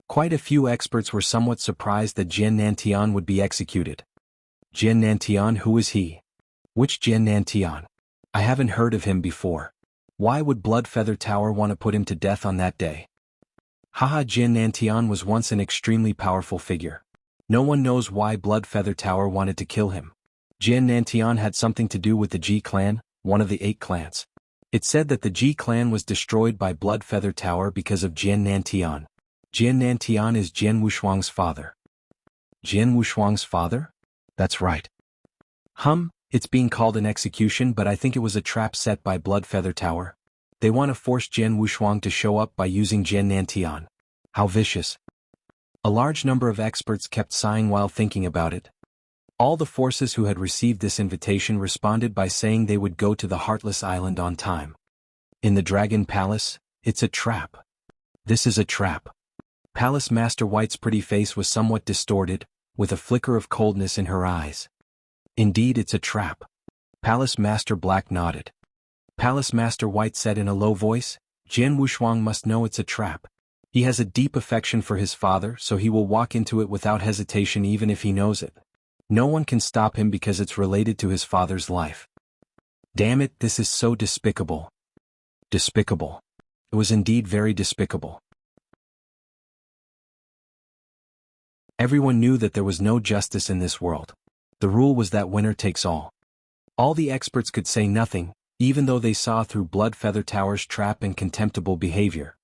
S1: Quite a few experts were somewhat surprised that Jian Nantian would be executed. Jian Nantian, who is he? Which Jian Nantian? I haven't heard of him before. Why would Blood Feather Tower want to put him to death on that day? Haha, Jian Nantian was once an extremely powerful figure. No one knows why Blood Feather Tower wanted to kill him. Jian Nantian had something to do with the Ji clan, one of the 8 clans. It said that the Ji clan was destroyed by Blood Feather Tower because of Jian Nantian. Jian Nantian is Jian Wushuang's father. Jian Wushuang's father? That's right. It's being called an execution, but I think it was a trap set by Blood Feather Tower. They want to force Jian Wushuang to show up by using Jian Nantian. How vicious. A large number of experts kept sighing while thinking about it. All the forces who had received this invitation responded by saying they would go to the Heartless Island on time. In the Dragon Palace, It's a trap. This is a trap. Palace Master White's pretty face was somewhat distorted, with a flicker of coldness in her eyes. Indeed, it's a trap. Palace Master Black nodded. Palace Master White said in a low voice, Jian Wushuang must know it's a trap. He has a deep affection for his father, so he will walk into it without hesitation even if he knows it. No one can stop him because it's related to his father's life. Damn it, this is so despicable. Despicable. It was indeed very despicable. Everyone knew that there was no justice in this world. The rule was that winner takes all. All the experts could say nothing, even though they saw through Blood Feather Tower's trap and contemptible behavior.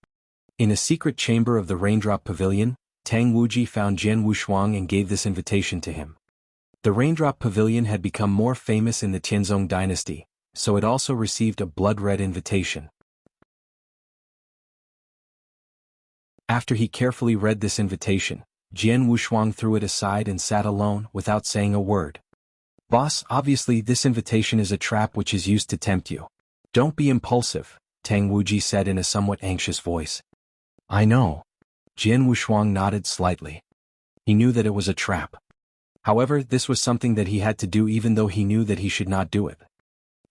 S1: In a secret chamber of the Raindrop Pavilion, Tang Wuji found Jian Wushuang and gave this invitation to him. The Raindrop Pavilion had become more famous in the Tianzong dynasty, so it also received a blood-red invitation. After he carefully read this invitation, Jian Wushuang threw it aside and sat alone without saying a word. Boss, obviously this invitation is a trap which is used to tempt you. Don't be impulsive, Tang Wuji said in a somewhat anxious voice. I know. Jian Wushuang nodded slightly. He knew that it was a trap. However, this was something that he had to do even though he knew that he should not do it.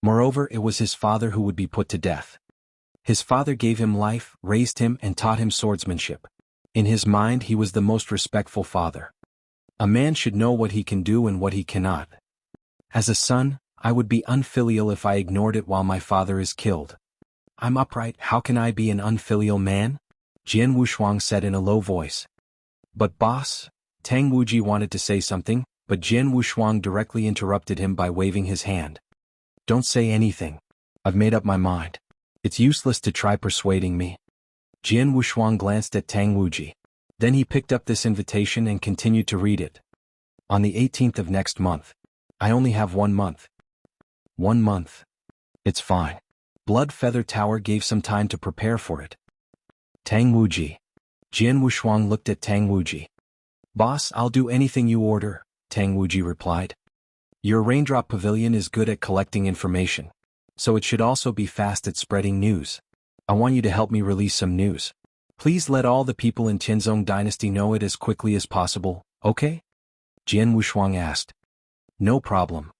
S1: Moreover, it was his father who would be put to death. His father gave him life, raised him and taught him swordsmanship. In his mind he was the most respectful father. A man should know what he can do and what he cannot. As a son, I would be unfilial if I ignored it while my father is killed. I'm upright, how can I be an unfilial man? Jian Wushuang said in a low voice. But boss, Tang Wuji wanted to say something, but Jian Wushuang directly interrupted him by waving his hand. Don't say anything. I've made up my mind. It's useless to try persuading me. Jian Wushuang glanced at Tang Wuji. Then he picked up this invitation and continued to read it. On the 18th of next month. I only have 1 month. 1 month. It's fine. Blood Feather Tower gave some time to prepare for it. Tang Wuji. Jian Wushuang looked at Tang Wuji. Boss, I'll do anything you order, Tang Wuji replied. Your Raindrop Pavilion is good at collecting information, so it should also be fast at spreading news. I want you to help me release some news. Please let all the people in Tianzong Dynasty know it as quickly as possible, okay? Jian Wushuang asked. No problem.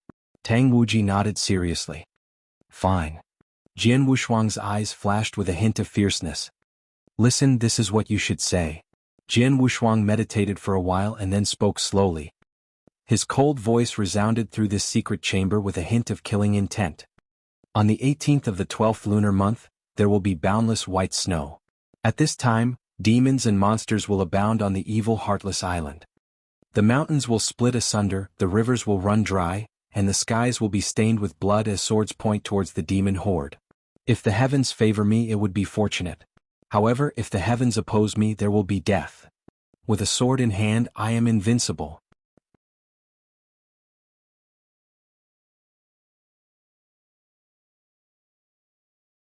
S1: Tang Wuji nodded seriously. Fine. Jian Wushuang's eyes flashed with a hint of fierceness. Listen, this is what you should say. Jian Wushuang meditated for a while and then spoke slowly. His cold voice resounded through this secret chamber with a hint of killing intent. On the 18th of the 12th lunar month, there will be boundless white snow. At this time, demons and monsters will abound on the evil heartless island. The mountains will split asunder, the rivers will run dry, and the skies will be stained with blood as swords point towards the demon horde. If the heavens favor me, it would be fortunate. However, if the heavens oppose me, there will be death. With a sword in hand, I am invincible.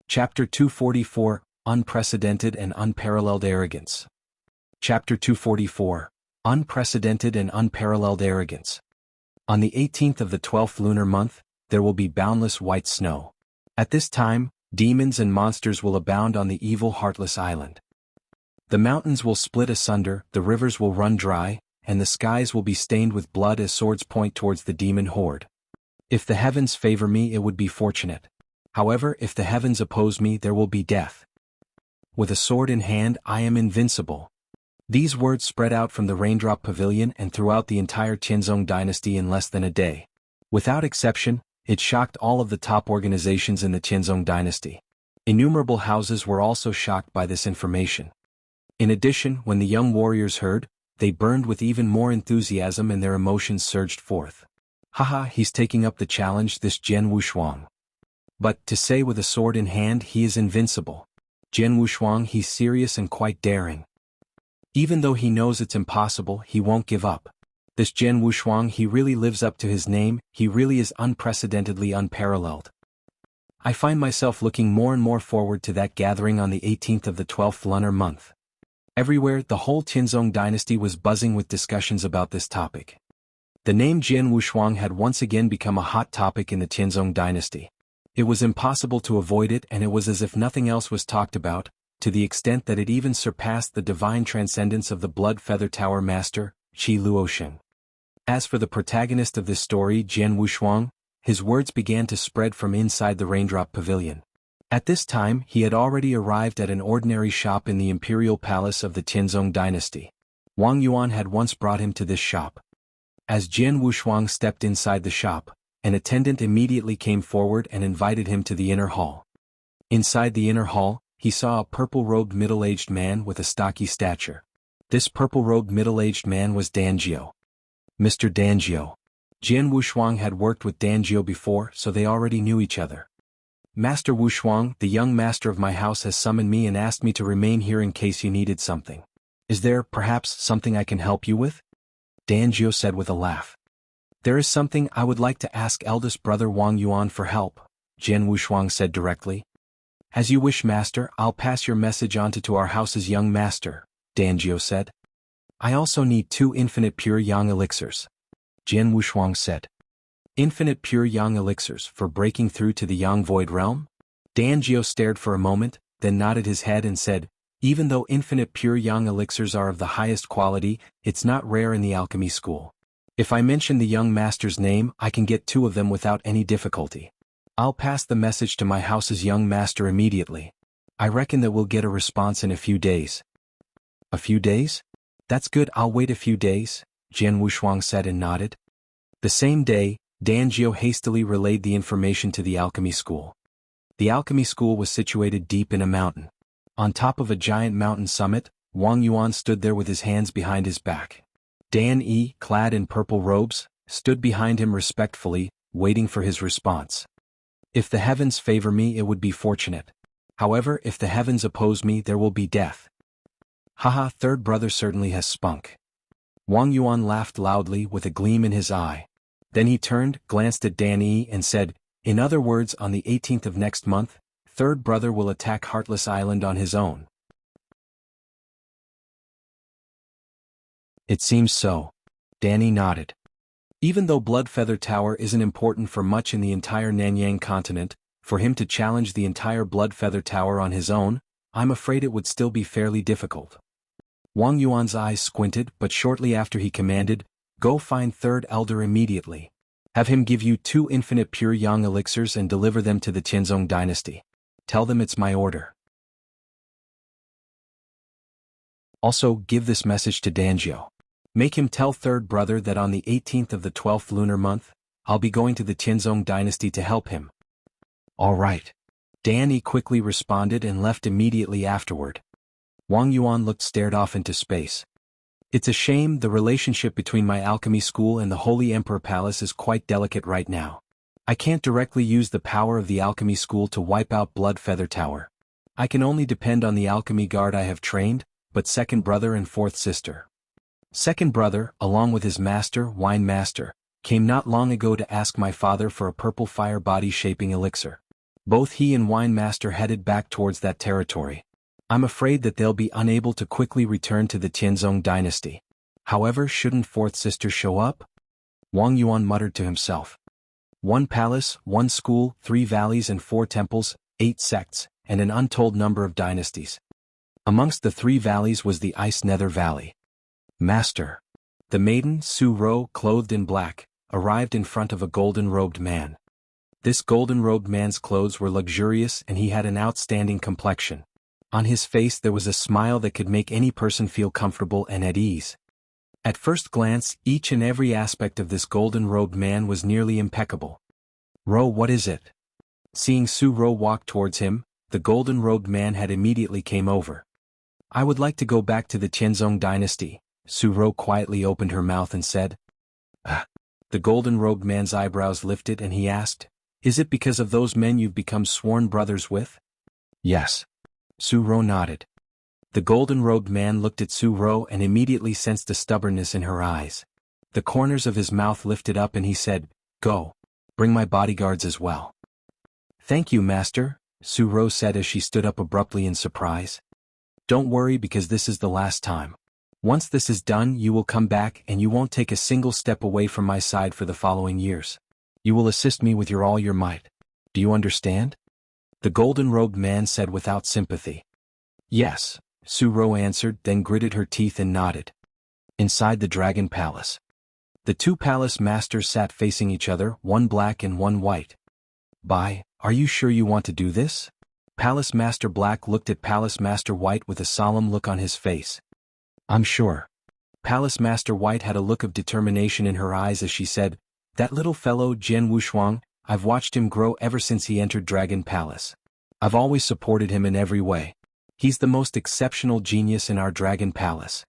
S1: Chapter 244, Unprecedented and Unparalleled Arrogance. Chapter 244, Unprecedented and Unparalleled Arrogance. On the 18th of the 12th lunar month, there will be boundless white snow. At this time, demons and monsters will abound on the evil heartless island. The mountains will split asunder, the rivers will run dry, and the skies will be stained with blood as swords point towards the demon horde. If the heavens favor me, it would be fortunate. However, if the heavens oppose me, there will be death. With a sword in hand, I am invincible. These words spread out from the Raindrop Pavilion and throughout the entire Tianzong dynasty in less than a day. Without exception, it shocked all of the top organizations in the Tianzong dynasty. Innumerable houses were also shocked by this information. In addition, when the young warriors heard, they burned with even more enthusiasm and their emotions surged forth. Haha, he's taking up the challenge, this Jian Wushuang. But, to say with a sword in hand he is invincible. Jian Wushuang, he's serious and quite daring. Even though he knows it's impossible, he won't give up. This Jian Wushuang, he really lives up to his name, he really is unprecedentedly unparalleled. I find myself looking more and more forward to that gathering on the 18th of the 12th lunar month. Everywhere, the whole Tianzong dynasty was buzzing with discussions about this topic. The name Jian Wushuang had once again become a hot topic in the Tianzong dynasty. It was impossible to avoid it, and it was as if nothing else was talked about, to the extent that it even surpassed the divine transcendence of the Blood Feather Tower Master, Qi Luosheng. As for the protagonist of this story, Jianghu Shuang, his words began to spread from inside the Raindrop Pavilion. At this time he had already arrived at an ordinary shop in the imperial palace of the Tianzong dynasty. Wang Yuan had once brought him to this shop. As Jianghu Shuang stepped inside the shop, an attendant immediately came forward and invited him to the inner hall. Inside the inner hall, he saw a purple-robed middle-aged man with a stocky stature. This purple-robed middle-aged man was Danjiu. Mr. Danjiu. Jianghu Shuang had worked with Danjiu before, so they already knew each other. Master Wu Shuang, the young master of my house, has summoned me and asked me to remain here in case you needed something. Is there, perhaps, something I can help you with? Danjiu said with a laugh. There is something I would like to ask eldest brother Wang Yuan for help, Jianghu Shuang said directly. As you wish, master, I'll pass your message on to our house's young master, Danjiu said. I also need 2 infinite pure yang elixirs, Jianghu Shuang said. Infinite pure yang elixirs for breaking through to the yang void realm? Danjiu stared for a moment, then nodded his head and said, even though infinite pure yang elixirs are of the highest quality, it's not rare in the alchemy school. If I mention the young master's name, I can get 2 of them without any difficulty. I'll pass the message to my house's young master immediately. I reckon that we'll get a response in a few days. A few days? That's good, I'll wait a few days, Jianghu Shuang said and nodded. The same day, Danjiu hastily relayed the information to the alchemy school. The alchemy school was situated deep in a mountain. On top of a giant mountain summit, Wang Yuan stood there with his hands behind his back. Dan Yi, clad in purple robes, stood behind him respectfully, waiting for his response. If the heavens favor me, it would be fortunate. However, if the heavens oppose me, there will be death. Haha, third brother certainly has spunk. Wang Yuan laughed loudly with a gleam in his eye. Then he turned, glanced at Dan Yi and said, in other words, on the 18th of next month, third brother will attack Heartless Island on his own. It seems so. Danny nodded. Even though Blood Feather Tower isn't important for much in the entire Nanyang continent, for him to challenge the entire Blood Feather Tower on his own, I'm afraid it would still be fairly difficult. Wang Yuan's eyes squinted, but shortly after he commanded, go find third elder immediately. Have him give you 2 infinite pure yang elixirs and deliver them to the Tianzong dynasty. Tell them it's my order. Also, give this message to Danjiu. Make him tell third brother that on the 18th of the 12th lunar month, I'll be going to the Tianzong dynasty to help him. All right. Danny quickly responded and left immediately afterward. Wang Yuan stared off into space. It's a shame, the relationship between my alchemy school and the Holy Emperor Palace is quite delicate right now. I can't directly use the power of the alchemy school to wipe out Blood Feather Tower. I can only depend on the alchemy guard I have trained, but second brother and fourth sister. Second brother, along with his master, Wine Master, came not long ago to ask my father for a purple fire body shaping elixir. Both he and Wine Master headed back towards that territory. I'm afraid that they'll be unable to quickly return to the Tianzong dynasty. However, shouldn't fourth sister show up? Wang Yuan muttered to himself. 1 palace, 1 school, 3 valleys and 4 temples, 8 sects, and an untold number of dynasties. Amongst the 3 valleys was the Ice Nether Valley. Master. The maiden, Su Ro, clothed in black, arrived in front of a golden-robed man. This golden-robed man's clothes were luxurious and he had an outstanding complexion. On his face there was a smile that could make any person feel comfortable and at ease. At first glance, each and every aspect of this golden-robed man was nearly impeccable. Ro, what is it? Seeing Su Ro walk towards him, the golden-robed man had immediately came over. I would like to go back to the Tianzong dynasty. Su Ro quietly opened her mouth and said. The golden-robed man's eyebrows lifted and he asked, is it because of those men you've become sworn brothers with? Yes. Su Ro nodded. The golden-robed man looked at Su Ro and immediately sensed a stubbornness in her eyes. The corners of his mouth lifted up and he said, go. Bring my bodyguards as well. Thank you, master, Su Ro said as she stood up abruptly in surprise. Don't worry because this is the last time. Once this is done you will come back and you won't take a single step away from my side for the following years. You will assist me with all your might. Do you understand? The golden-robed man said without sympathy. Yes, Su-ro answered, then gritted her teeth and nodded. Inside the Dragon Palace. The two palace masters sat facing each other, one black and one white. Are you sure you want to do this? Palace Master Black looked at Palace Master White with a solemn look on his face. I'm sure. Palace Master White had a look of determination in her eyes as she said, that little fellow Jian Wushuang, I've watched him grow ever since he entered Dragon Palace. I've always supported him in every way. He's the most exceptional genius in our Dragon Palace.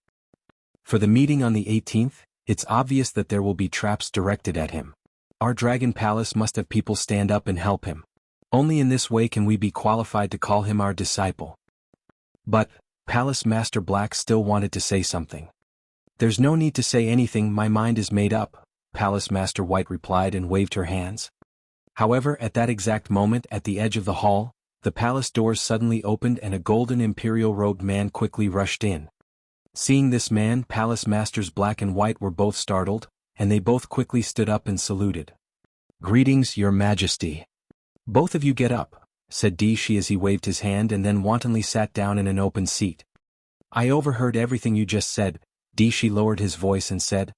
S1: For the meeting on the 18th, it's obvious that there will be traps directed at him. Our Dragon Palace must have people stand up and help him. Only in this way can we be qualified to call him our disciple. But, Palace Master Black still wanted to say something. There's no need to say anything, my mind is made up, Palace Master White replied and waved her hands. However, at that exact moment at the edge of the hall, the palace doors suddenly opened and a golden imperial-robed man quickly rushed in. Seeing this man, Palace Masters Black and White were both startled, and they both quickly stood up and saluted. Greetings, Your Majesty. Both of you get up, said Dishi as he waved his hand and then wantonly sat down in an open seat. I overheard everything you just said, Dishi lowered his voice and said.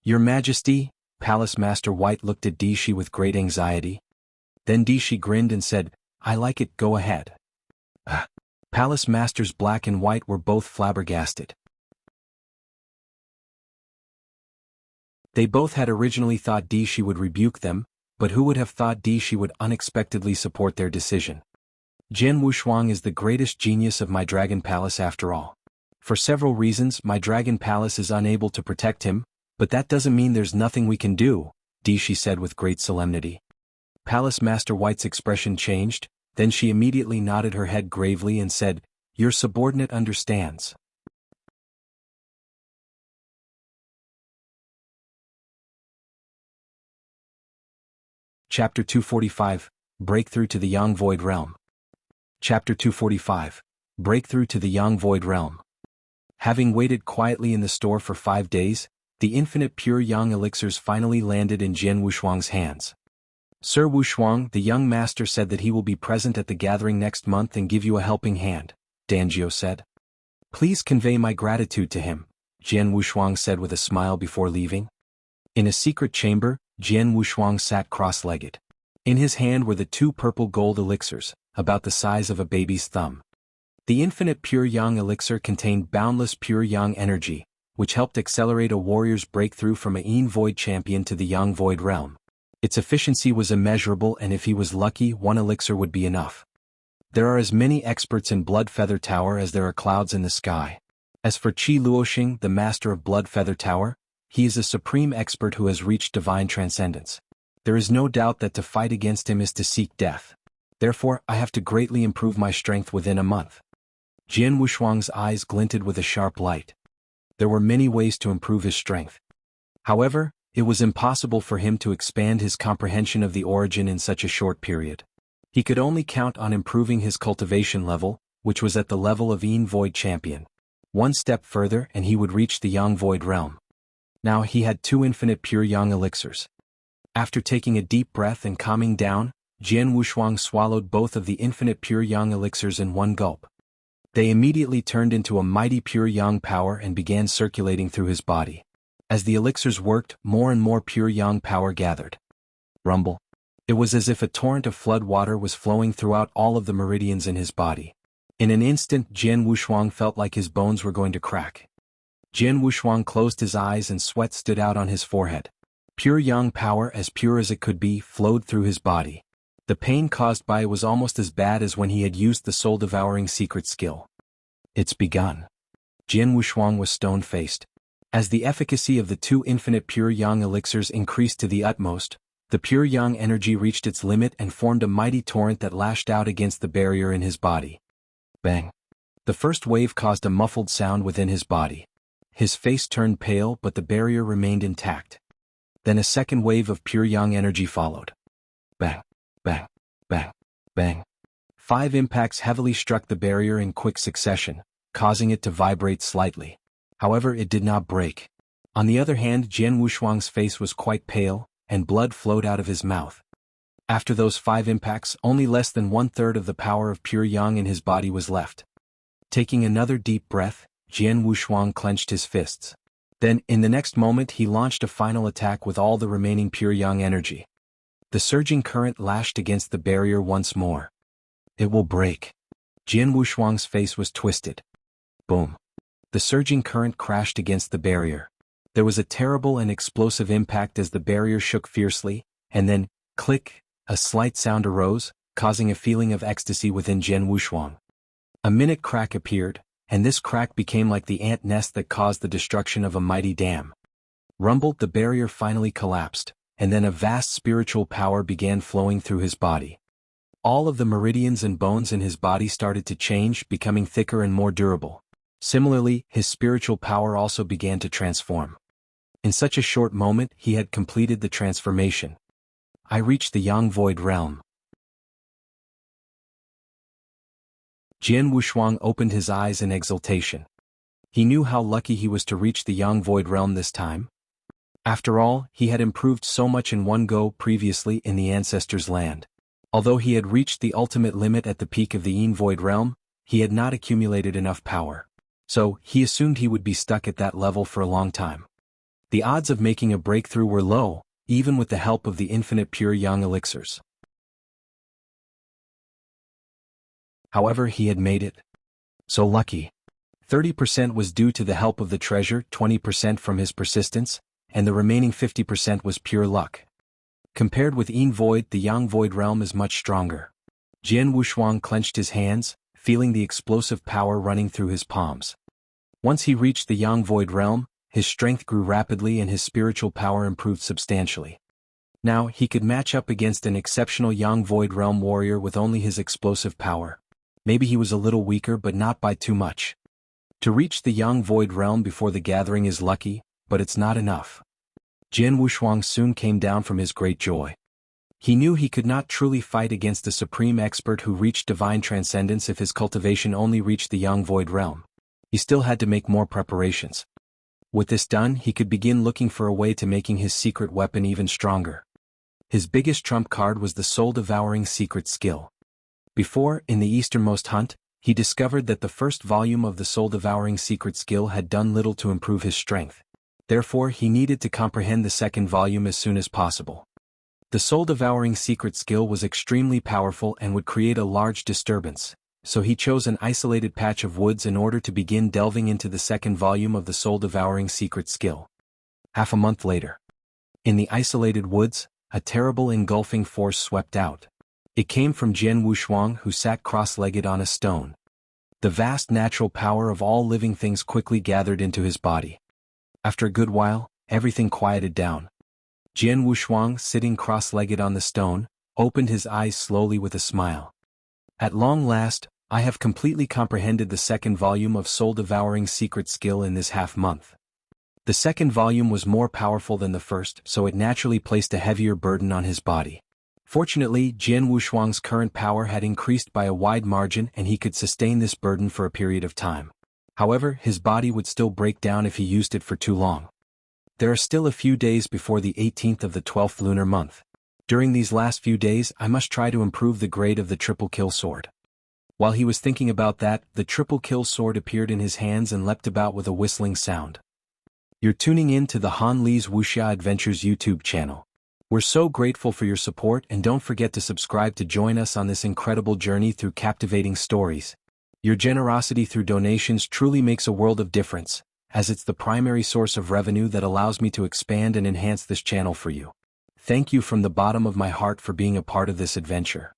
S1: Your Majesty, Palace Master White looked at Dishi with great anxiety. Then Dishi grinned and said, I like it, go ahead. Palace Masters Black and White were both flabbergasted. They both had originally thought Dishi would rebuke them, but who would have thought Dishi would unexpectedly support their decision? Jian Wushuang is the greatest genius of my Dragon Palace after all. For several reasons, my Dragon Palace is unable to protect him, but that doesn't mean there's nothing we can do, Dishi said with great solemnity. Palace Master White's expression changed, then she immediately nodded her head gravely and said, Your subordinate understands. Chapter 245, Breakthrough to the Yang Void Realm. Chapter 245, Breakthrough to the Yang Void Realm. Having waited quietly in the store for 5 days, the infinite pure Yang elixirs finally landed in Jian Wushuang's hands. Sir Wushuang, the young master said that he will be present at the gathering next month and give you a helping hand, Danjiu said. Please convey my gratitude to him, Jian Wushuang said with a smile before leaving. In a secret chamber, Jian Wushuang sat cross-legged. In his hand were the 2 purple gold elixirs, about the size of a baby's thumb. The infinite pure Yang elixir contained boundless pure Yang energy, which helped accelerate a warrior's breakthrough from a Yin Void champion to the Yang Void realm. Its efficiency was immeasurable, and if he was lucky, 1 elixir would be enough. There are as many experts in Blood Feather Tower as there are clouds in the sky. As for Qi Luoxing, the master of Blood Feather Tower, he is a supreme expert who has reached divine transcendence. There is no doubt that to fight against him is to seek death. Therefore, I have to greatly improve my strength within a month. Jian Wushuang's eyes glinted with a sharp light. There were many ways to improve his strength. However, it was impossible for him to expand his comprehension of the origin in such a short period. He could only count on improving his cultivation level, which was at the level of Yin Void champion. 1 step further and he would reach the Yang Void realm. Now he had 2 infinite pure Yang elixirs. After taking a deep breath and calming down, Jian Wushuang swallowed both of the infinite pure Yang elixirs in 1 gulp. They immediately turned into a mighty pure Yang power and began circulating through his body. As the elixirs worked, more and more pure Yang power gathered. Rumble. It was as if a torrent of flood water was flowing throughout all of the meridians in his body. In an instant, Jian Wushuang felt like his bones were going to crack. Jian Wushuang closed his eyes and sweat stood out on his forehead. Pure Yang power, as pure as it could be, flowed through his body. The pain caused by it was almost as bad as when he had used the soul-devouring secret skill. It's begun. Jian Wushuang was stone-faced. As the efficacy of the 2 infinite pure Yang elixirs increased to the utmost, the pure Yang energy reached its limit and formed a mighty torrent that lashed out against the barrier in his body. Bang! The first wave caused a muffled sound within his body. His face turned pale, but the barrier remained intact. Then a second wave of pure Yang energy followed. Bang! Bang! Bang! Bang! 5 impacts heavily struck the barrier in quick succession, causing it to vibrate slightly. However, it did not break. On the other hand, Jian Wushuang's face was quite pale, and blood flowed out of his mouth. After those 5 impacts, only less than 1/3 of the power of pure Yang in his body was left. Taking another deep breath, Jian Wushuang clenched his fists. Then, in the next moment, he launched a final attack with all the remaining pure yang energy. The surging current lashed against the barrier once more. It will break. Jian Wushuang's face was twisted. Boom. The surging current crashed against the barrier. There was a terrible and explosive impact as the barrier shook fiercely, and then, click, a slight sound arose, causing a feeling of ecstasy within Jian Wushuang. A minute crack appeared, and this crack became like the ant nest that caused the destruction of a mighty dam. Rumbled, the barrier finally collapsed, and then a vast spiritual power began flowing through his body. All of the meridians and bones in his body started to change, becoming thicker and more durable. Similarly, his spiritual power also began to transform. In such a short moment, he had completed the transformation. I reached the Yang Void Realm. Jian Wushuang opened his eyes in exultation. He knew how lucky he was to reach the Yang Void Realm this time. After all, he had improved so much in one go previously in the Ancestors' Land. Although he had reached the ultimate limit at the peak of the Yang Void Realm, he had not accumulated enough power. So, he assumed he would be stuck at that level for a long time. The odds of making a breakthrough were low, even with the help of the infinite pure yang elixirs. However, he had made it. So lucky. 30% was due to the help of the treasure, 20% from his persistence, and the remaining 50% was pure luck. Compared with Yin Void, the Yang Void Realm is much stronger. Jian Wushuang clenched his hands, feeling the explosive power running through his palms. Once he reached the Yang Void Realm, his strength grew rapidly and his spiritual power improved substantially. Now, he could match up against an exceptional Yang Void Realm warrior with only his explosive power. Maybe he was a little weaker, but not by too much. To reach the Yang Void Realm before the gathering is lucky, but it's not enough. Jian Wushuang soon came down from his great joy. He knew he could not truly fight against the supreme expert who reached divine transcendence if his cultivation only reached the Yang Void Realm. He still had to make more preparations. With this done, he could begin looking for a way to making his secret weapon even stronger. His biggest trump card was the soul-devouring secret skill. Before, in the easternmost hunt, he discovered that the first volume of the soul-devouring secret skill had done little to improve his strength. Therefore, he needed to comprehend the second volume as soon as possible. The soul-devouring secret skill was extremely powerful and would create a large disturbance, so he chose an isolated patch of woods in order to begin delving into the second volume of the soul-devouring secret skill. Half a month later. In the isolated woods, a terrible engulfing force swept out. It came from Jian Wushuang, who sat cross-legged on a stone. The vast natural power of all living things quickly gathered into his body. After a good while, everything quieted down. Jian Wushuang, sitting cross-legged on the stone, opened his eyes slowly with a smile. At long last, I have completely comprehended the second volume of soul-devouring secret skill in this half-month. The second volume was more powerful than the first, so it naturally placed a heavier burden on his body. Fortunately, Jian Wushuang's current power had increased by a wide margin and he could sustain this burden for a period of time. However, his body would still break down if he used it for too long. There are still a few days before the 18th of the 12th lunar month. During these last few days, I must try to improve the grade of the triple kill sword. While he was thinking about that, the triple kill sword appeared in his hands and leapt about with a whistling sound. You're tuning in to the Han Li's Wuxia Adventures YouTube channel. We're so grateful for your support, and don't forget to subscribe to join us on this incredible journey through captivating stories. Your generosity through donations truly makes a world of difference, as it's the primary source of revenue that allows me to expand and enhance this channel for you. Thank you from the bottom of my heart for being a part of this adventure.